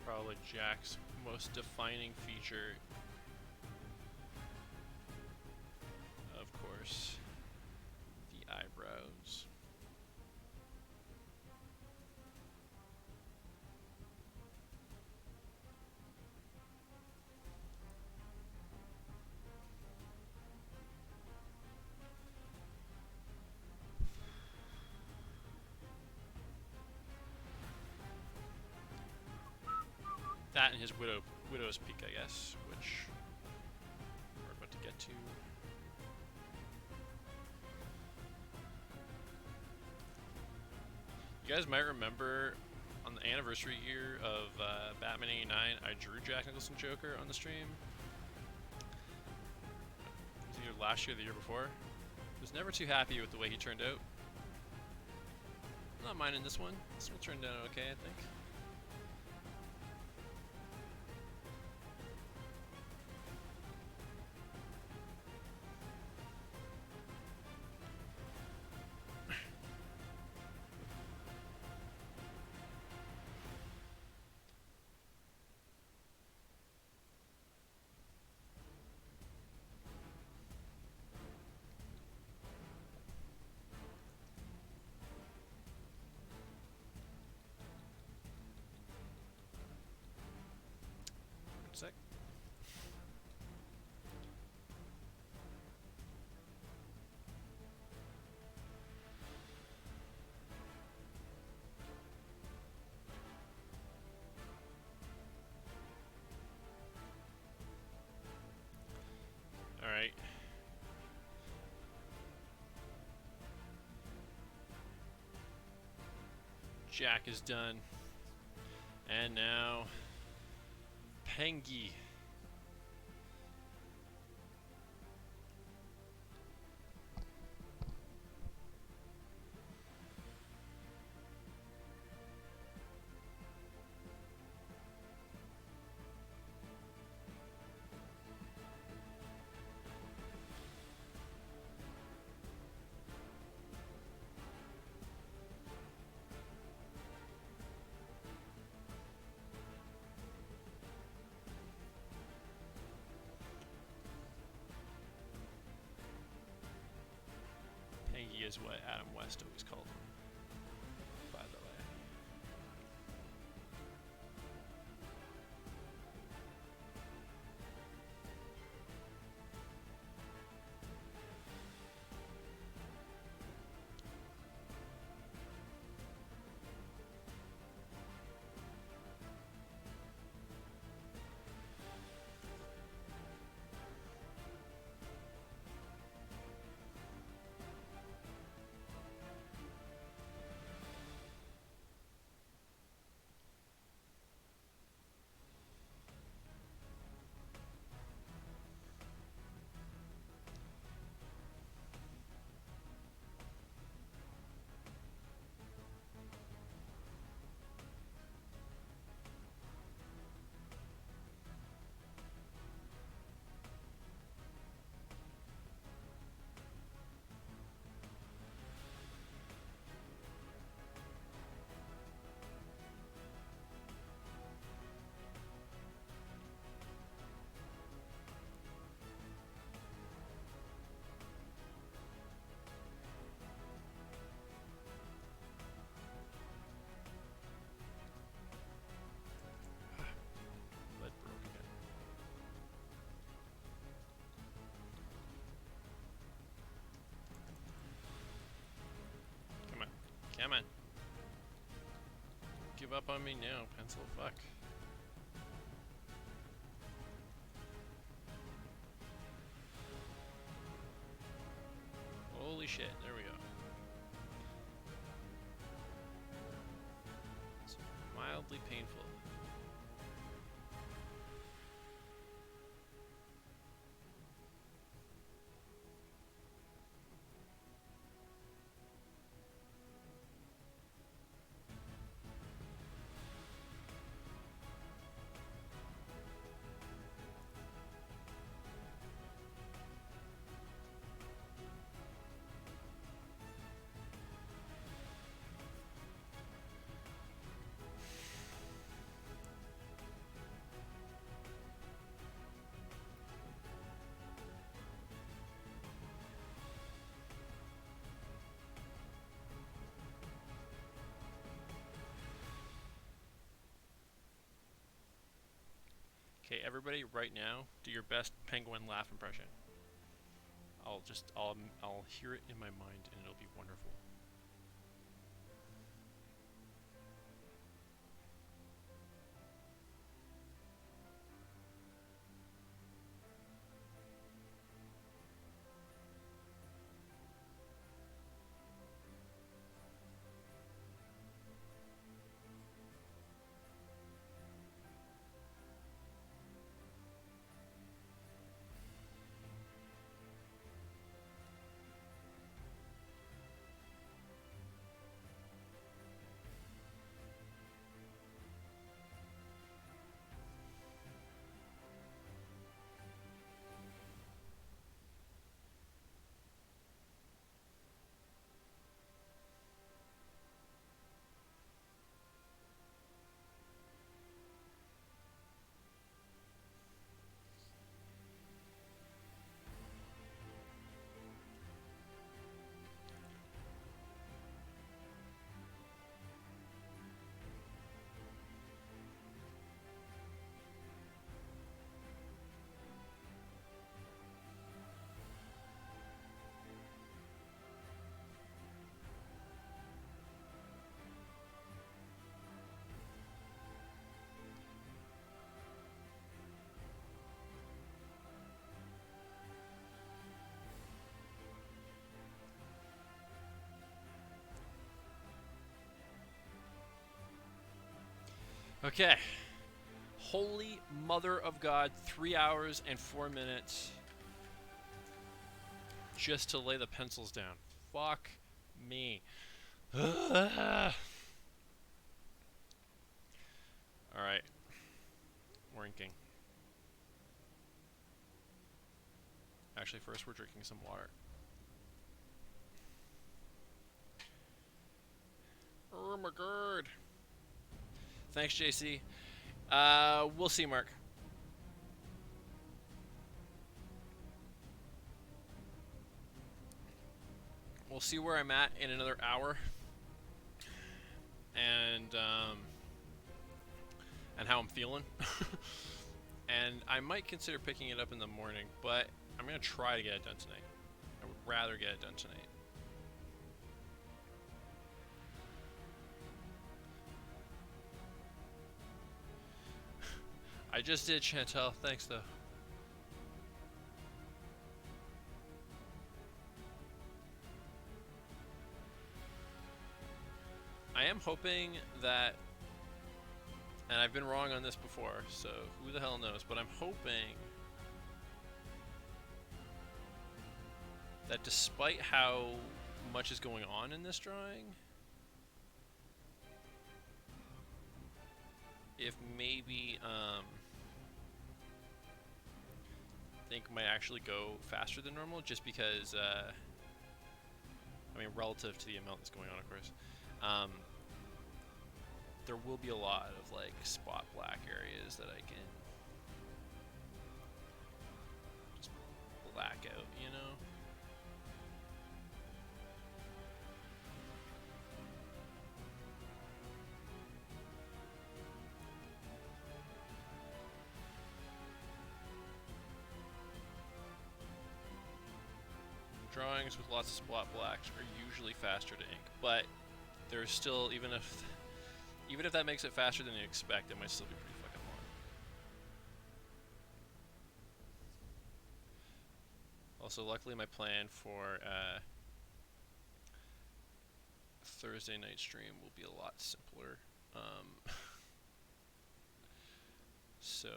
Probably Jack's most defining feature, of course, the eyebrows. That and his widow's peak, I guess, which we're about to get to. You guys might remember on the anniversary year of Batman '89, I drew Jack Nicholson Joker on the stream. It was either last year or the year before. I was never too happy with the way he turned out. I'm not minding this one. This one turned out okay, I think. Sec. All right. Jack is done. And now Pengy. Pengy is what Adam West always called him, by the way. Yeah, man. Give up on me now, pencil. Fuck. Holy shit, there we go. It's mildly painful. Okay, everybody, right now, do your best penguin laugh impression. I'll hear it in my mind, and it'll be wonderful. Okay. Holy mother of God, 3 hours and 4 minutes just to lay the pencils down. Fuck me. Alright. We're inking. Actually, first we're drinking some water. Oh my god. Thanks, JC. We'll see, Mark. We'll see where I'm at in another hour. And how I'm feeling. And I might consider picking it up in the morning, but I'm going to try to get it done tonight. I would rather get it done tonight. I just did, Chantel. Thanks, though. I am hoping that, and I've been wrong on this before, so who the hell knows, but I'm hoping that despite how much is going on in this drawing, if maybe think might actually go faster than normal, just because I mean, relative to the amount that's going on, of course, there will be a lot of like spot black areas that I can just black out, you know. Drawings with lots of spot blacks are usually faster to ink, but there's still, even if that makes it faster than you expect, it might still be pretty fucking long. Also, luckily my plan for Thursday night stream will be a lot simpler. So,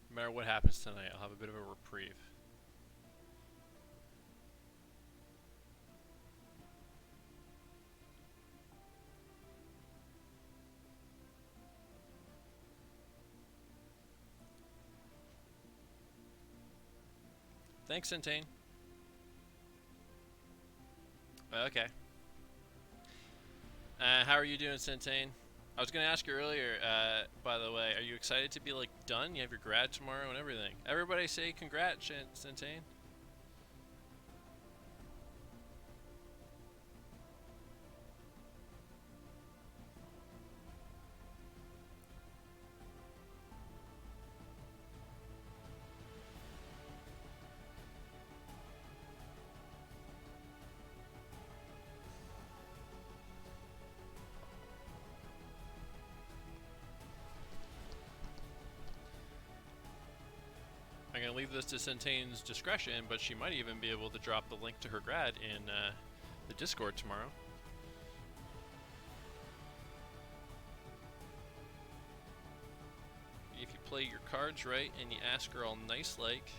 no matter what happens tonight, I'll have a bit of a reprieve. Thanks, Centane. Okay. How are you doing, Centane? I was gonna ask you earlier, by the way, are you excited to be like done? You have your grad tomorrow and everything. Everybody say congrats, Centane. I'm gonna leave this to Centane's discretion, but she might even be able to drop the link to her grad in the Discord tomorrow. If you play your cards right and you ask her all nice like.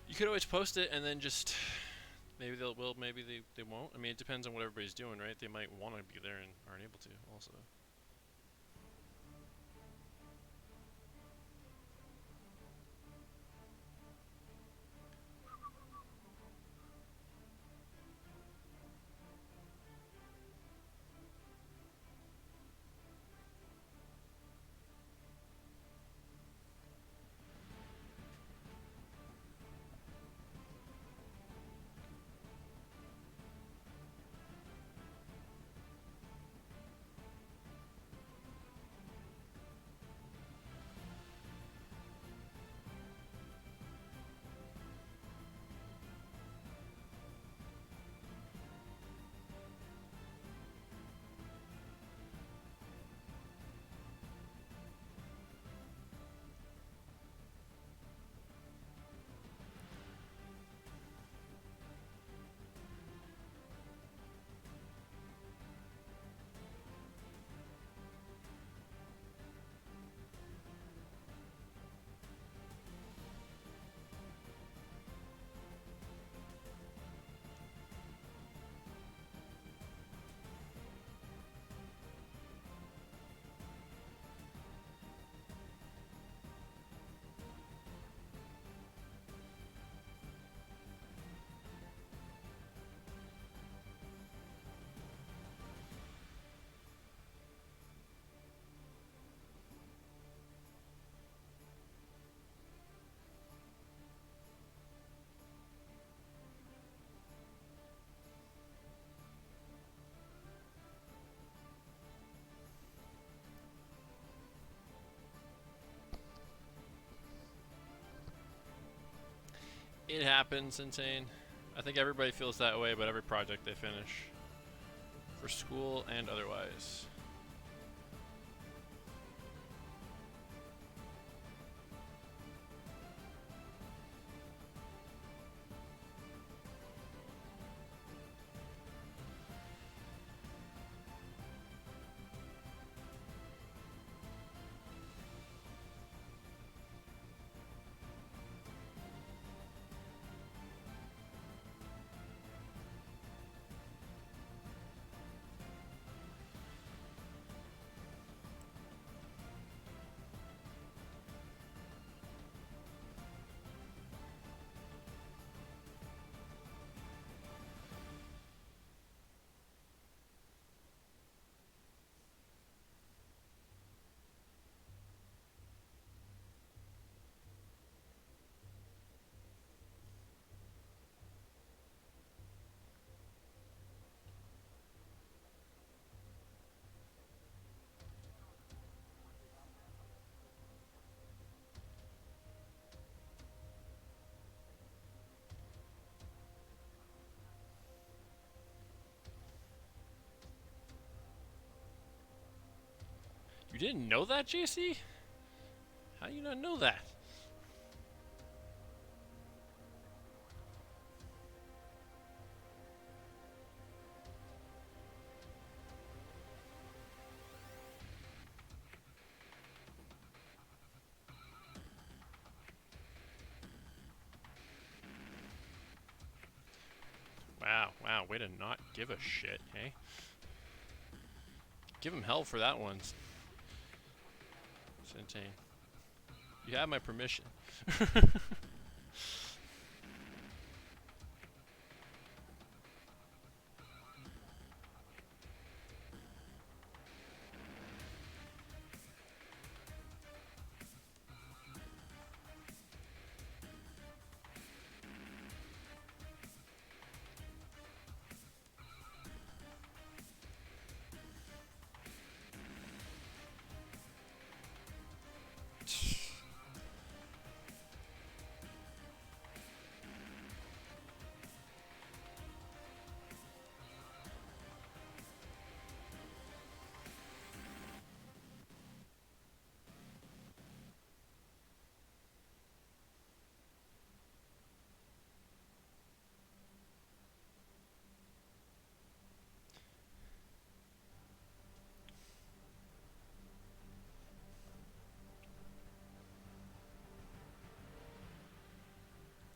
You could always post it and then just maybe they'll will, maybe they won't. I mean, it depends on what everybody's doing, right? They might want to be there and aren't able to also. It happens, Insane. I think everybody feels that way about every project they finish. For school and otherwise. You didn't know that, JC? How do you not know that? Wow, wow, way to not give a shit, hey? Give him hell for that one, Centane. You have my permission.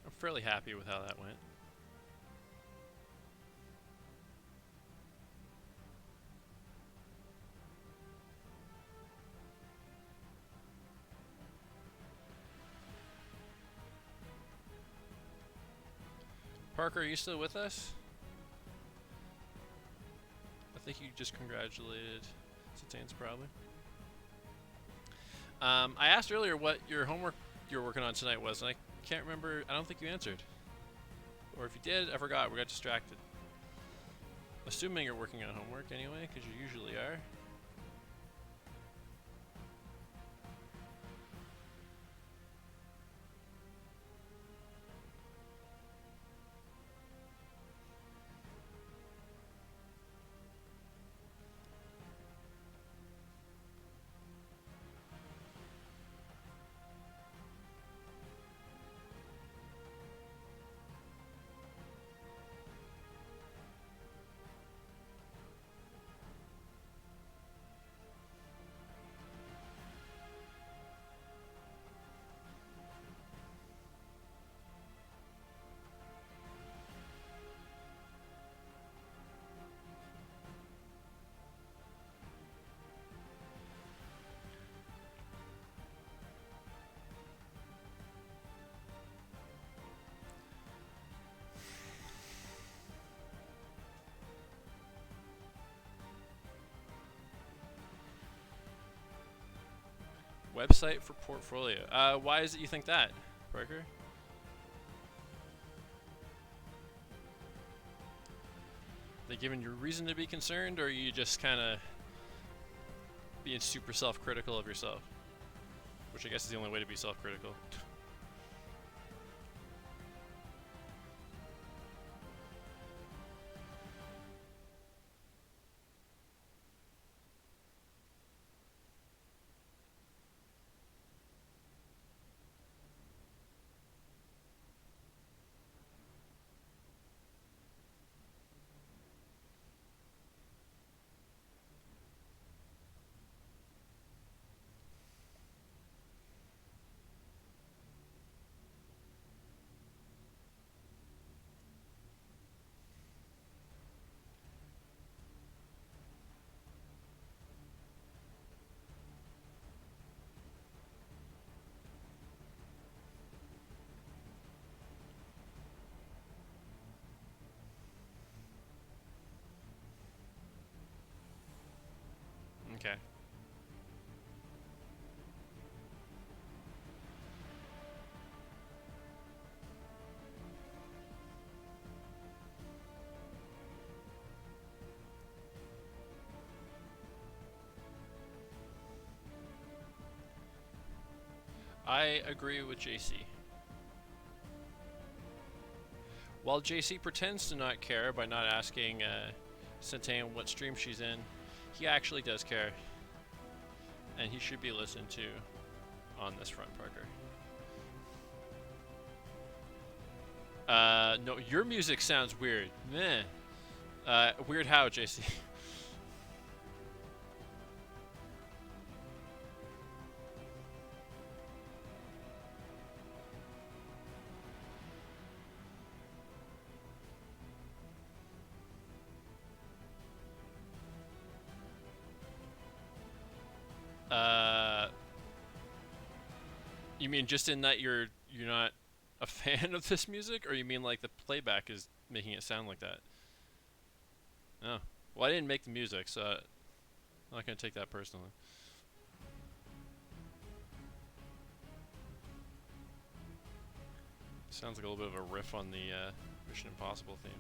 I'm fairly happy with how that went. Parker, are you still with us? I think you just congratulated Centane's probably. I asked earlier what your homework you were working on tonight was, and I can't remember. I don't think you answered. Or if you did, I forgot. We got distracted. Assuming you're working on homework anyway, because you usually are. Website for portfolio. Why is it you think that, Parker? They giving you reason to be concerned, or are you just kind of being super self-critical of yourself? Which I guess is the only way to be self-critical. Okay. I agree with JC. While JC pretends to not care by not asking Centane what stream she's in, he actually does care. and he should be listened to on this front, Parker. No, your music sounds weird. Meh. Weird how, JC? uh, you mean just in that you're not a fan of this music, or you mean like the playback is making it sound like that? Oh, well, I didn't make the music, so I'm not gonna take that personally. Sounds like a little bit of a riff on the Mission Impossible theme.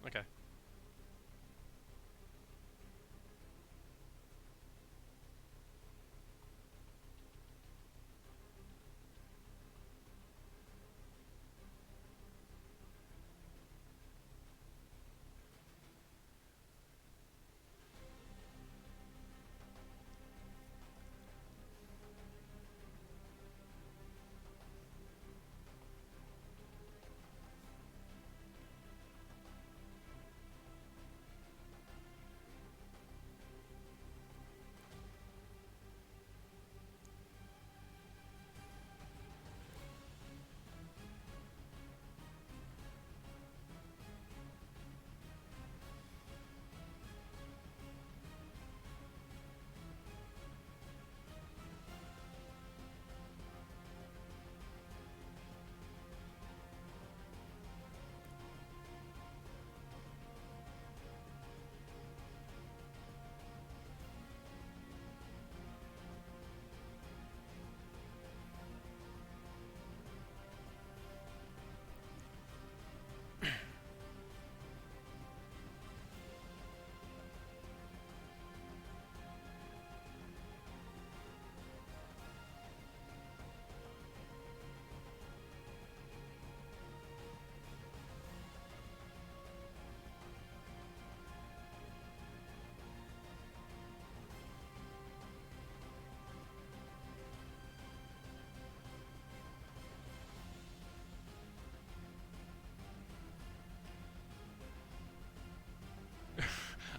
Okay.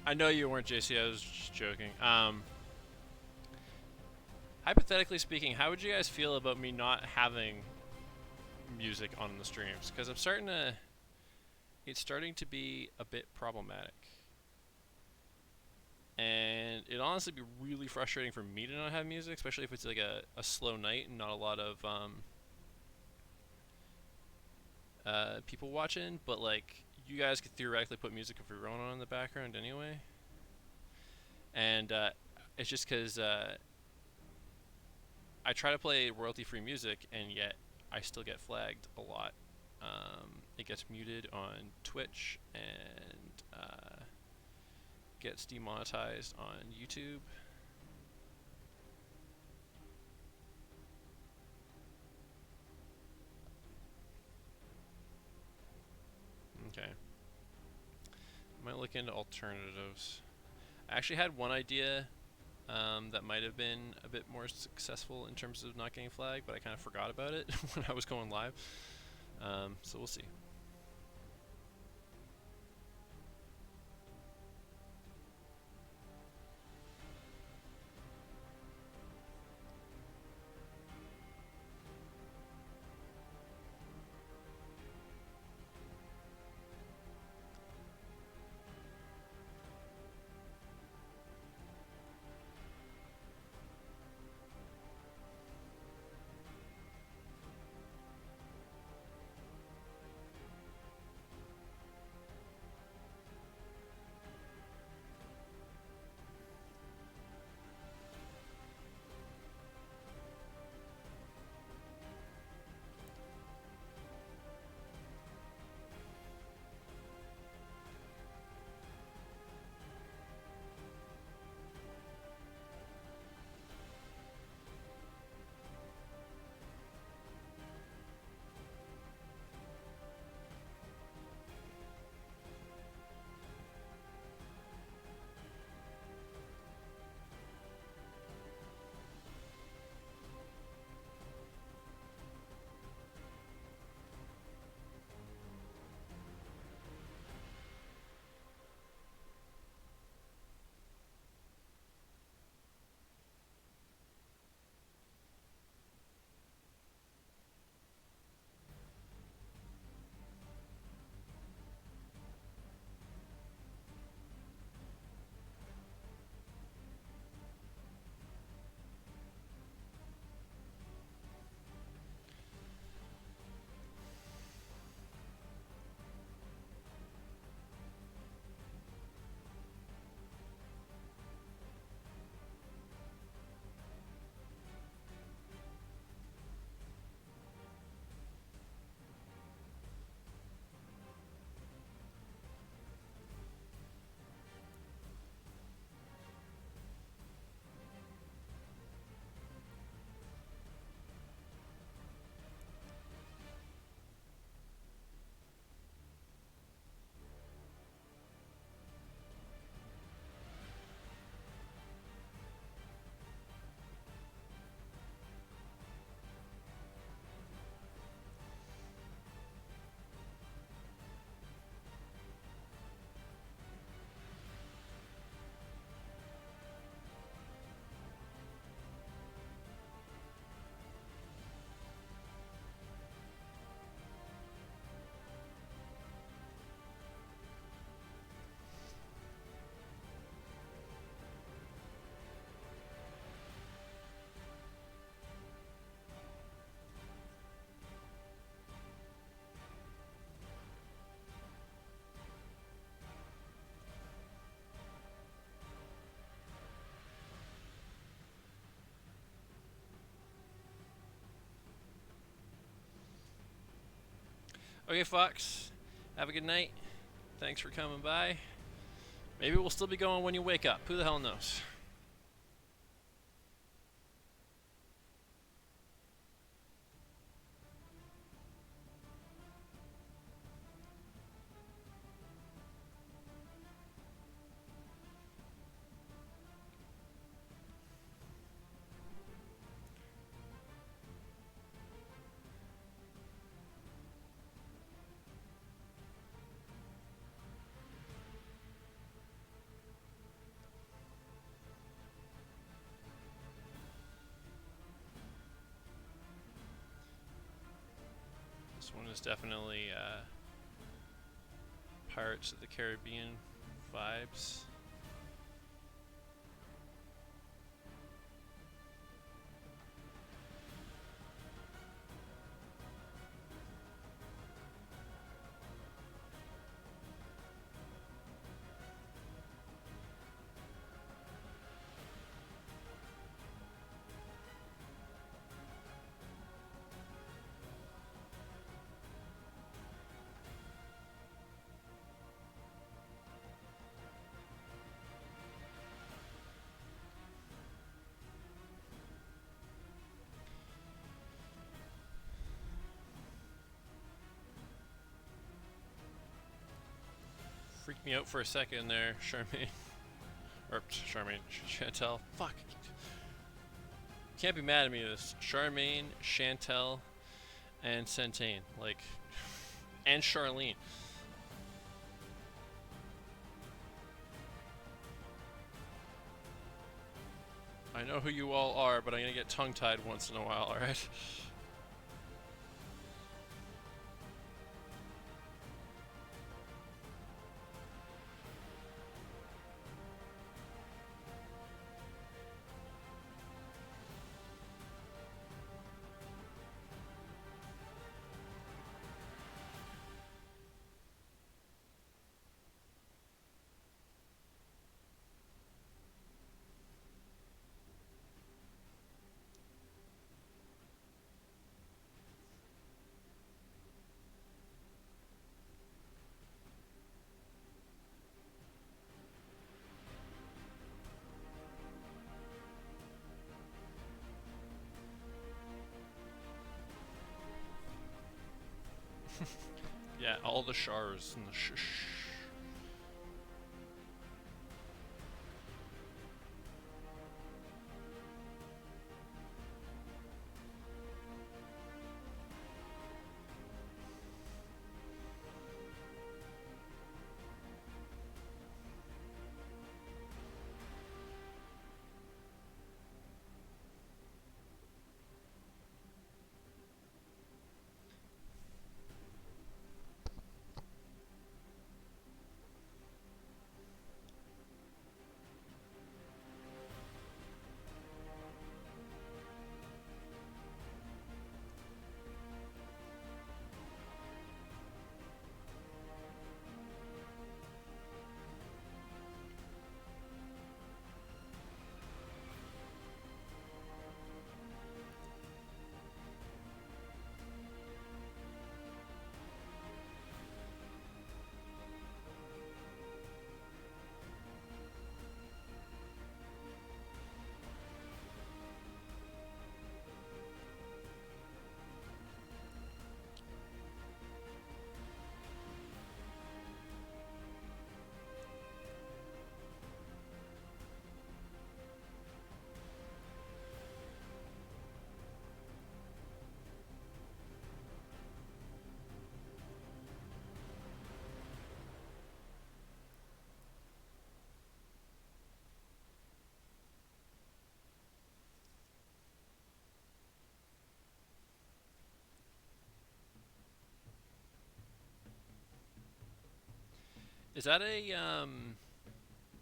I know you weren't, JC. I was just joking. Hypothetically speaking, how would you guys feel about me not having music on the streams? Because it's starting to be a bit problematic. And it'd honestly be really frustrating for me to not have music, especially if it's like a slow night and not a lot of people watching. But like, you guys could theoretically put music of your own on in the background anyway. And it's just because I try to play royalty-free music, and yet I still get flagged a lot. It gets muted on Twitch and gets demonetized on YouTube. Okay. I might look into alternatives. I actually had one idea that might have been a bit more successful in terms of not getting flagged, but I kind of forgot about it when I was going live. So we'll see. Okay, Fox. Have a good night. Thanks for coming by. Maybe we'll still be going when you wake up. Who the hell knows? This one is definitely Pirates of the Caribbean vibes. Freaked me out for a second there, Charmaine. Or Charmaine, Chantel. Fuck. Can't be mad at me. This Charmaine, Chantel, and Centane, like, and Charlene. I know who you all are, but I'm gonna get tongue-tied once in a while. All right. Yeah, all the shars and the shh. Is that a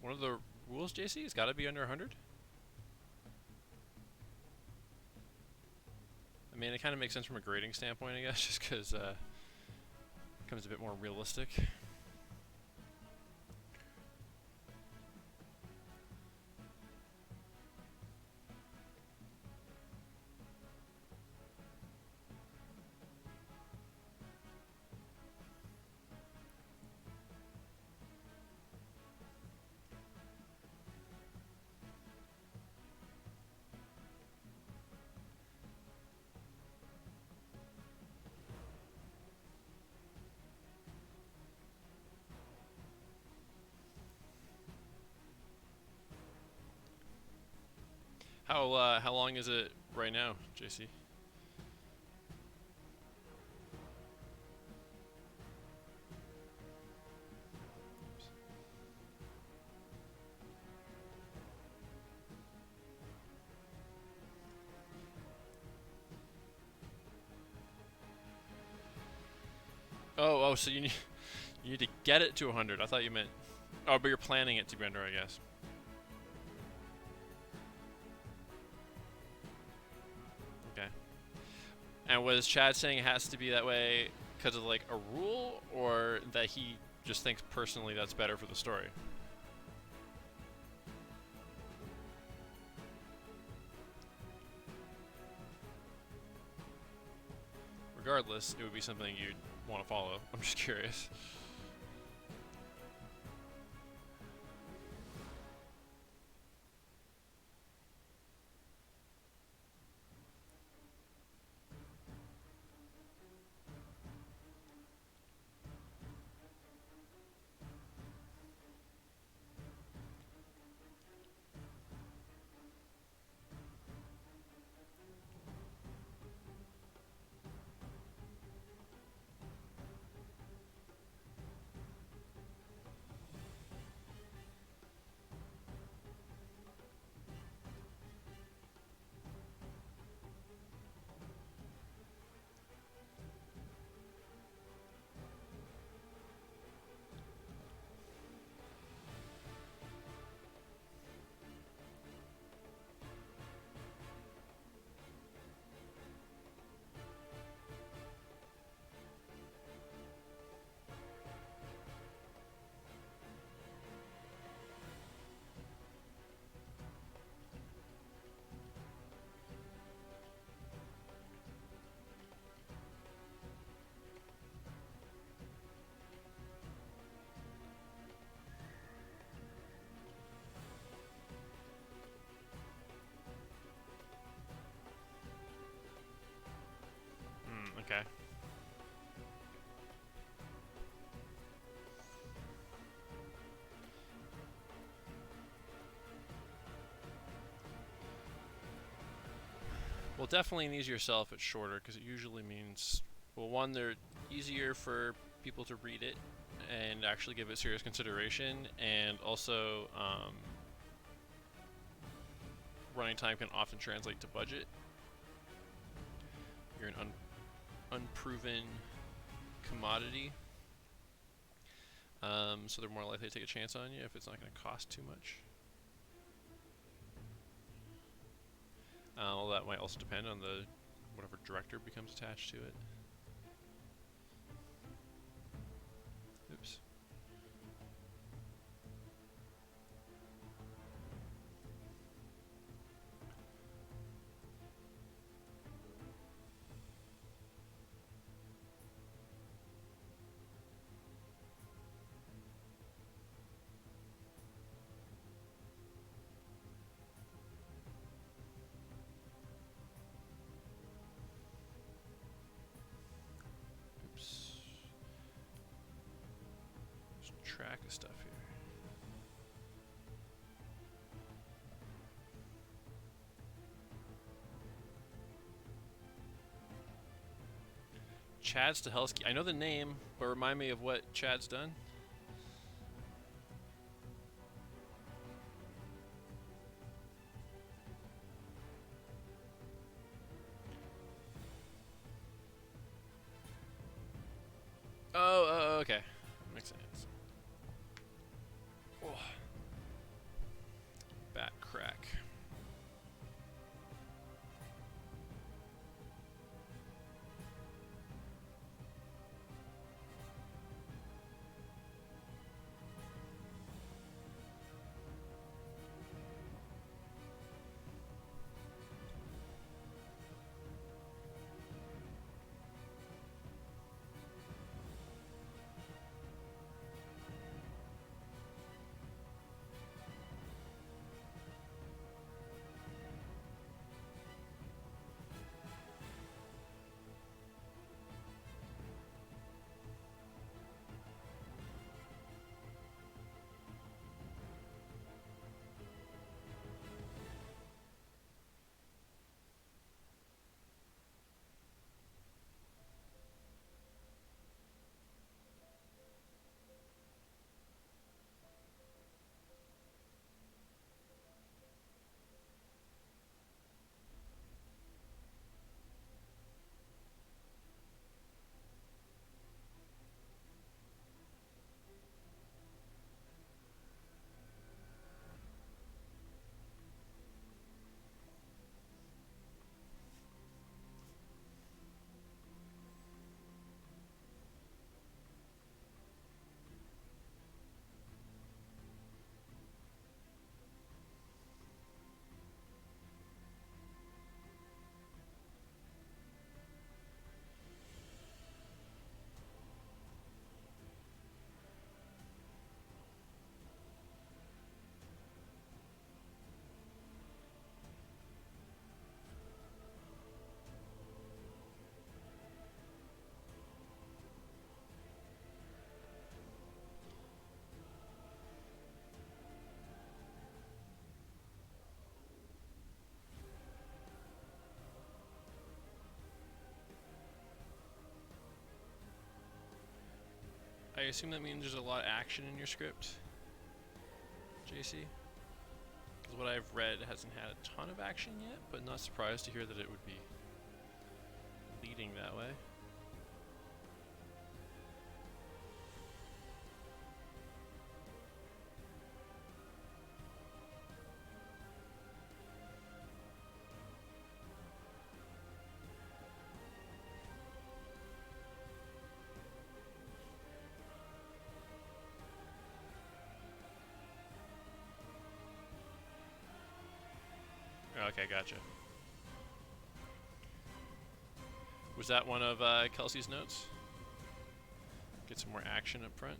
one of the rules, JC? It's got to be under 100. I mean, it kind of makes sense from a grading standpoint, I guess, just because it becomes a bit more realistic. How long is it right now, JC? Oh, so you need to get it to 100. I thought you meant. Oh, but you're planning it to be under, I guess. Okay. And was Chad saying it has to be that way because of like a rule, or that he just thinks personally that's better for the story? Regardless, it would be something you'd want to follow. I'm just curious. Okay. Well, definitely an easier sell if it's shorter, because it usually means, well, one, they're easier for people to read it and actually give it serious consideration, and also running time can often translate to budget. You're an unproven commodity, so they're more likely to take a chance on you if it's not going to cost too much. Well, that might also depend on the whatever director becomes attached to it. Oops. Track of stuff here. Chad Stahelski. I know the name, but remind me of what Chad's done. Oh, okay. Makes sense. Oh. Bat crack. I assume that means there's a lot of action in your script, JC? Because what I've read hasn't had a ton of action yet, but not surprised to hear that it would be leading that way. Okay, gotcha. Was that one of Kelsey's notes? Get some more action up front.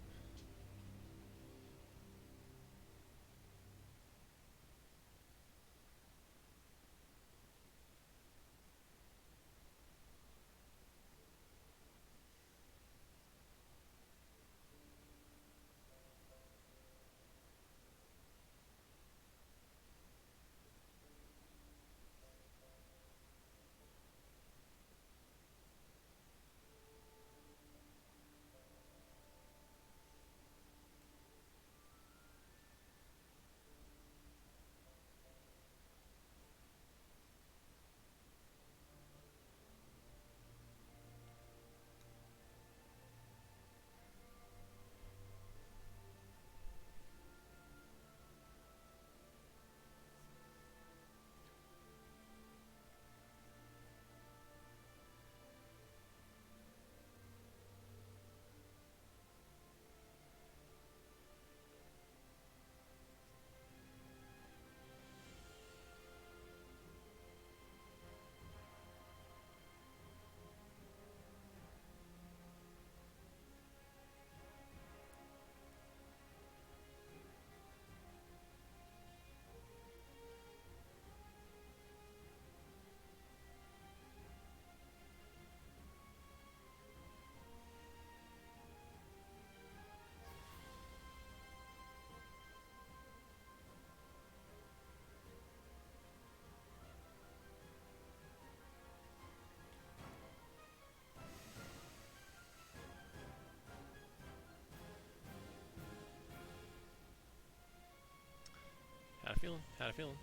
Had a feeling. Had a feeling.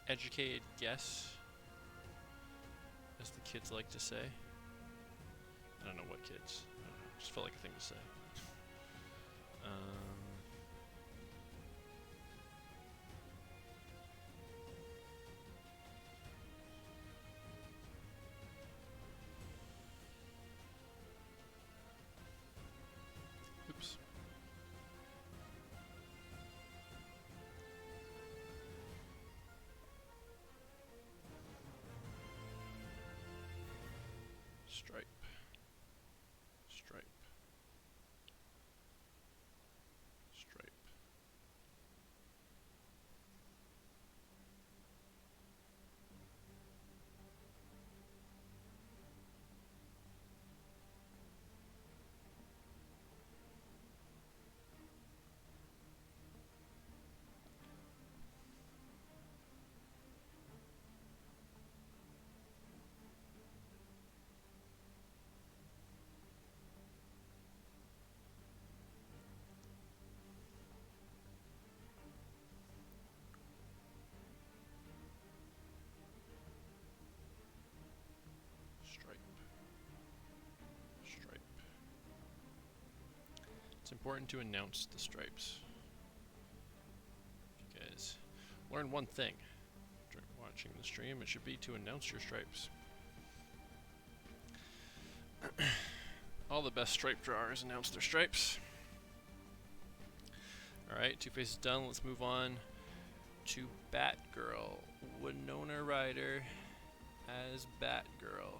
Educated guess, as the kids like to say. I don't know what kids. I don't know. Just felt like a thing to say. Oops. Stripe. Stripe. Stripe. Stripe. Stripe. It's important to announce the stripes. If you guys learn one thing during watching the stream, it should be to announce your stripes. All the best stripe drawers announce their stripes. Alright, Two-Face is done. Let's move on to Batgirl. Winona Ryder as Batgirl.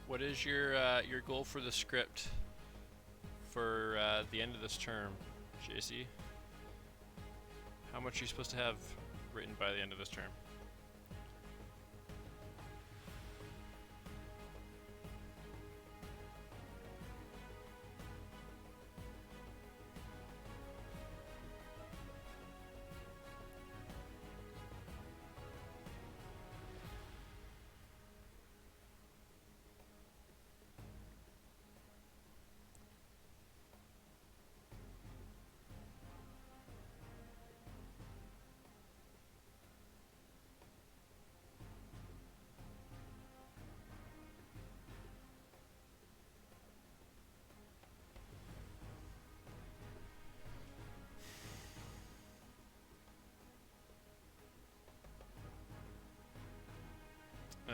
What is your goal for the script for the end of this term, JC? How much are you supposed to have written by the end of this term?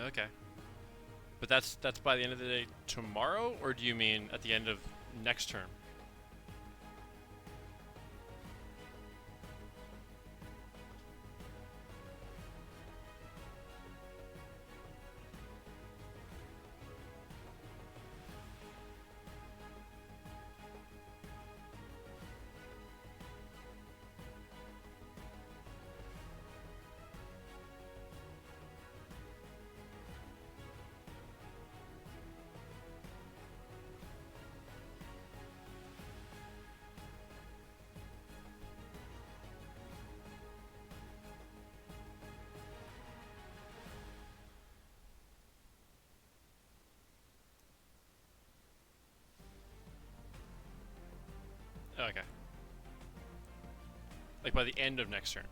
Okay. But that's by the end of the day tomorrow, or do you mean at the end of next term? Okay. Like by the end of next term.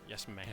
Yes, ma'am.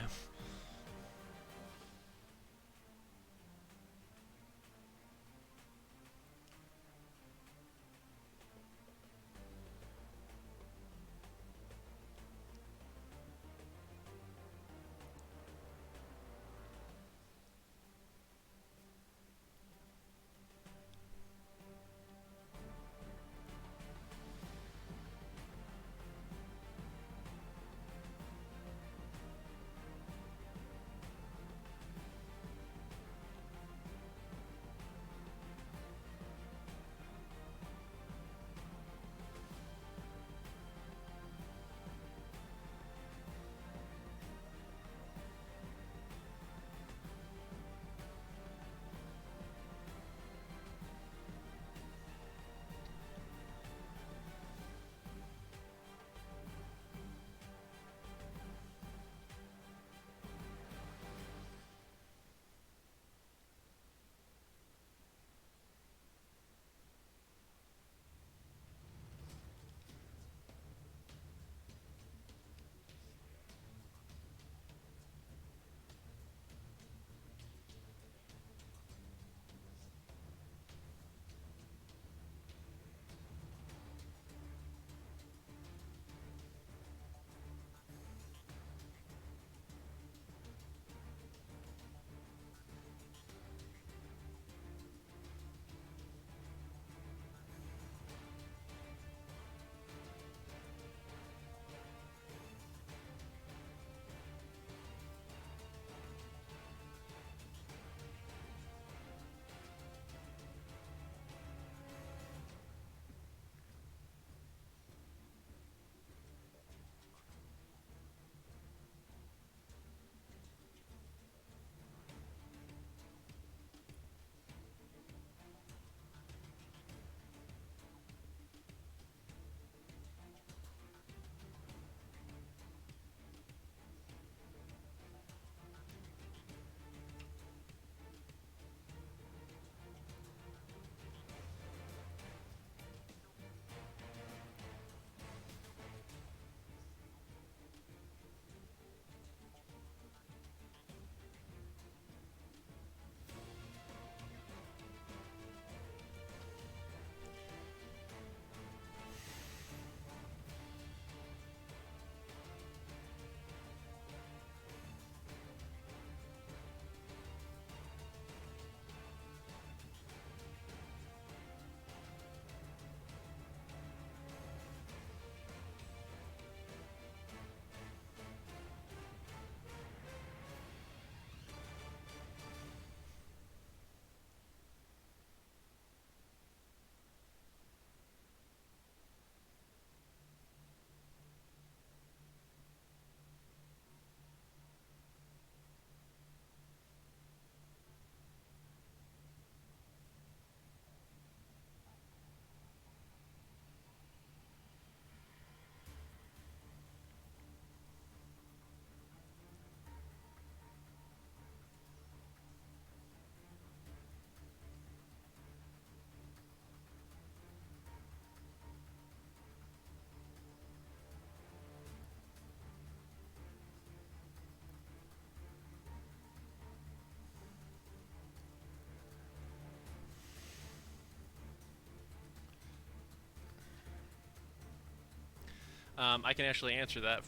I can actually answer that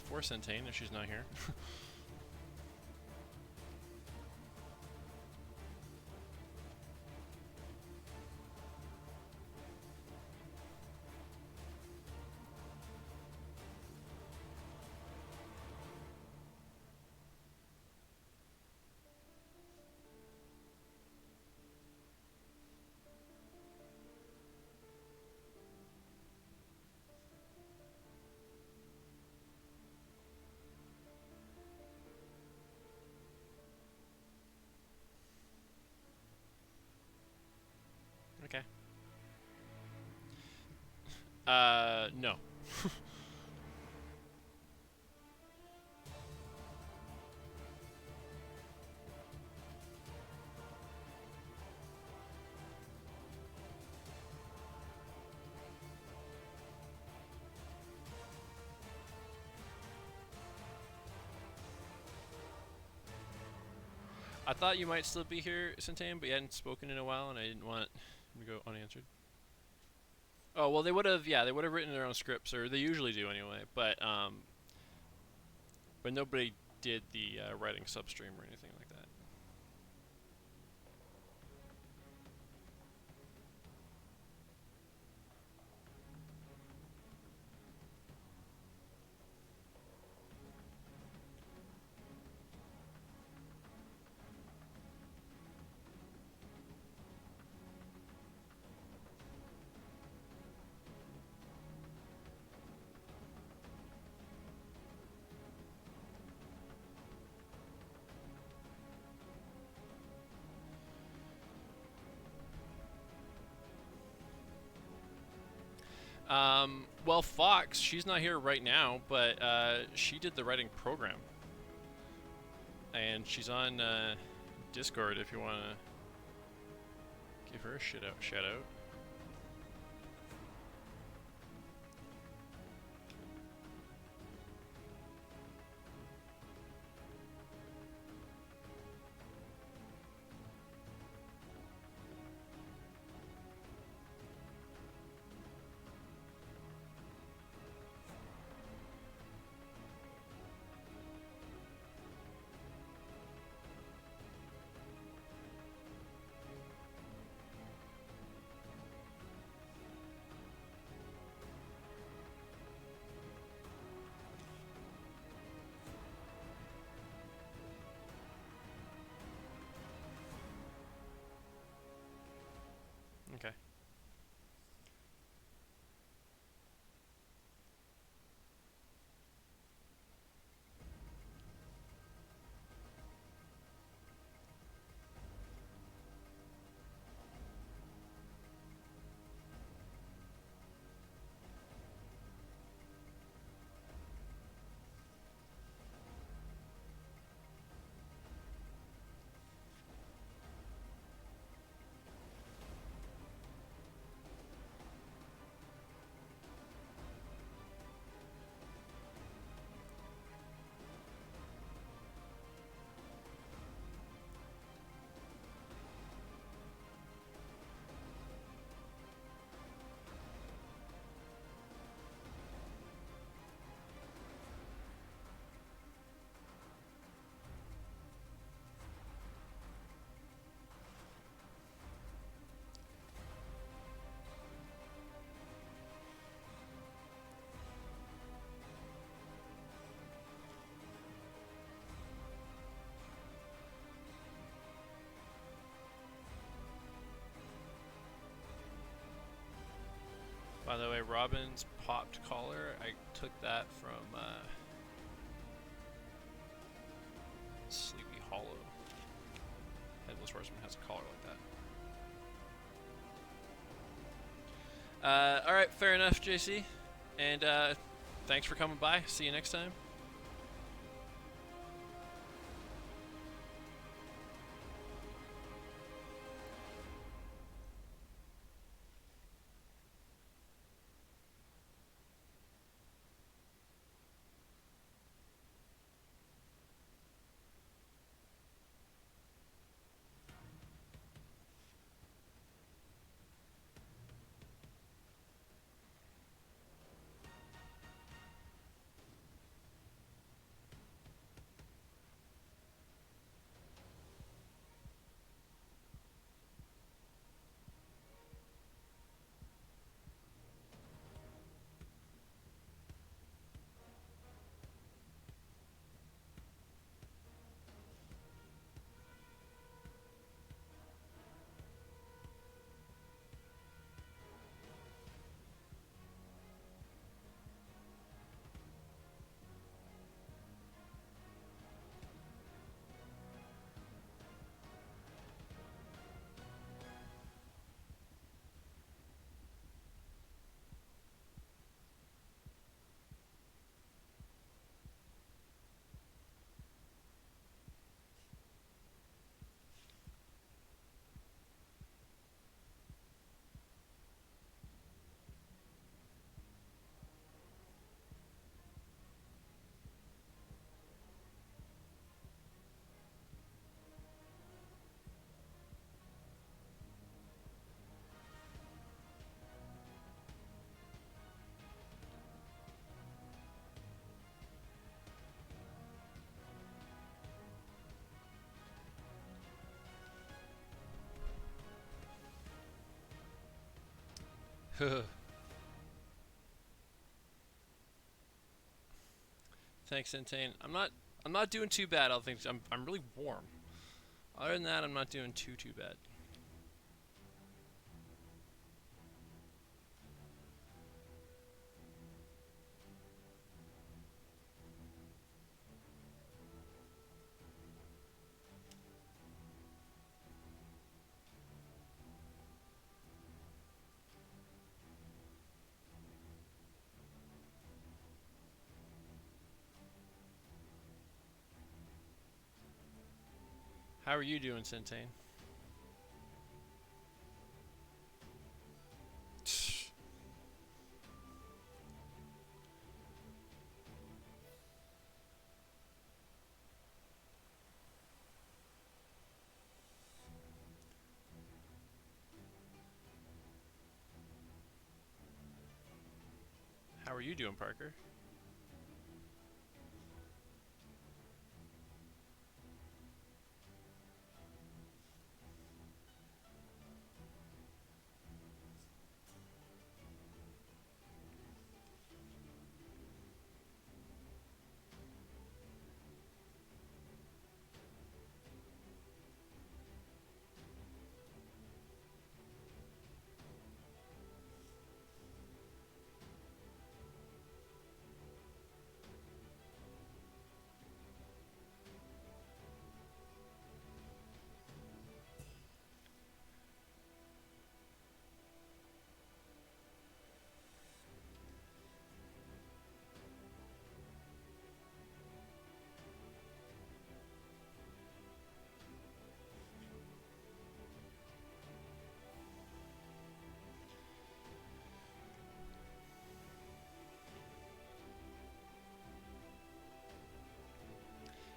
for Centane if she's not here. Okay. No. I thought you might still be here, Centane, but you hadn't spoken in a while, and I didn't want to go unanswered. Oh well, they would have. Yeah, they would have written their own scripts, or they usually do anyway. But nobody did the writing substream or anything like that. Well, Fox, she's not here right now, but she did the writing program, and she's on Discord if you want to give her a shout out. Okay. By the way, Robin's popped collar, I took that from Sleepy Hollow. Headless Horseman has a collar like that. Alright, fair enough, JC. And thanks for coming by. See you next time. Thanks, Intane. I'm not doing too bad. I think I'm really warm. Other than that, I'm not doing too bad. How are you doing, Centane? How are you doing, Parker?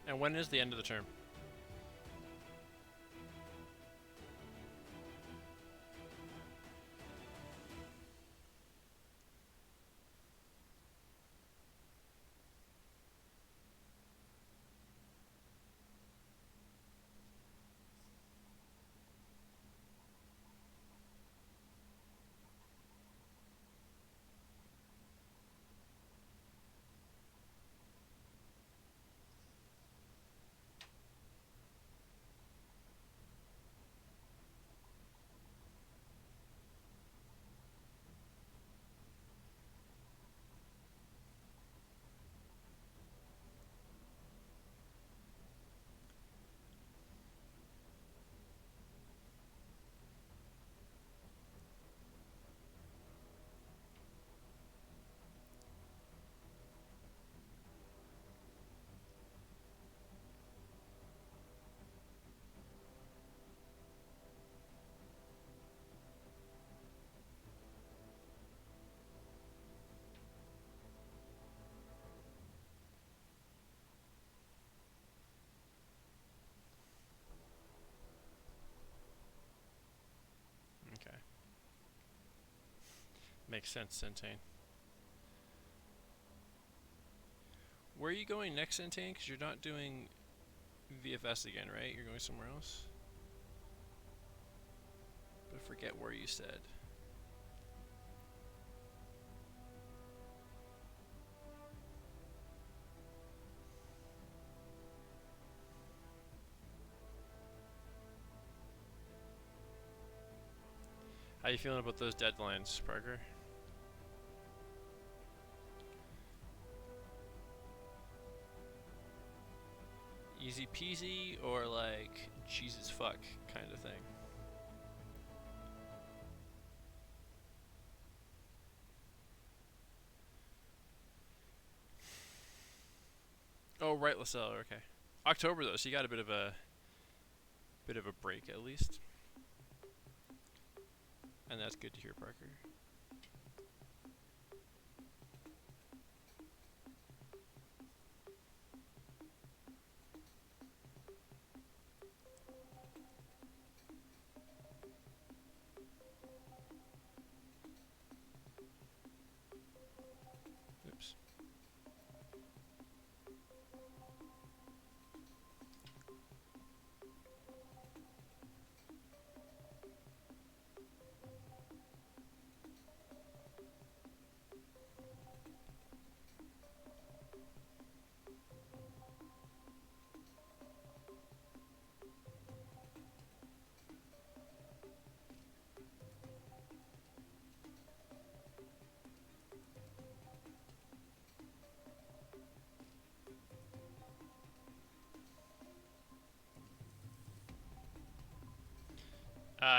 And when is the end of the term? Okay. Makes sense, Centane. Where are you going next, Centane? Because you're not doing VFS again, right? You're going somewhere else? But I forget where you said. How you feeling about those deadlines, Parker? Easy peasy or like Jesus fuck kind of thing? Oh, right, LaSalle. Okay. October though, so you got a bit of a break at least, and that's good to hear, Parker. Oops.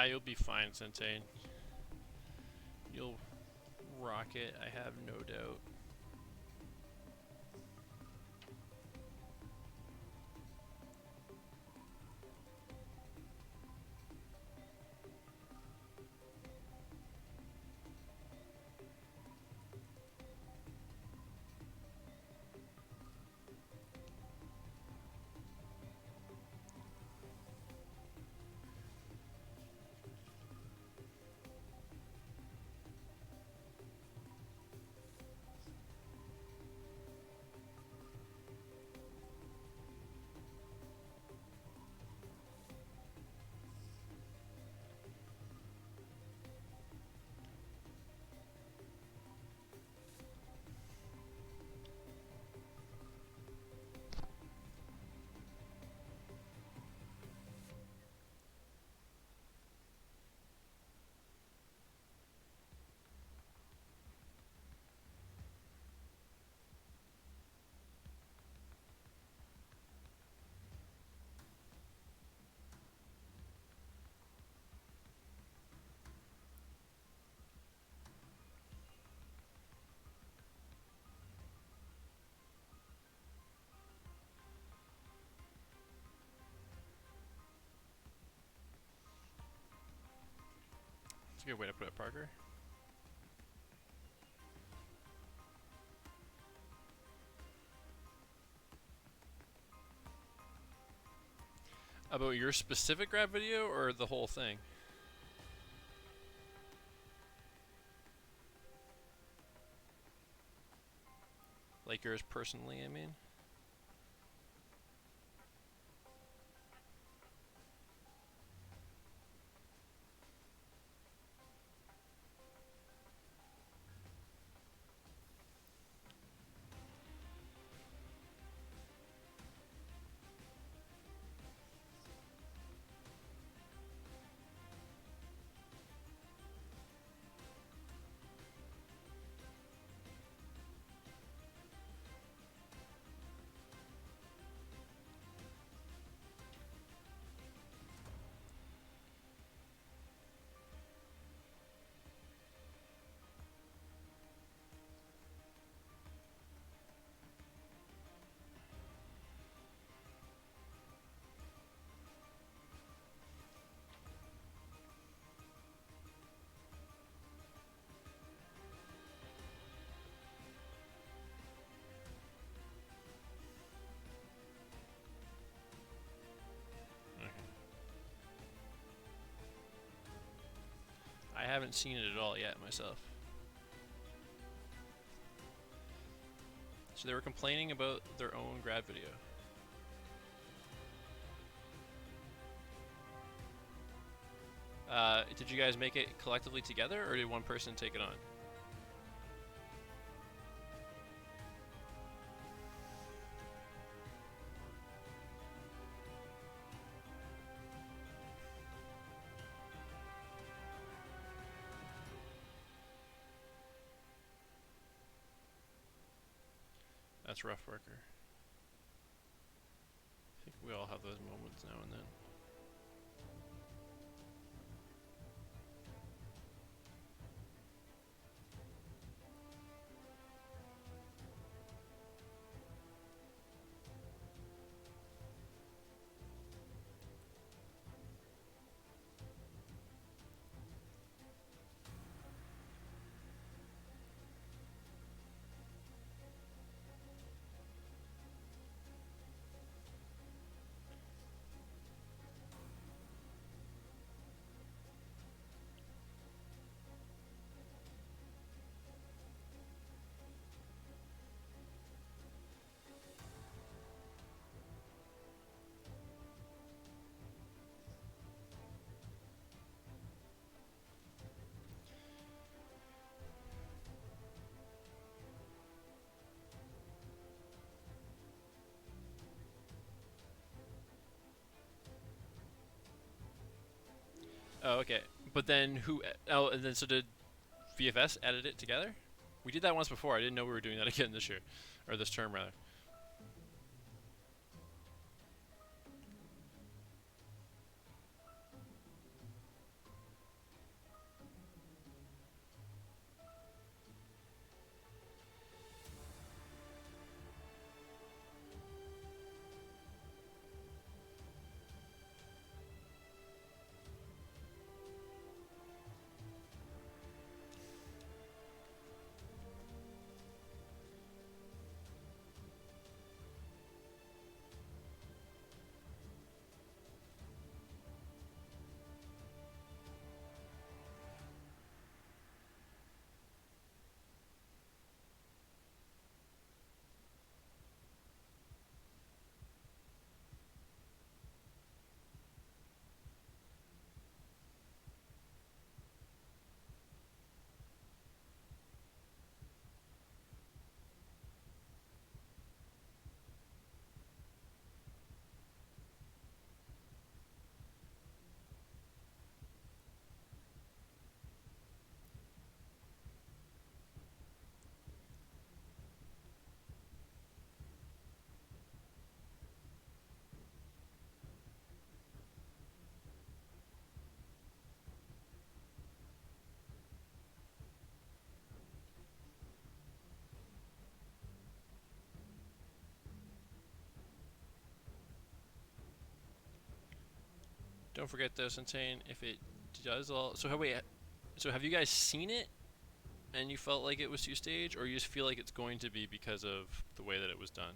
You'll be fine, Sensei. You'll rock it, I have no doubt. That's a good way to put it, Parker. About your specific grab video or the whole thing? Like yours personally, I mean? I haven't seen it at all yet myself. So they were complaining about their own grab video. Did you guys make it collectively together, or did one person take it on? That's rough, Parker. I think we all have those moments now and then. Oh, okay. But then who? Oh, and then so did VFS edit it together? We did that once before. I didn't know we were doing that again this year, or this term rather. Don't forget though, Centane, if it does all. So have you guys seen it and you felt like it was two stage, or you just feel like it's going to be because of the way that it was done?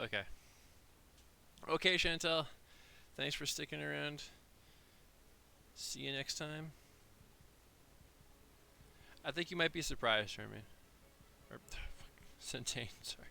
Okay. Okay, Chantel. Thanks for sticking around. See you next time. I think you might be surprised, Herman. Or, Centane, sorry.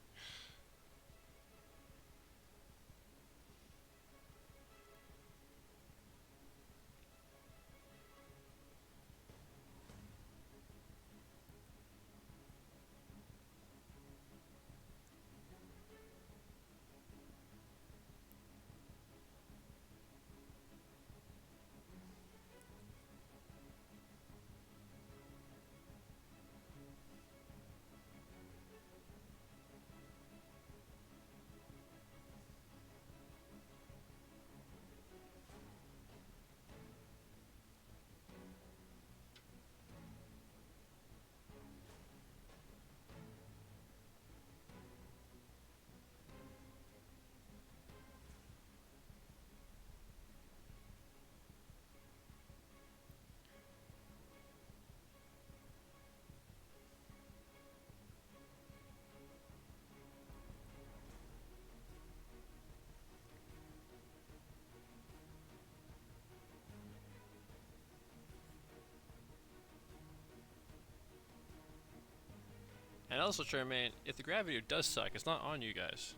And also, Charmaine, if the gravity does suck, it's not on you guys.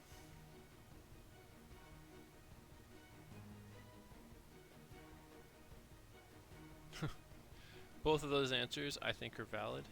Both of those answers, I think, are valid.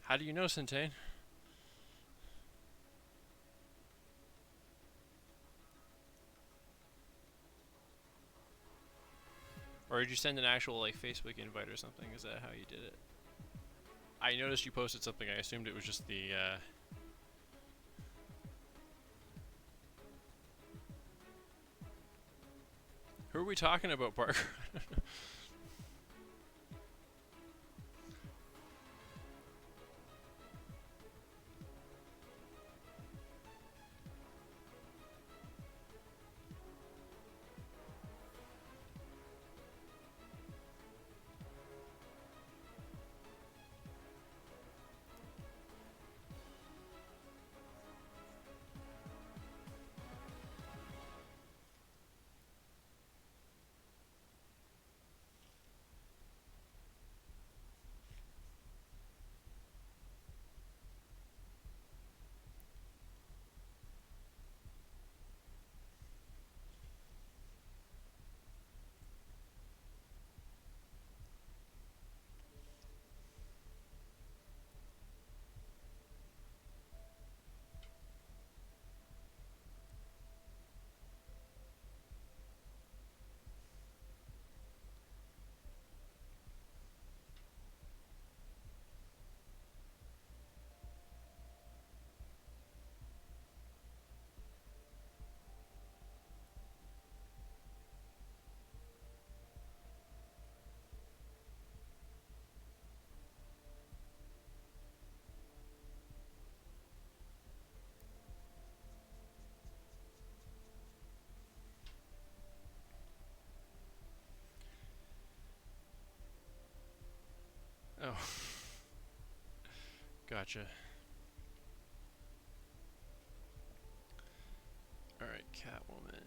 How do you know, Centane? Or did you send an actual like Facebook invite or something? Is that how you did it? I noticed you posted something. I assumed it was just the. Who are we talking about, Parker? Gotcha. Alright, Catwoman.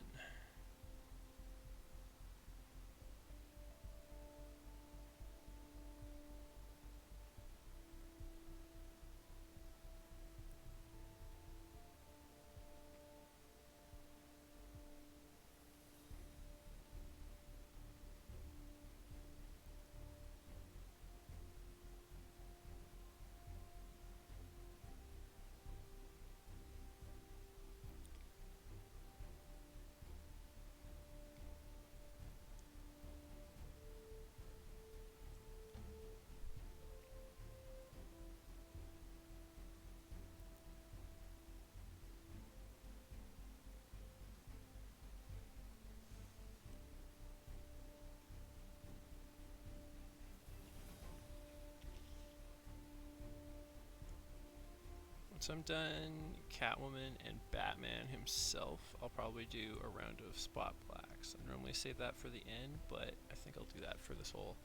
Once I'm done Catwoman and Batman himself, I'll probably do a round of spot blacks. I normally save that for the end, but I think I'll do that for this whole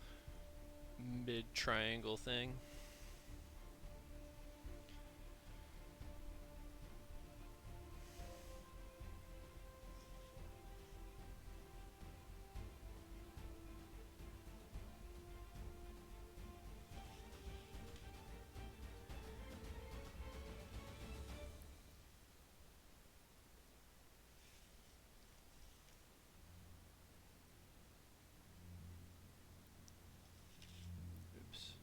mid-triangle thing. Oops.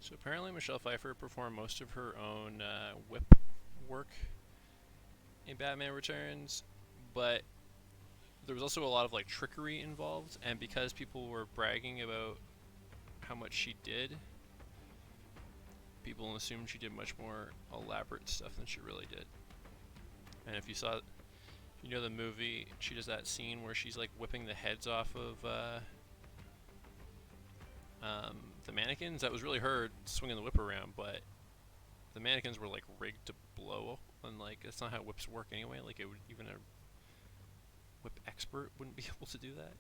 So apparently Michelle Pfeiffer performed most of her own whip work in Batman Returns, but there was also a lot of like trickery involved, and because people were bragging about how much she did, people assumed she did much more elaborate stuff than she really did. And if you saw, you know the movie, she does that scene where she's like whipping the heads off of The mannequins, that was really her swinging the whip around, but the mannequins were like rigged to blow, and like that's not how whips work anyway. Like it would, even a whip expert wouldn't be able to do that.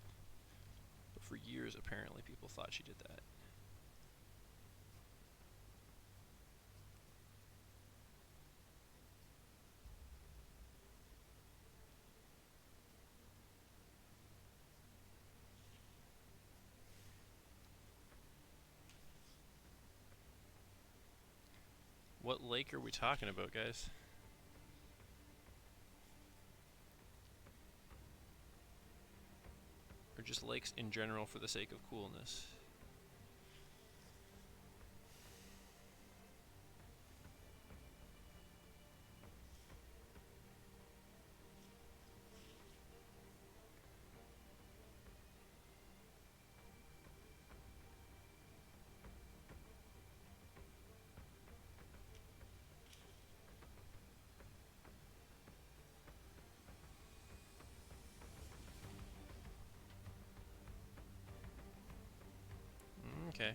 But for years, apparently, people thought she did that. What lake are we talking about, guys? Or just lakes in general for the sake of coolness? Okay.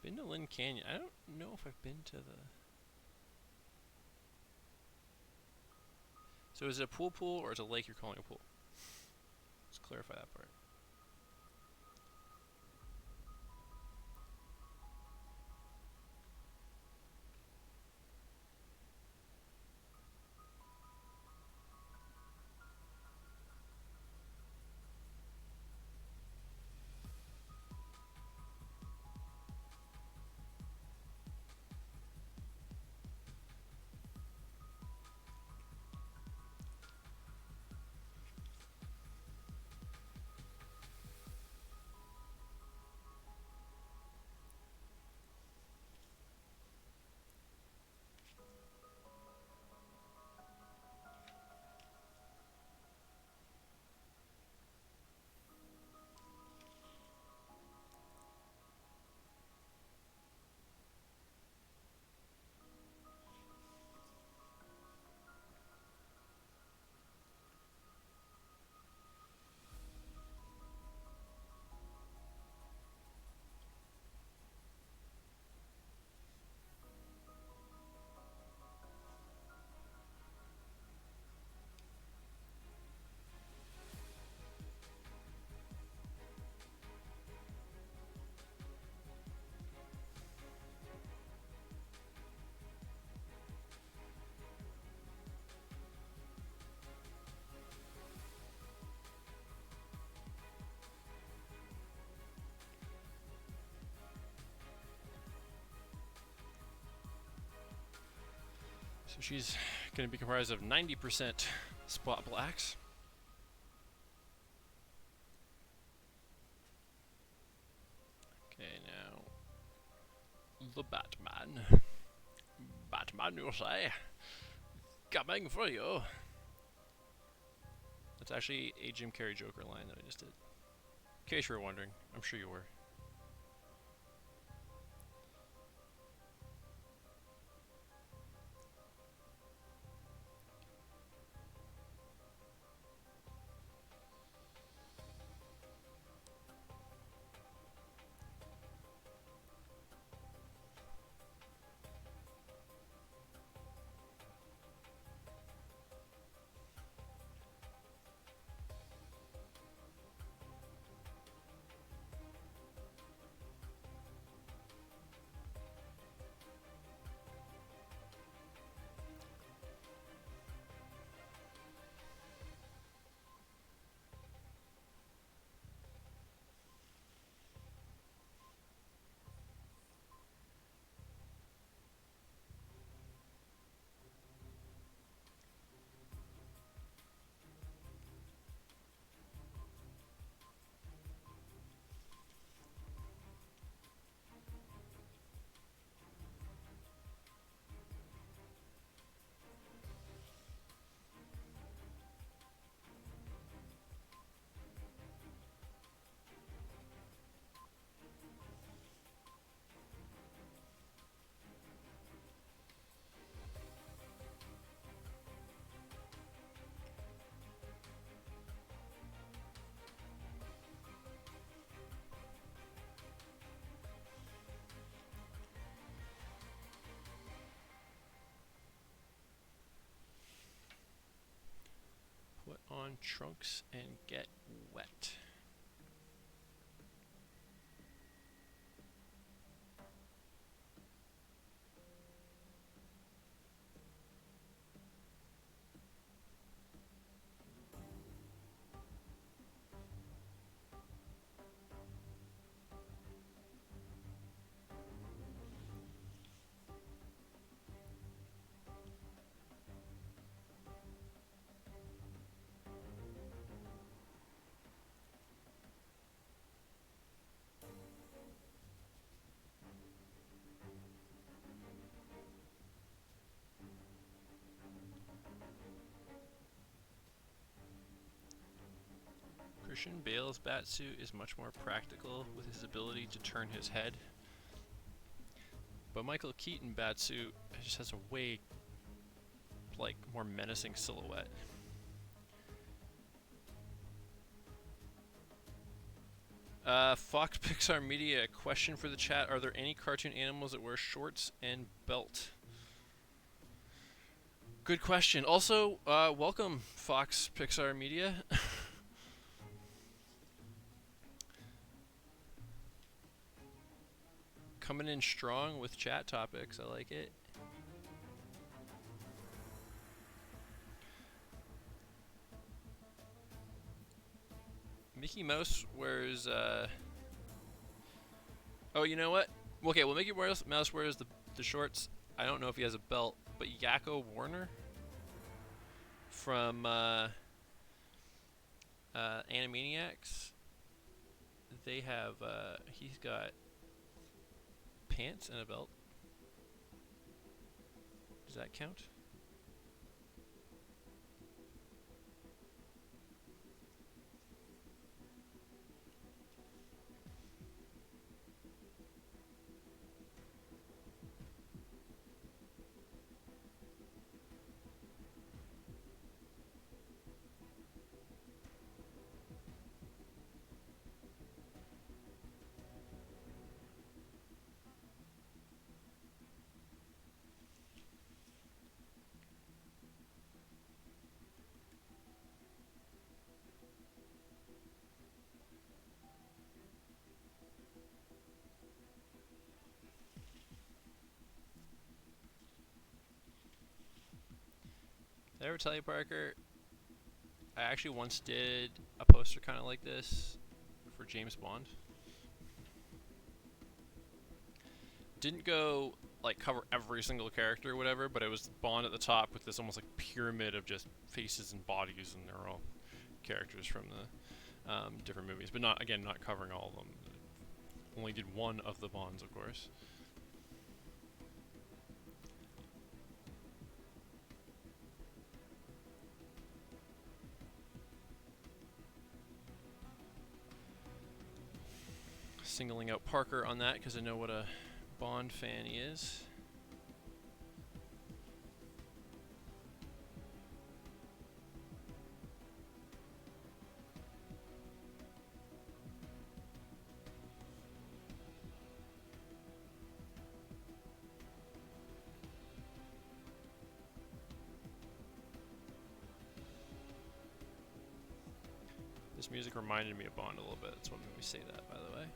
Been to Lynn Canyon. I don't know if I've been to the... So is it a pool or is it a lake you're calling a pool? Let's clarify that part. So she's going to be comprised of 90% spot blacks. Okay, now the Batman. Batman, you say? Coming for you. That's actually a Jim Carrey Joker line that I just did. In case you were wondering, I'm sure you were. trunks and get wet. Christian Bale's batsuit is much more practical with his ability to turn his head. But Michael Keaton batsuit just has a way, like, more menacing silhouette. Fox Pixar Media, a question for the chat. Are there any cartoon animals that wear shorts and belt? Good question. Also, welcome, Fox Pixar Media. Coming in strong with chat topics. I like it. Mickey Mouse wears, oh, you know what? Okay, well, Mickey Mouse wears the shorts. I don't know if he has a belt, but Yakko Warner from Animaniacs, they have, he's got pants and a belt. Does that count? Did I ever tell you, Parker? I actually once did a poster kind of like this for James Bond. Didn't go like cover every single character or whatever, but it was Bond at the top with this almost like pyramid of just faces and bodies, and they're all characters from the different movies, but not covering all of them. Only did one of the Bonds, of course. Singling out Parker on that because I know what a Bond fan he is. This music reminded me of Bond a little bit. That's what made me say that, by the way.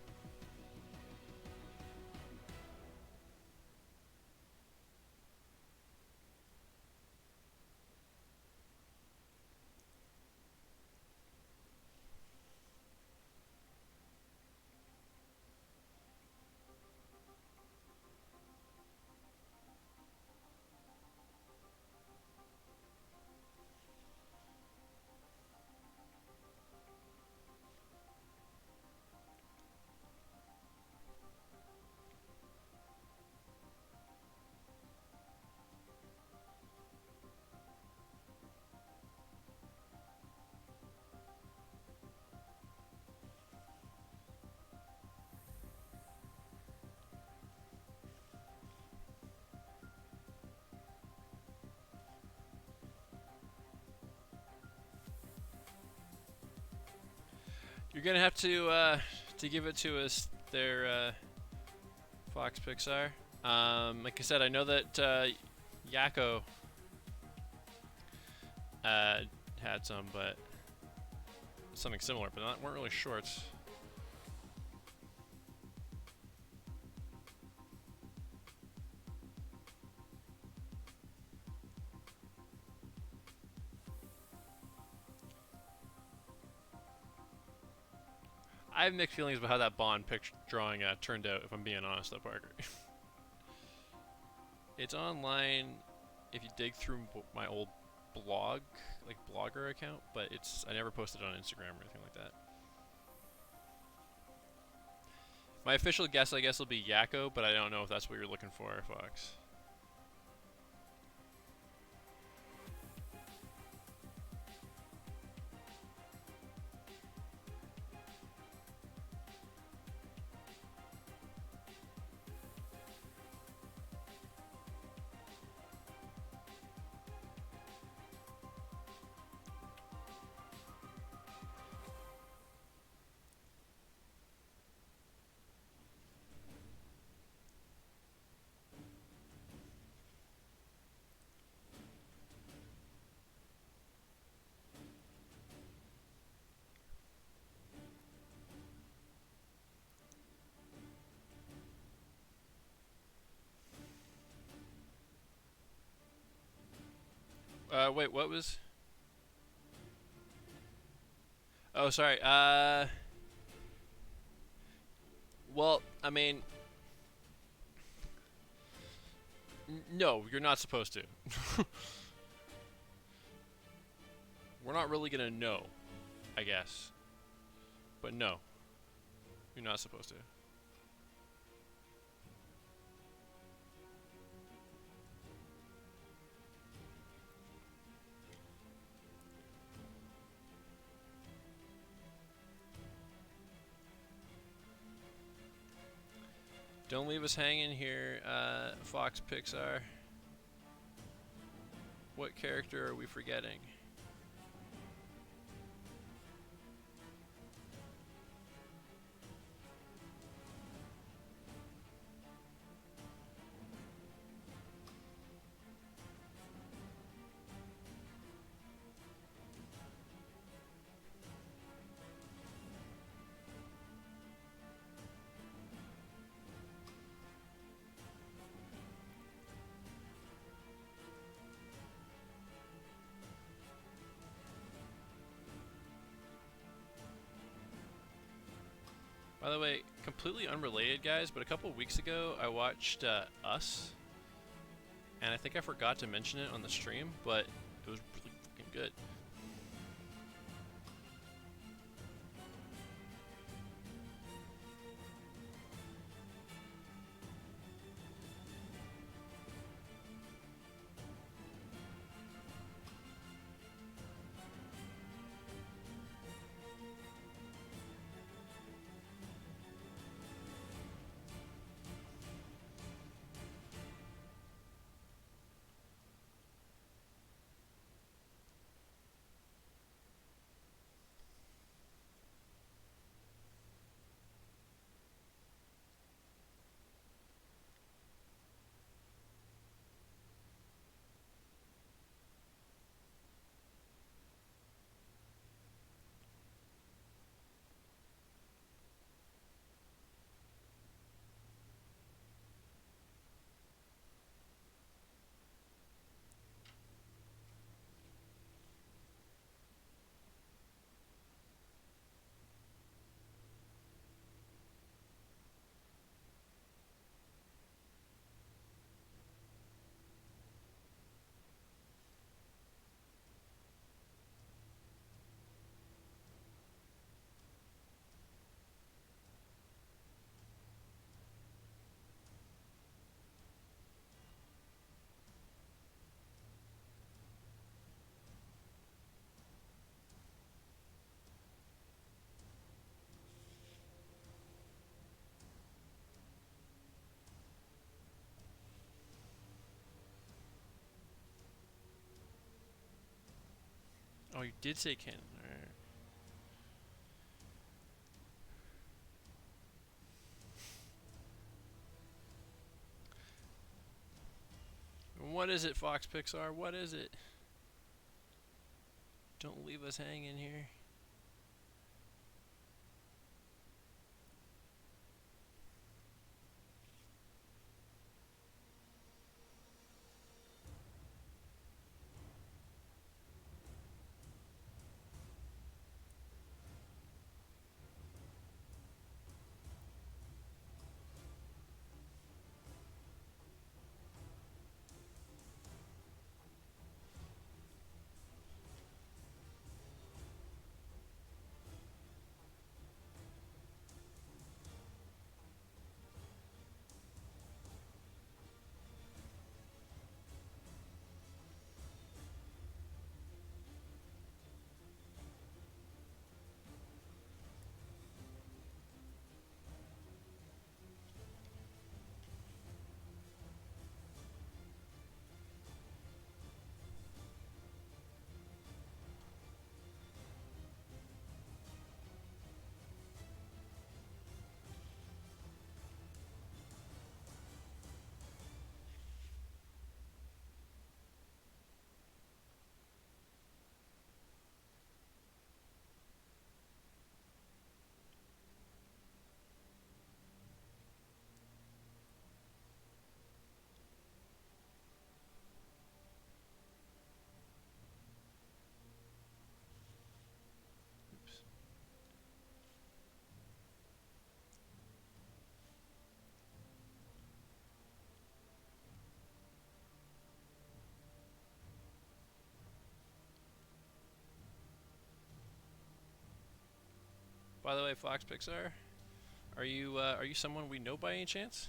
You're gonna have to give it to us there, Fox Pixar. Like I said, I know that Yakko had some, but something similar, but weren't really shorts. I have mixed feelings about how that Bond picture drawing turned out, if I'm being honest, though, Parker. It's online if you dig through my old blog, like blogger account, but I never posted it on Instagram or anything like that. My official guess, I guess, will be Yakko, but I don't know if that's what you're looking for, Fox. Wait, what was? Oh, sorry. Well, I mean, no, you're not supposed to. We're not really gonna know, I guess. But no, you're not supposed to. Don't leave us hanging here, Fox Pixar. What character are we forgetting? By the way, completely unrelated, guys, but a couple weeks ago I watched Us, and I think I forgot to mention it on the stream, but it was really fucking good. Oh, you did say Ken. Alright. What is it, Fox Pixar? What is it? Don't leave us hanging here. By the way, Fox Pixar, are you someone we know by any chance?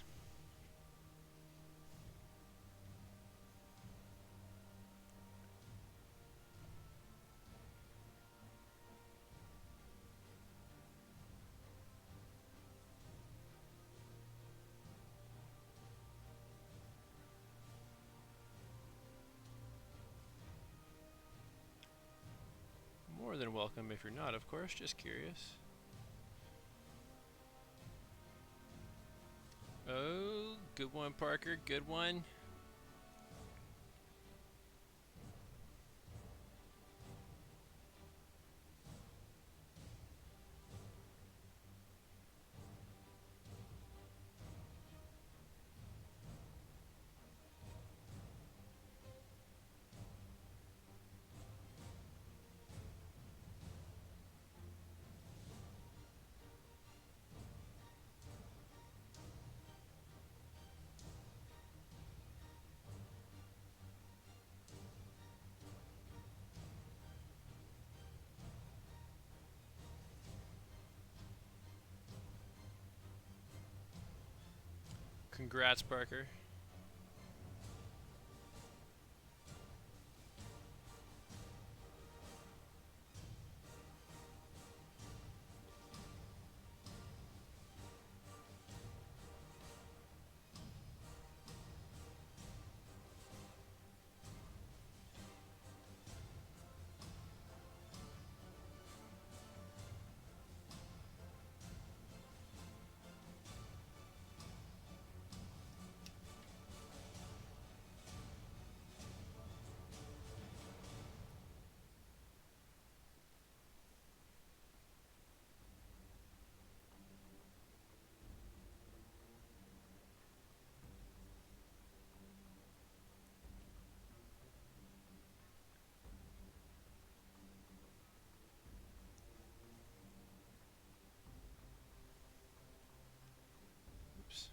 More than welcome if you're not, of course. Just curious. Oh, good one, Parker. Good one. Congrats, Parker. Oops.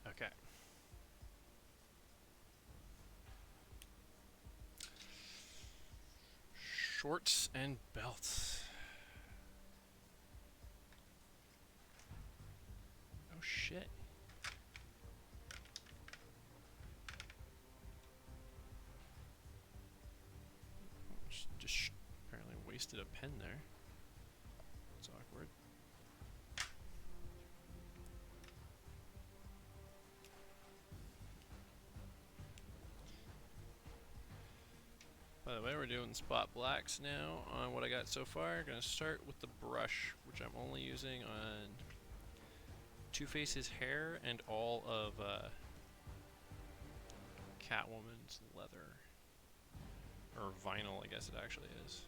Okay. Shorts and belts. Oh shit. Just apparently wasted a pen there. That's awkward. By the way, we're doing spot blacks now on what I got so far. Gonna start with the brush, which I'm only using on Two-Face's hair and all of Catwoman's leather. Or vinyl, I guess it actually is.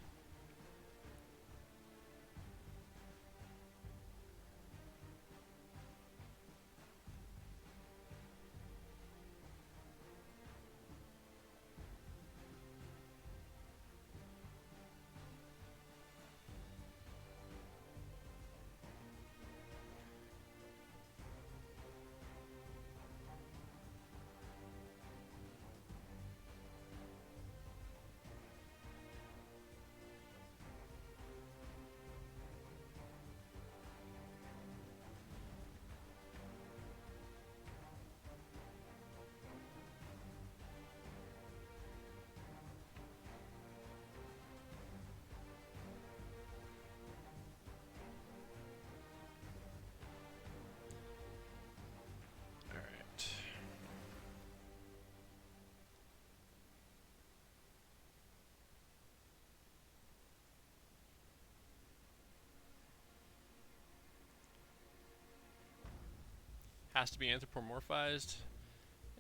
has to be anthropomorphized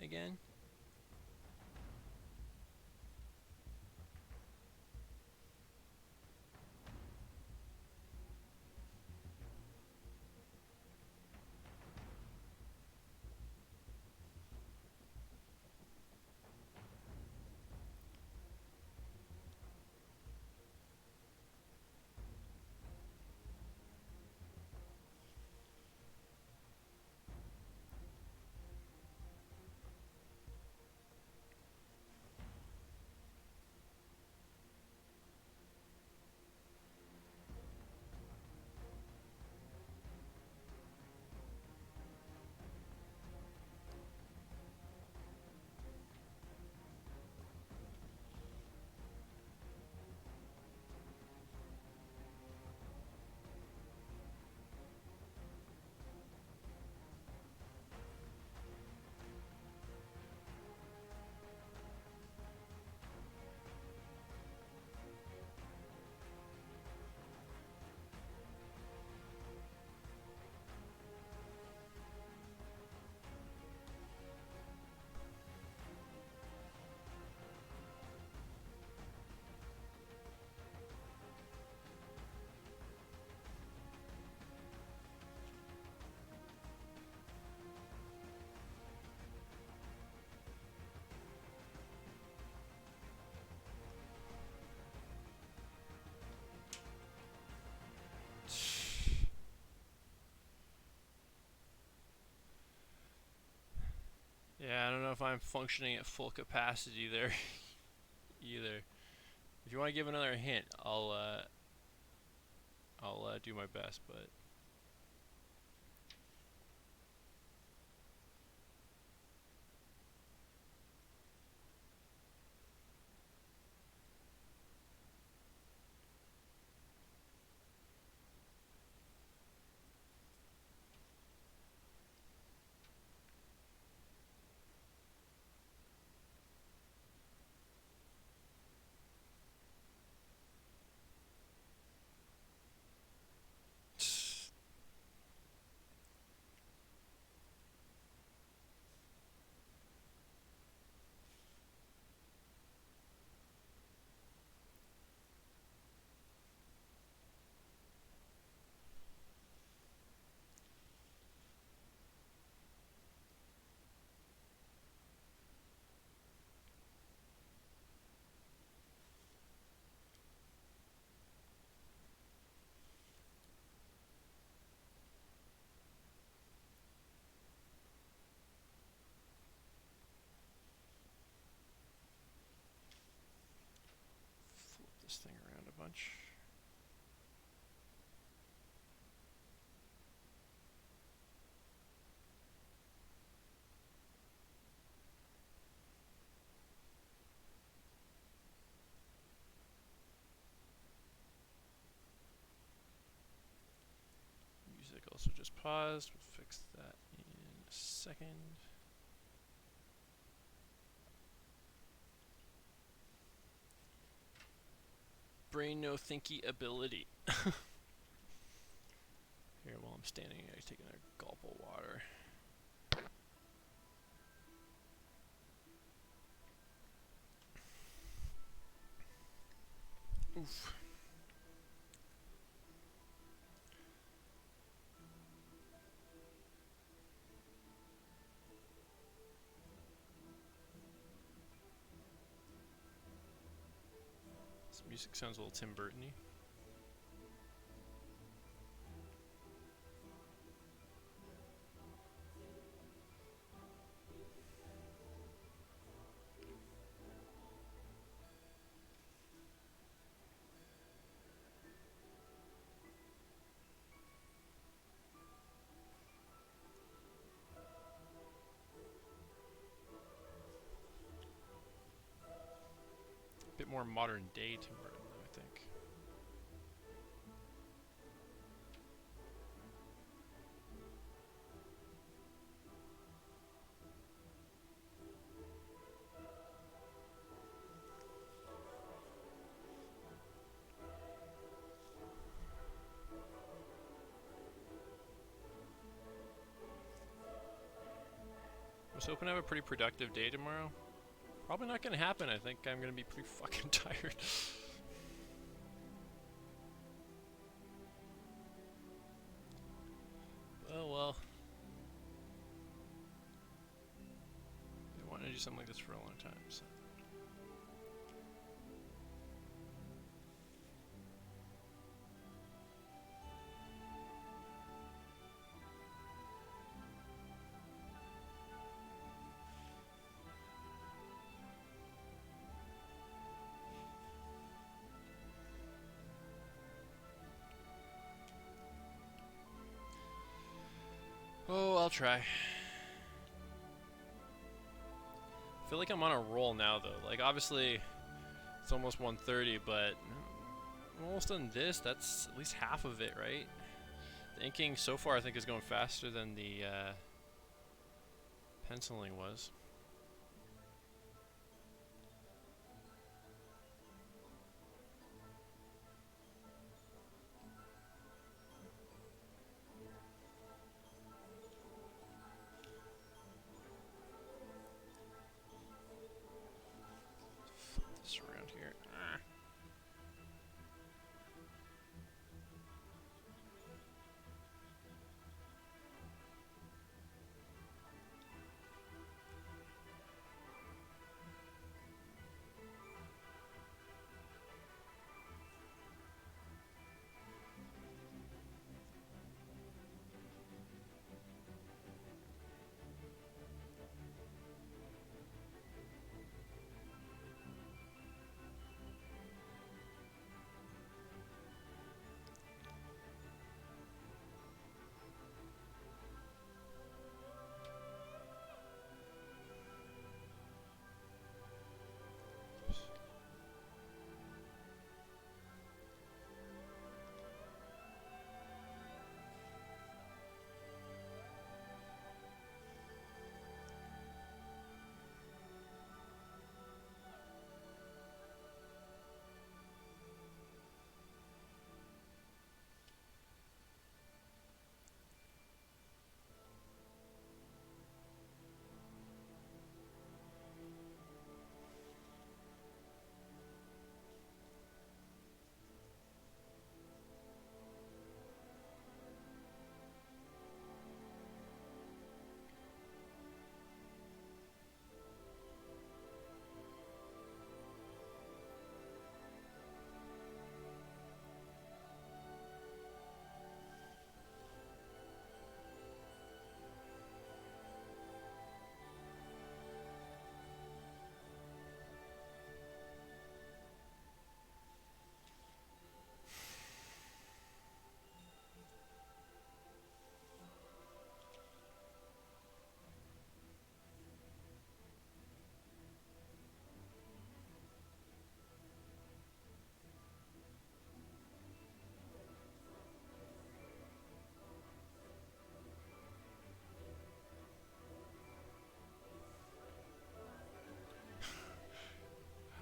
again. Yeah, I don't know if I'm functioning at full capacity there either. If you want to give another hint, I'll do my best, but flip this thing around a bunch. Music also just paused. We'll fix that in a second. Brain no thinky ability. Here, while I'm standing, I'm taking a gulp of water. Oof. This music sounds a little Tim Burton-y. A bit more modern day Tim Burton, though, I think. was hoping to have a pretty productive day tomorrow. Probably not gonna happen. I think I'm gonna be pretty fucking tired. Oh well. I wanted to do something like this for a long time, so. Oh, I'll try. I feel like I'm on a roll now, though. Like, obviously, it's almost 1:30, but I'm almost done this. That's at least half of it, right? The inking so far, I think, is going faster than the penciling was. Flip this around here.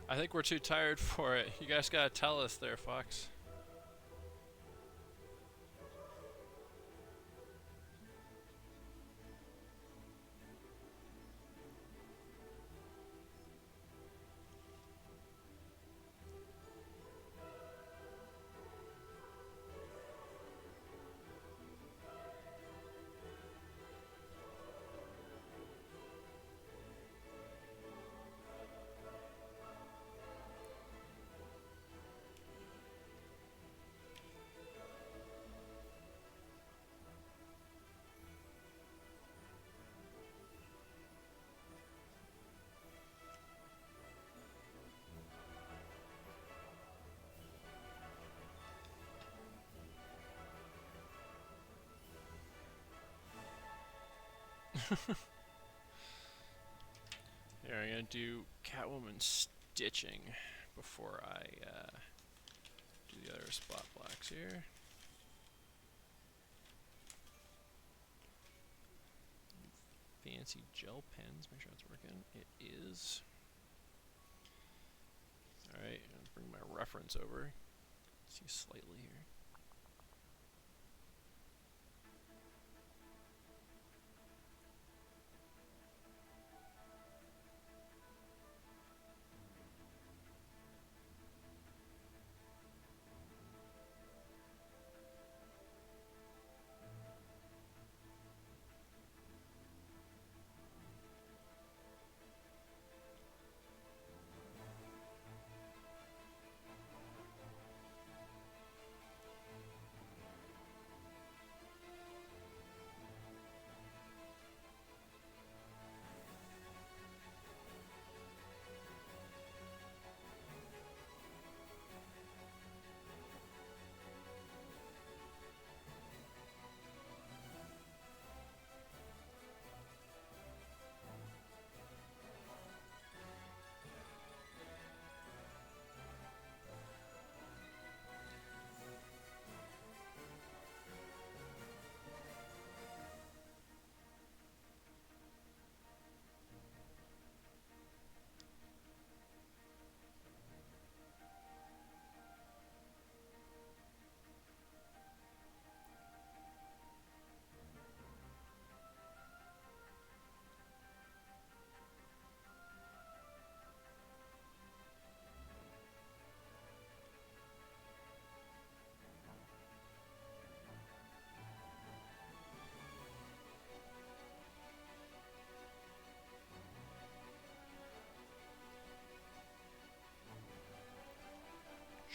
I think we're too tired for it. You guys gotta tell us there, Fox. Here, I'm gonna do Catwoman stitching before I do the other spot blacks here. Fancy gel pens, make sure that's working. It is. Alright, I'm gonna bring my reference over. See slightly here.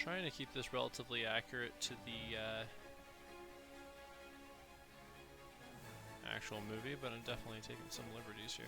Trying to keep this relatively accurate to the actual movie, but I'm definitely taking some liberties here.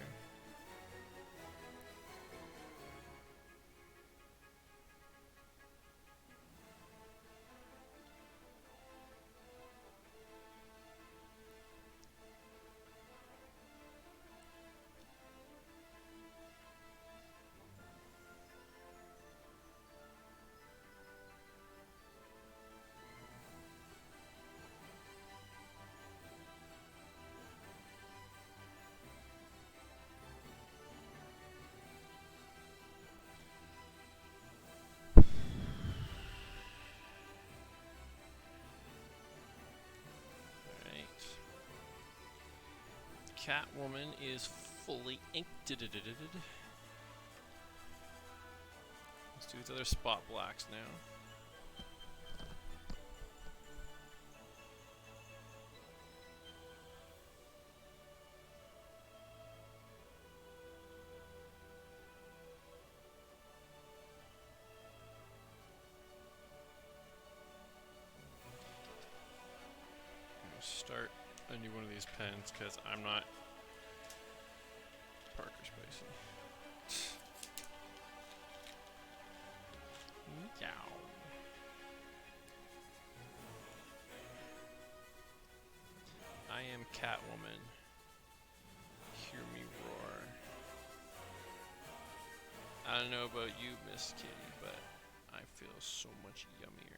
Catwoman is fully inked. Let's do these other spot blacks now. I'm gonna start a new one of these pens because I'm not Parker Spicy. Meow. I am Catwoman. Hear me roar. I don't know about you, Miss Kitty, but I feel so much yummier.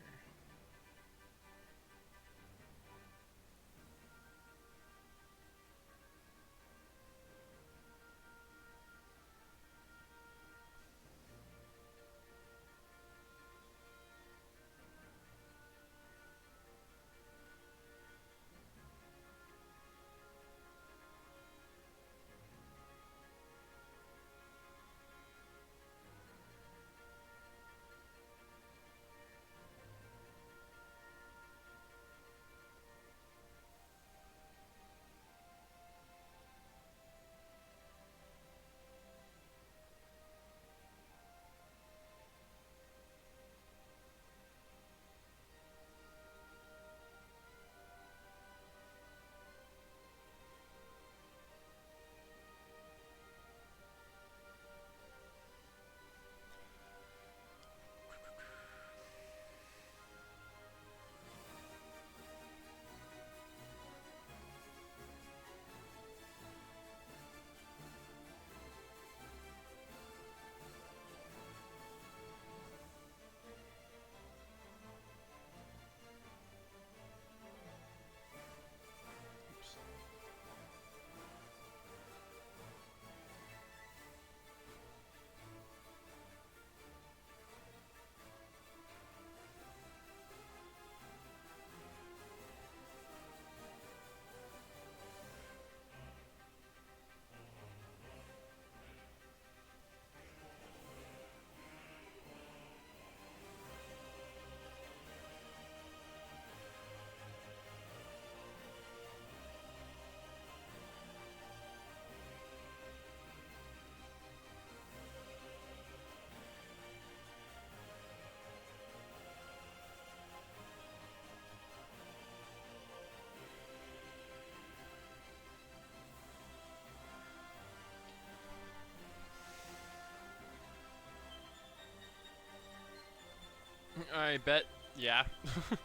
I bet, yeah. Is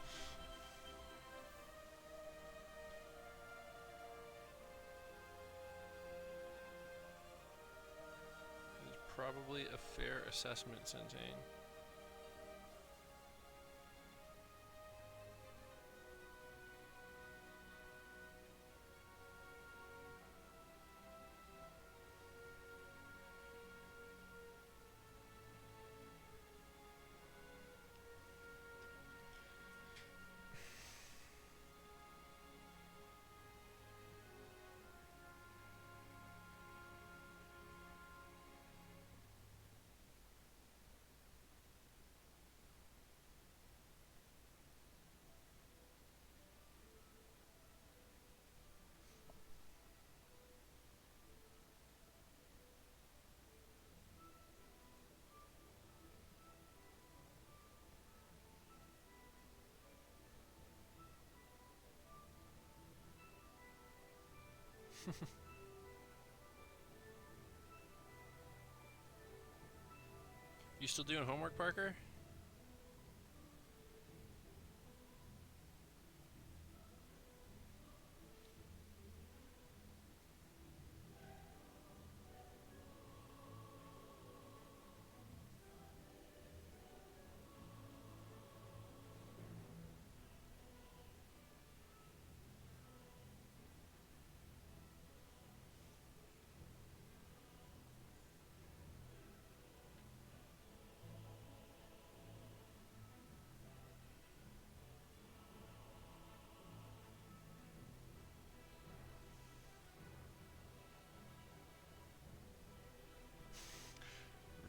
probably a fair assessment, Centane. You still doing homework, Parker?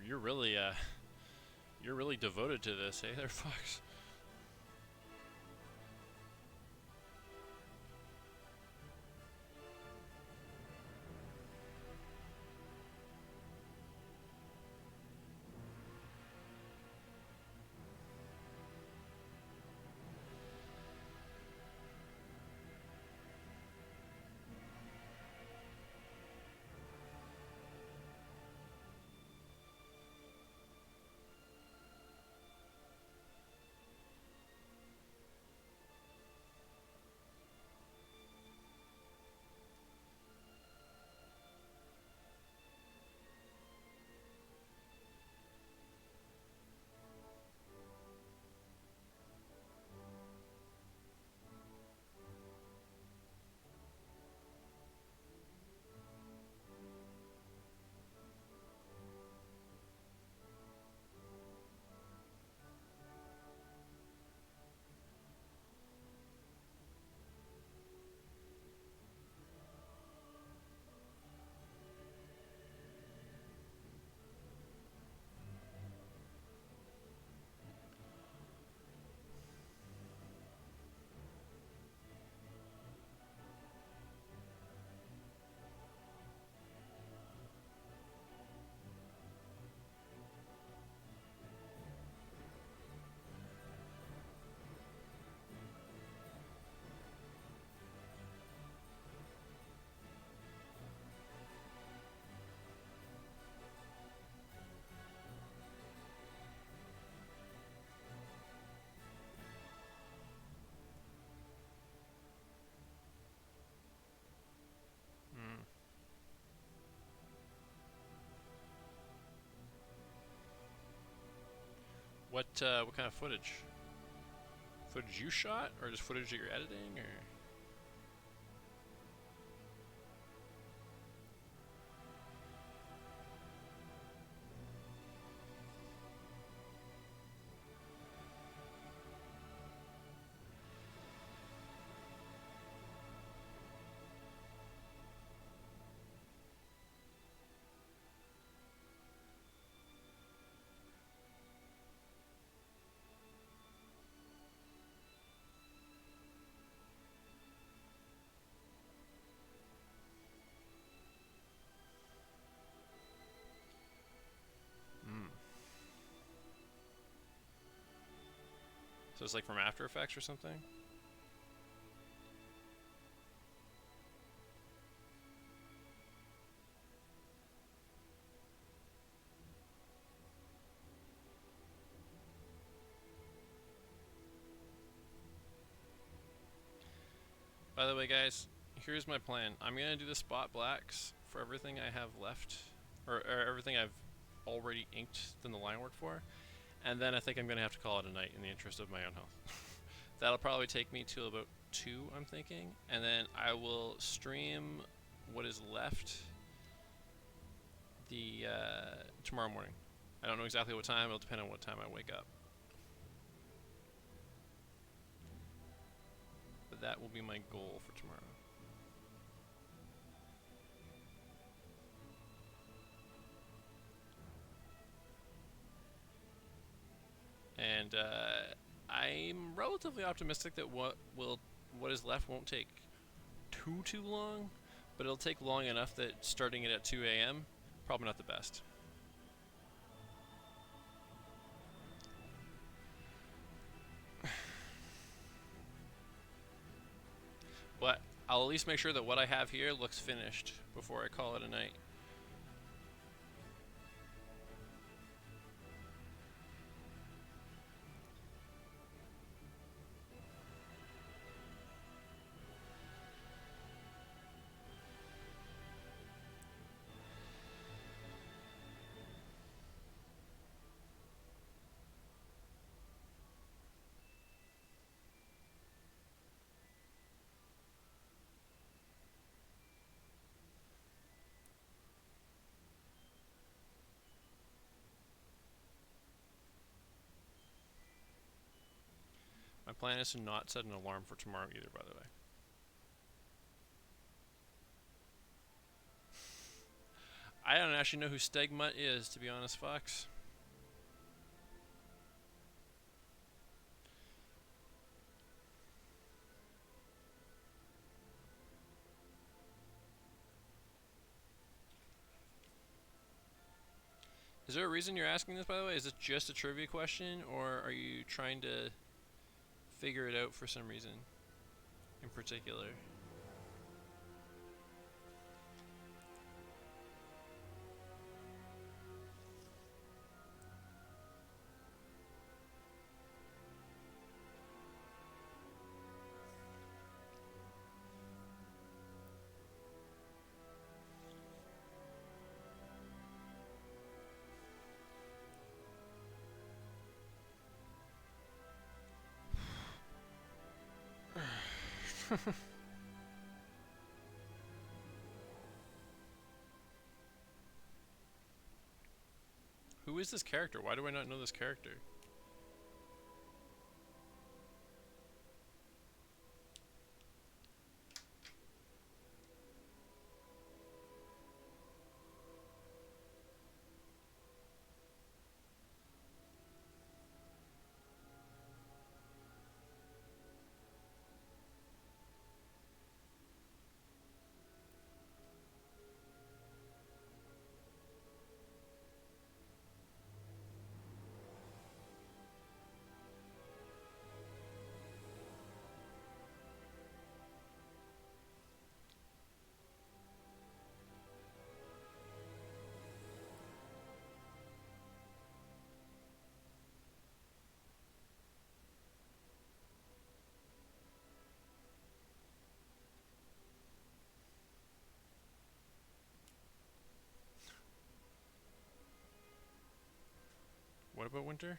You're really you're really devoted to this, hey there, Fox. Mm. What kind of footage? Footage you shot, or just footage that you're editing, or? Mm. So it's like from After Effects or something? By the way, guys, here's my plan. I'm gonna do the spot blacks for everything I have left, or everything I've already inked done the line work for, and then I think I'm gonna have to call it a night in the interest of my own health. That'll probably take me to about 2, I'm thinking, and then I will stream what is left the tomorrow morning. I don't know exactly what time. It'll depend on what time I wake up. But that will be my goal for tomorrow. And I'm relatively optimistic that what is left won't take too long, but it'll take long enough that starting it at 2 a.m. probably not the best. But I'll at least make sure that what I have here looks finished before I call it a night. My plan is to not set an alarm for tomorrow either, by the way. I don't actually know who Stegmutt is, to be honest, Fox. Is there a reason you're asking this, by the way? Is it just a trivia question, or are you trying to figure it out for some reason in particular? Who is this character? Why do I not know this character? What about Winter?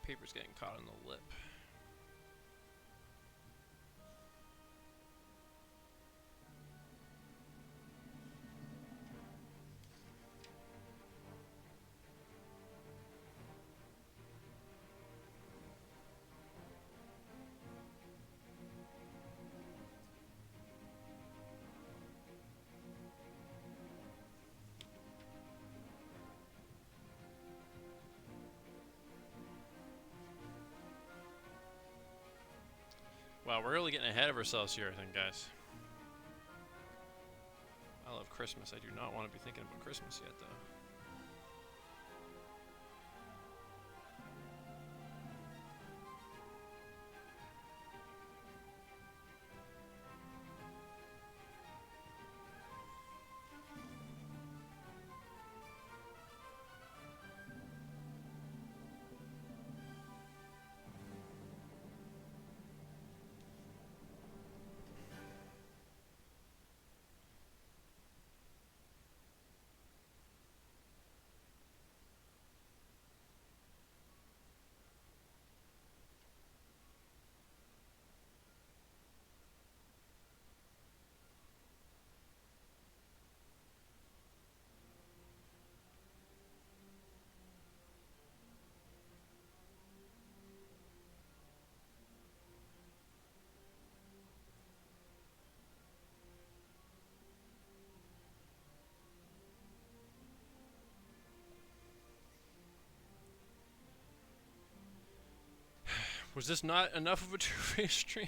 Paper's getting caught on the lip. Wow, we're really getting ahead of ourselves here, I think, guys. I love Christmas. I do not want to be thinking about Christmas yet, though. Was this not enough of a two-face stream?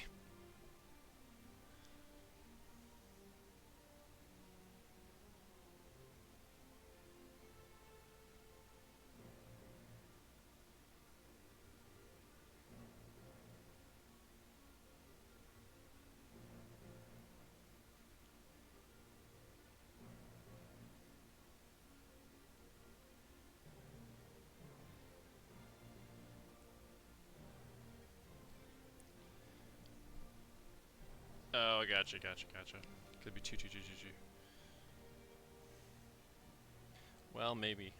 Oh, gotcha. Could be two. Well, maybe.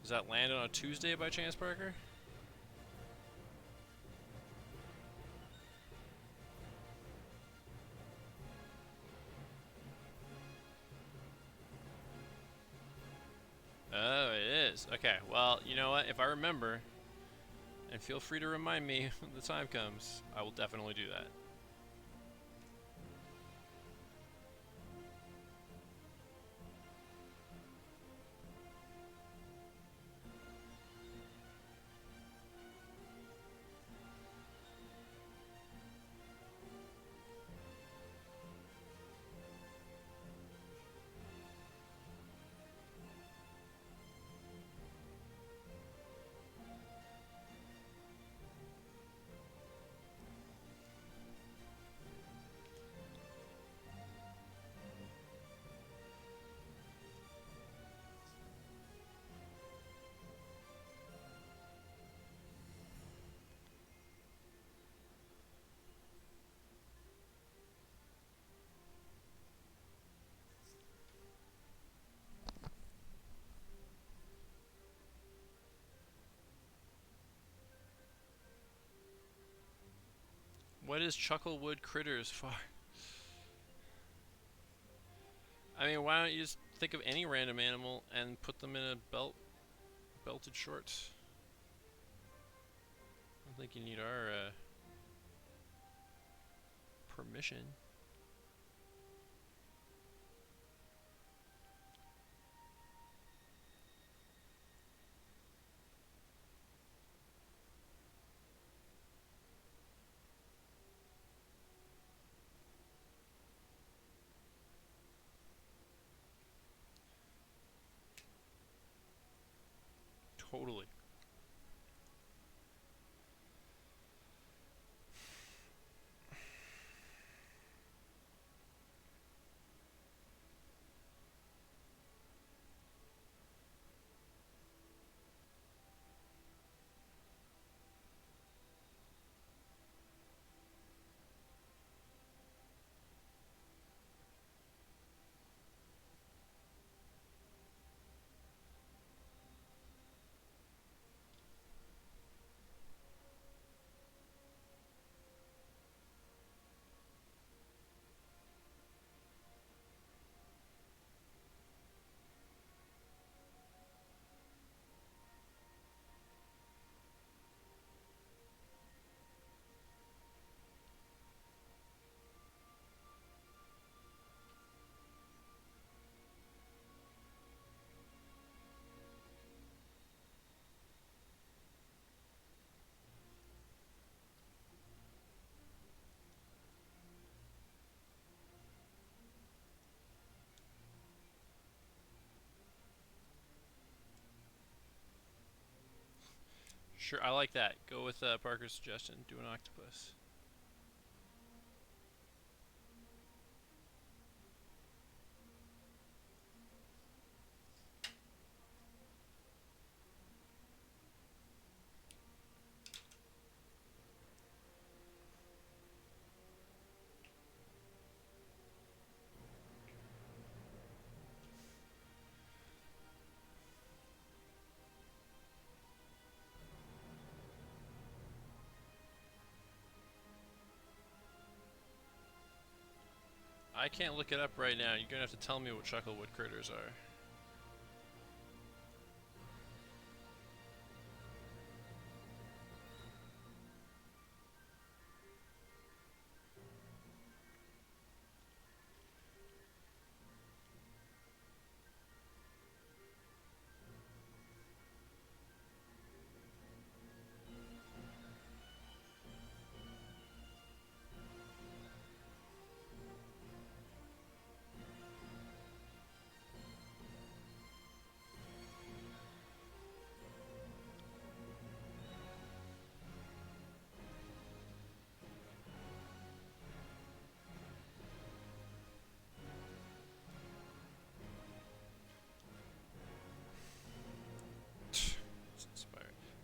Does that land on a Tuesday by chance, Parker? Oh, it is. Okay, well, you know what? If I remember, and feel free to remind me when the time comes, I will definitely do that. What is Chucklewood Critters for? I mean, why don't you just think of any random animal and put them in a belted shorts? I don't think you need our permission. Totally. Sure, I like that. Go with Parker's suggestion. Do an octopus. I can't look it up right now. You're gonna have to tell me what Chucklewood Critters are.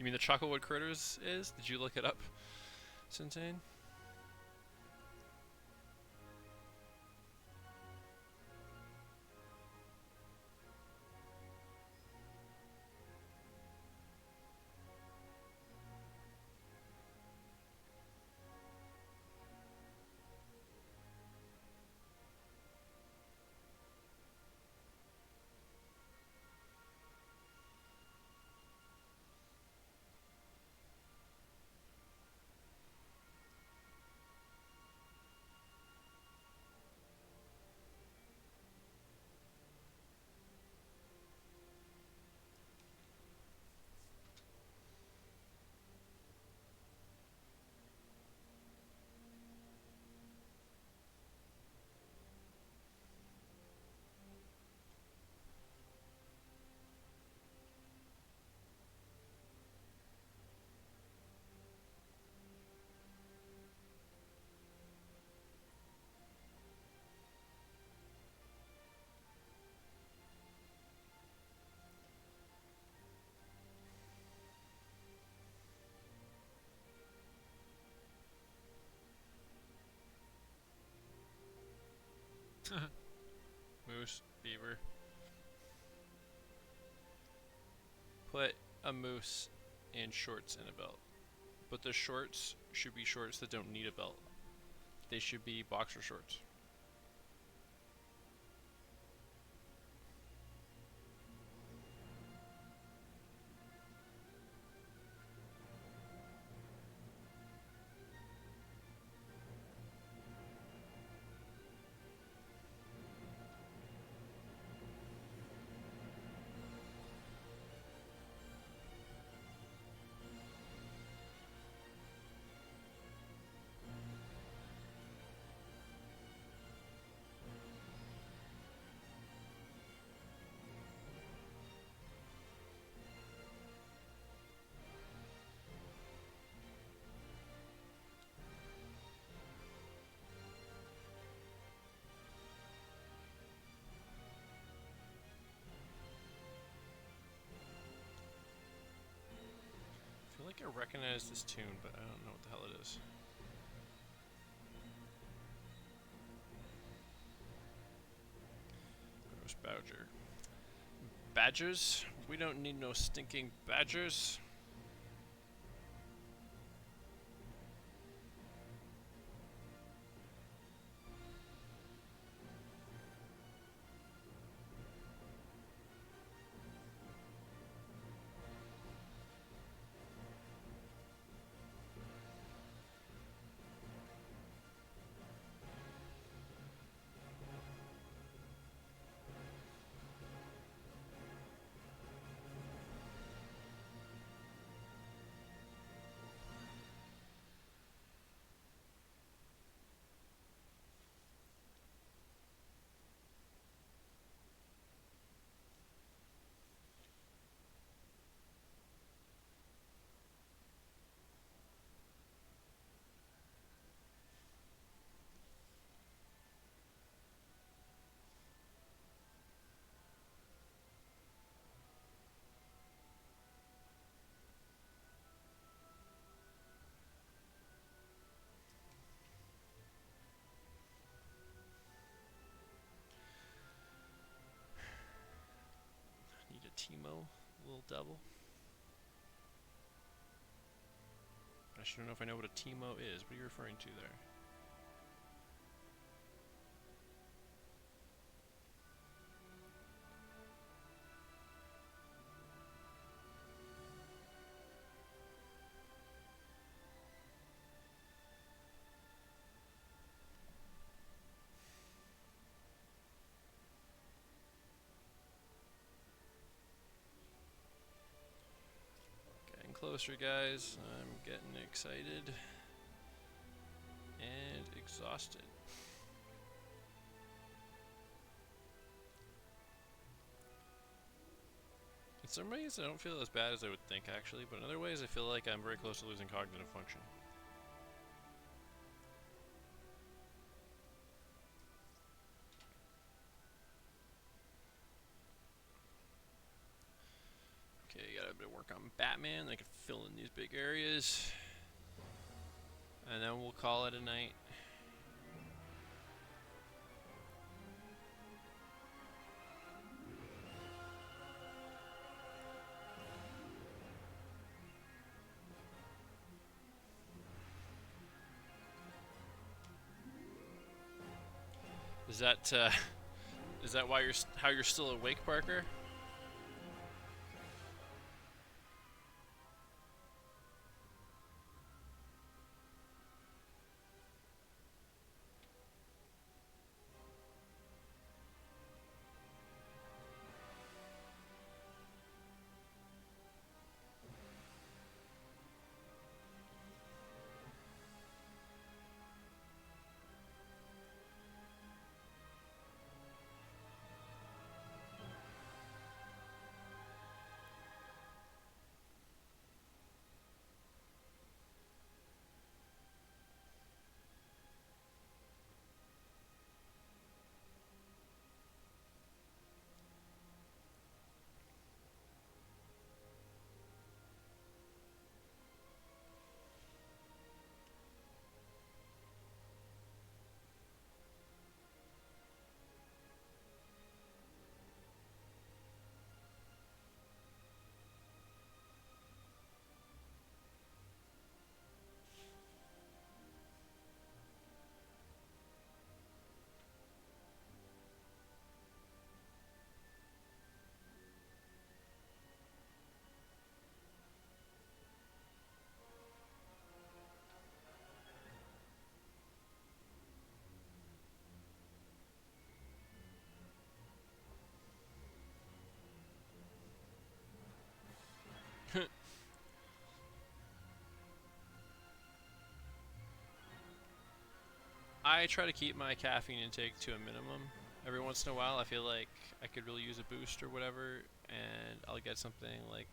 You mean the Chucklewood Critters is? Did you look it up, Sintane? Moose, beaver. Put a moose in shorts and a belt. But the shorts should be shorts that don't need a belt. They should be boxer shorts. I feel like I recognize this tune, but I don't know what the hell it is. Gross badger. Badgers? We don't need no stinking badgers. Need a Timo, little devil. I should know if I know what a Timo is. What are you referring to there? Getting closer, guys. I'm getting excited and exhausted. In some ways, I don't feel as bad as I would think, actually, but in other ways, I feel like I'm very close to losing cognitive function. Okay, got a bit of work work on Batman. I can fill in these big areas. And then we'll call it a night. Is that why how you're still awake, Parker? I try to keep my caffeine intake to a minimum. Every once in a while, I feel like I could really use a boost or whatever, and I'll get something like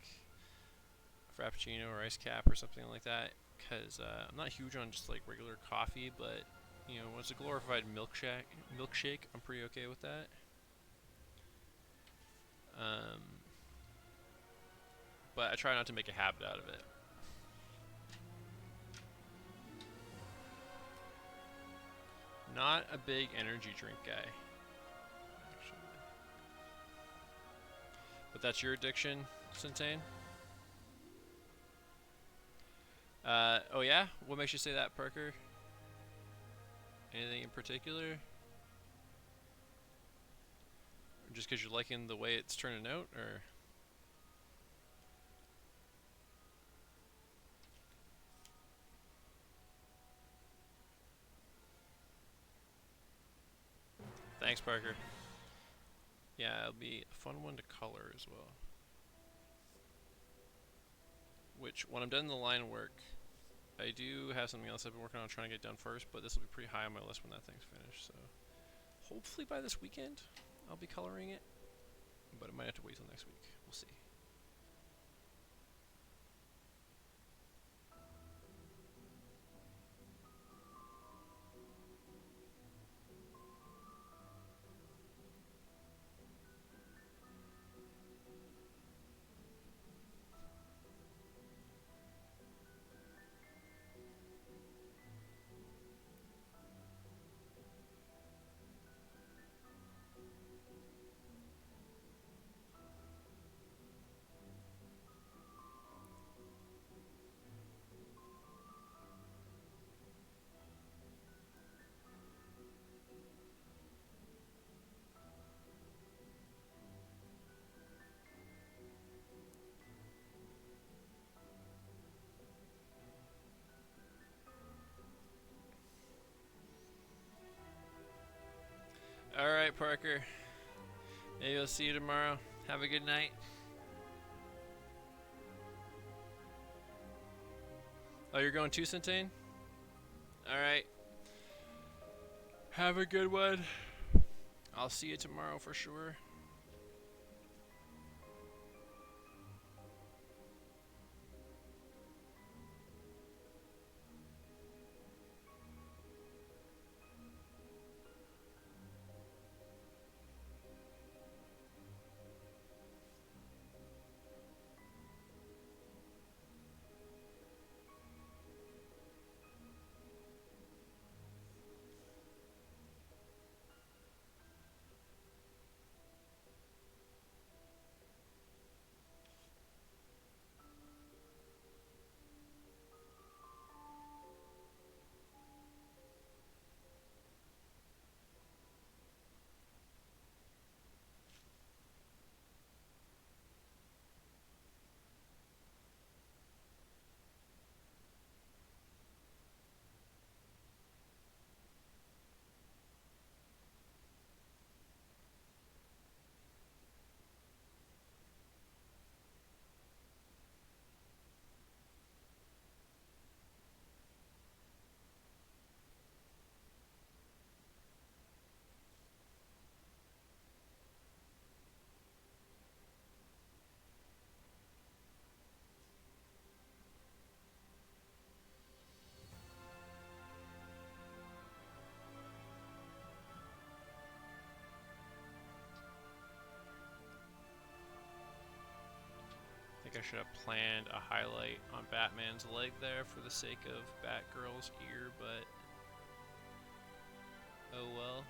a frappuccino or ice cap or something like that. Because I'm not huge on just like regular coffee, but you know, when it's a glorified milkshake, I'm pretty okay with that. But I try not to make a habit out of it. Not a big energy drink guy. Actually. But that's your addiction, Centane? Oh yeah? What makes you say that, Parker? Anything in particular? Or just because you're liking the way it's turning out, or? Thanks, Parker. Yeah, it'll be a fun one to color as well. Which, when I'm done the line work, I do have something else I've been working on trying to get done first, but this will be pretty high on my list when that thing's finished, so hopefully by this weekend I'll be coloring it, but I might have to wait till next week. We'll see. Alright, Parker. Maybe I'll see you tomorrow. Have a good night. Oh, you're going too, Centane? Alright. Have a good one. I'll see you tomorrow for sure. I should have planned a highlight on Batman's leg there for the sake of Batgirl's ear, but oh well.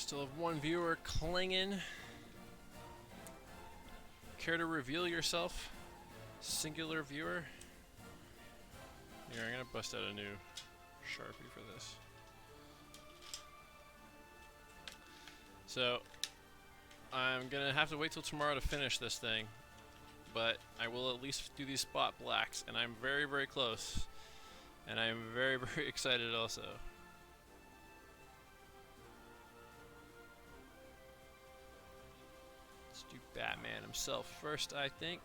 Still have one viewer clinging. Care to reveal yourself? Singular viewer. Here, I'm gonna bust out a new Sharpie for this. So, I'm gonna have to wait till tomorrow to finish this thing, but I will at least do these spot blacks, and I'm very, very close. And I'm very, very excited also. Let's do Batman himself first, I think.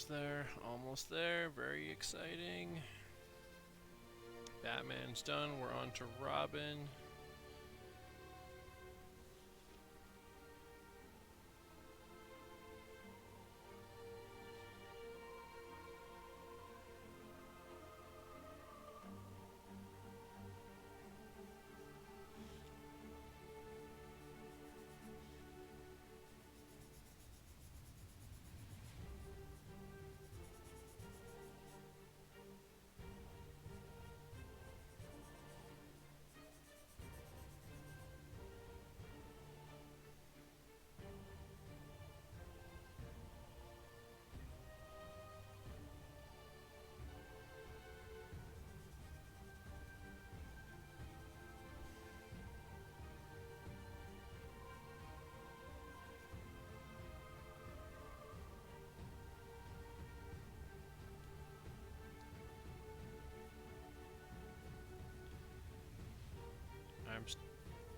Almost there. Almost there. Very exciting. Batman's done. We're on to Robin. I'm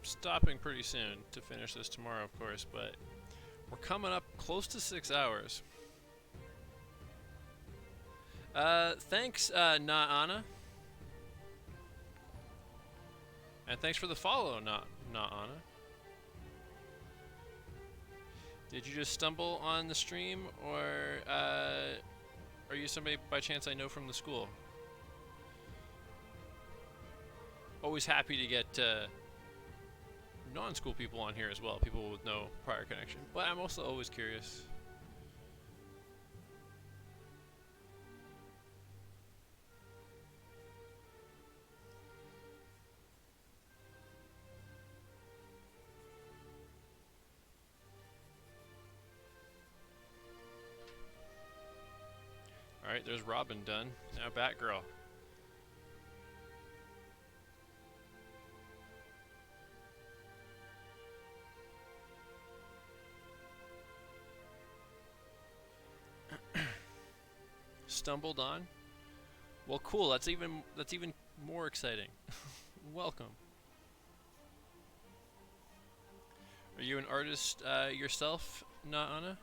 stopping pretty soon to finish this tomorrow, of course, but we're coming up close to 6 hours. Thanks, Na Anna. And thanks for the follow, Na Anna. Did you just stumble on the stream, or are you somebody by chance I know from the school? Always happy to get non-school people on here as well, people with no prior connection. But I'm also always curious. Alright, there's Robin done. Now Batgirl. Stumbled on? Well, cool. That's even more exciting. Welcome. Are you an artist yourself, Na Anna?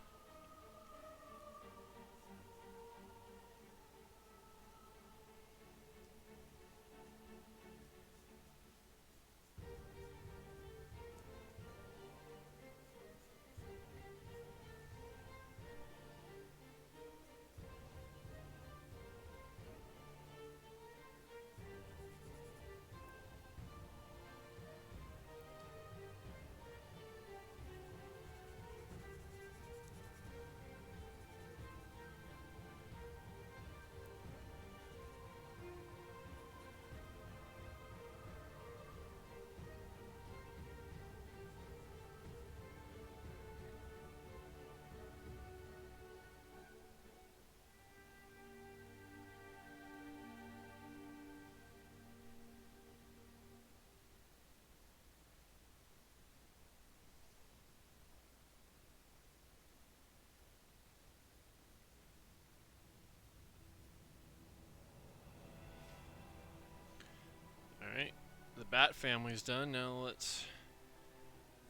Alright, the Bat family's done. Now let's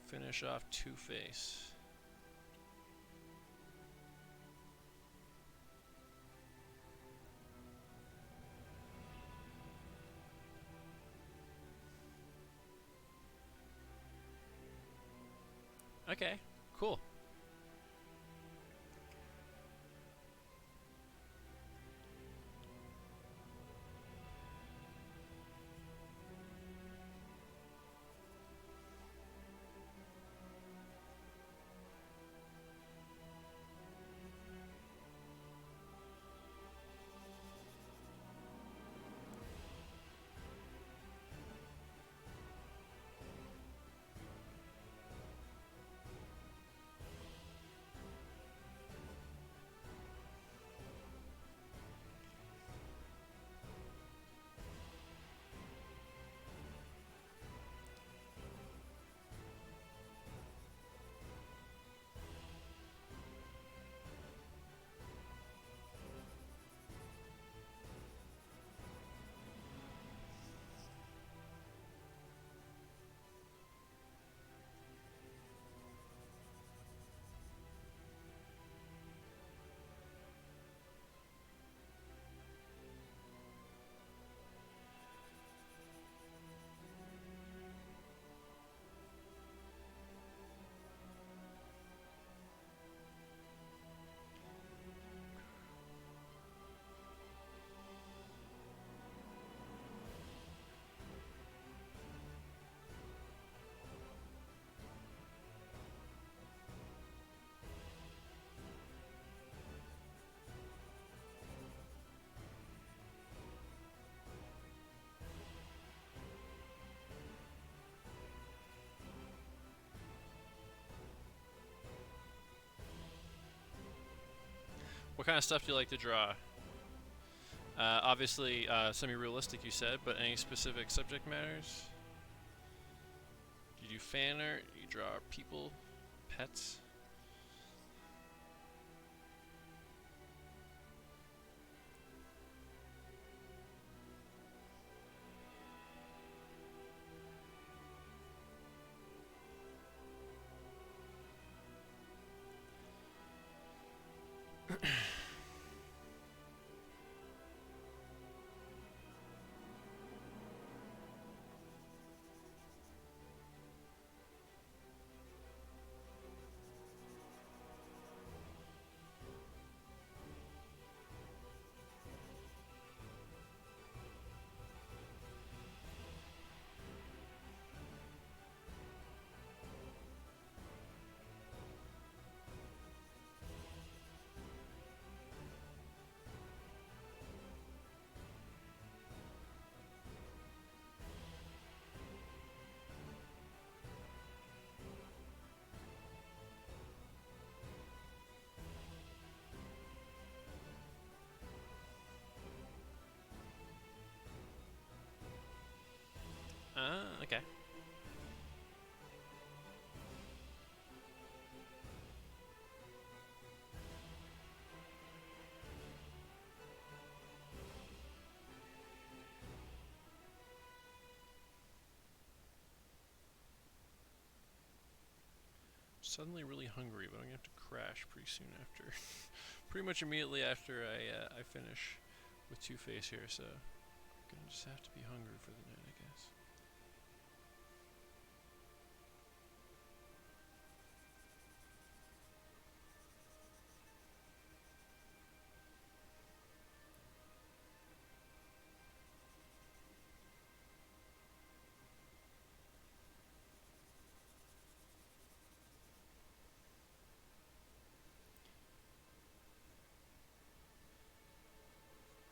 finish off Two-Face. Okay, cool. What kind of stuff do you like to draw? Obviously, semi-realistic, you said, but any specific subject matters? Do you do fan art? Do you draw people, pets? Okay. Suddenly really hungry, but I'm gonna have to crash pretty soon after. Pretty much immediately after I finish with Two-Face here, so gonna just have to be hungry for the night, I guess.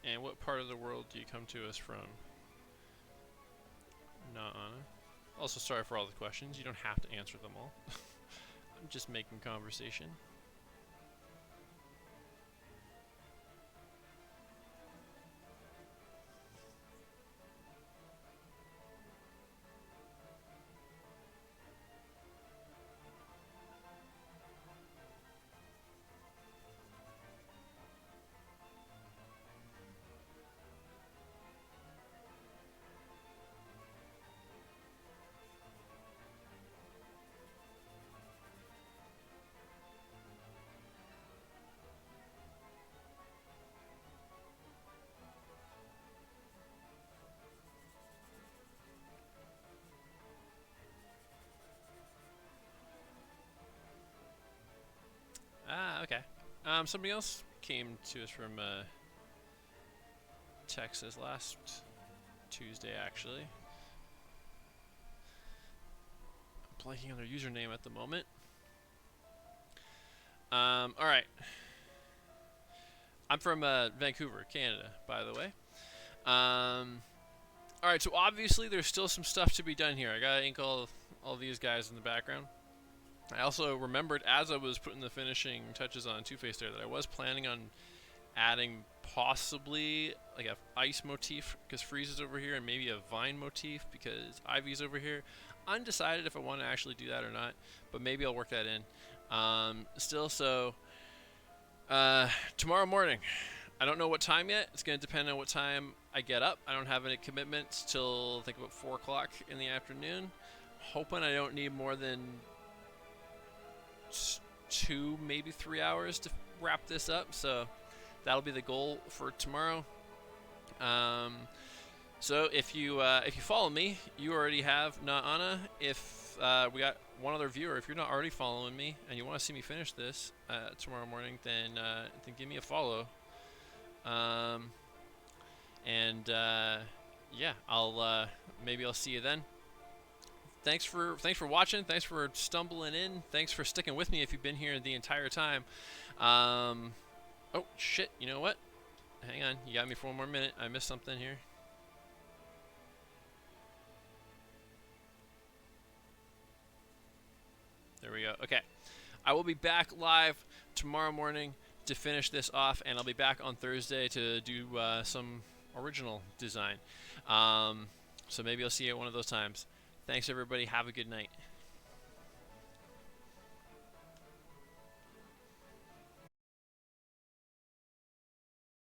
And what part of the world do you come to us from? Nah. Also, sorry for all the questions. You don't have to answer them all. I'm just making conversation. Ah, okay. Somebody else came to us from Texas last Tuesday, actually. I'm blanking on their username at the moment. Alright. I'm from Vancouver, Canada, by the way. Alright, so obviously there's still some stuff to be done here. I gotta ink all these guys in the background. I also remembered as I was putting the finishing touches on Two-Face there that I was planning on adding possibly like a ice motif because Freeze is over here and maybe a vine motif because Ivy's over here. Undecided if I want to actually do that or not, but maybe I'll work that in. Still, so tomorrow morning, I don't know what time yet. It's going to depend on what time I get up. I don't have any commitments till I think about 4 o'clock in the afternoon. Hoping I don't need more than 2, maybe 3 hours to wrap this up. So that'll be the goal for tomorrow. So if you follow me, you already have Naana. If we got one other viewer, if you're not already following me and you want to see me finish this tomorrow morning, then give me a follow. Yeah, maybe I'll see you then. Thanks for watching. Thanks for stumbling in. Thanks for sticking with me if you've been here the entire time. Oh shit! You know what? Hang on. You got me for one more minute. I missed something here. There we go. Okay. I will be back live tomorrow morning to finish this off, and I'll be back on Thursday to do some original design. So maybe I'll see you at one of those times. Thanks, everybody. Have a good night.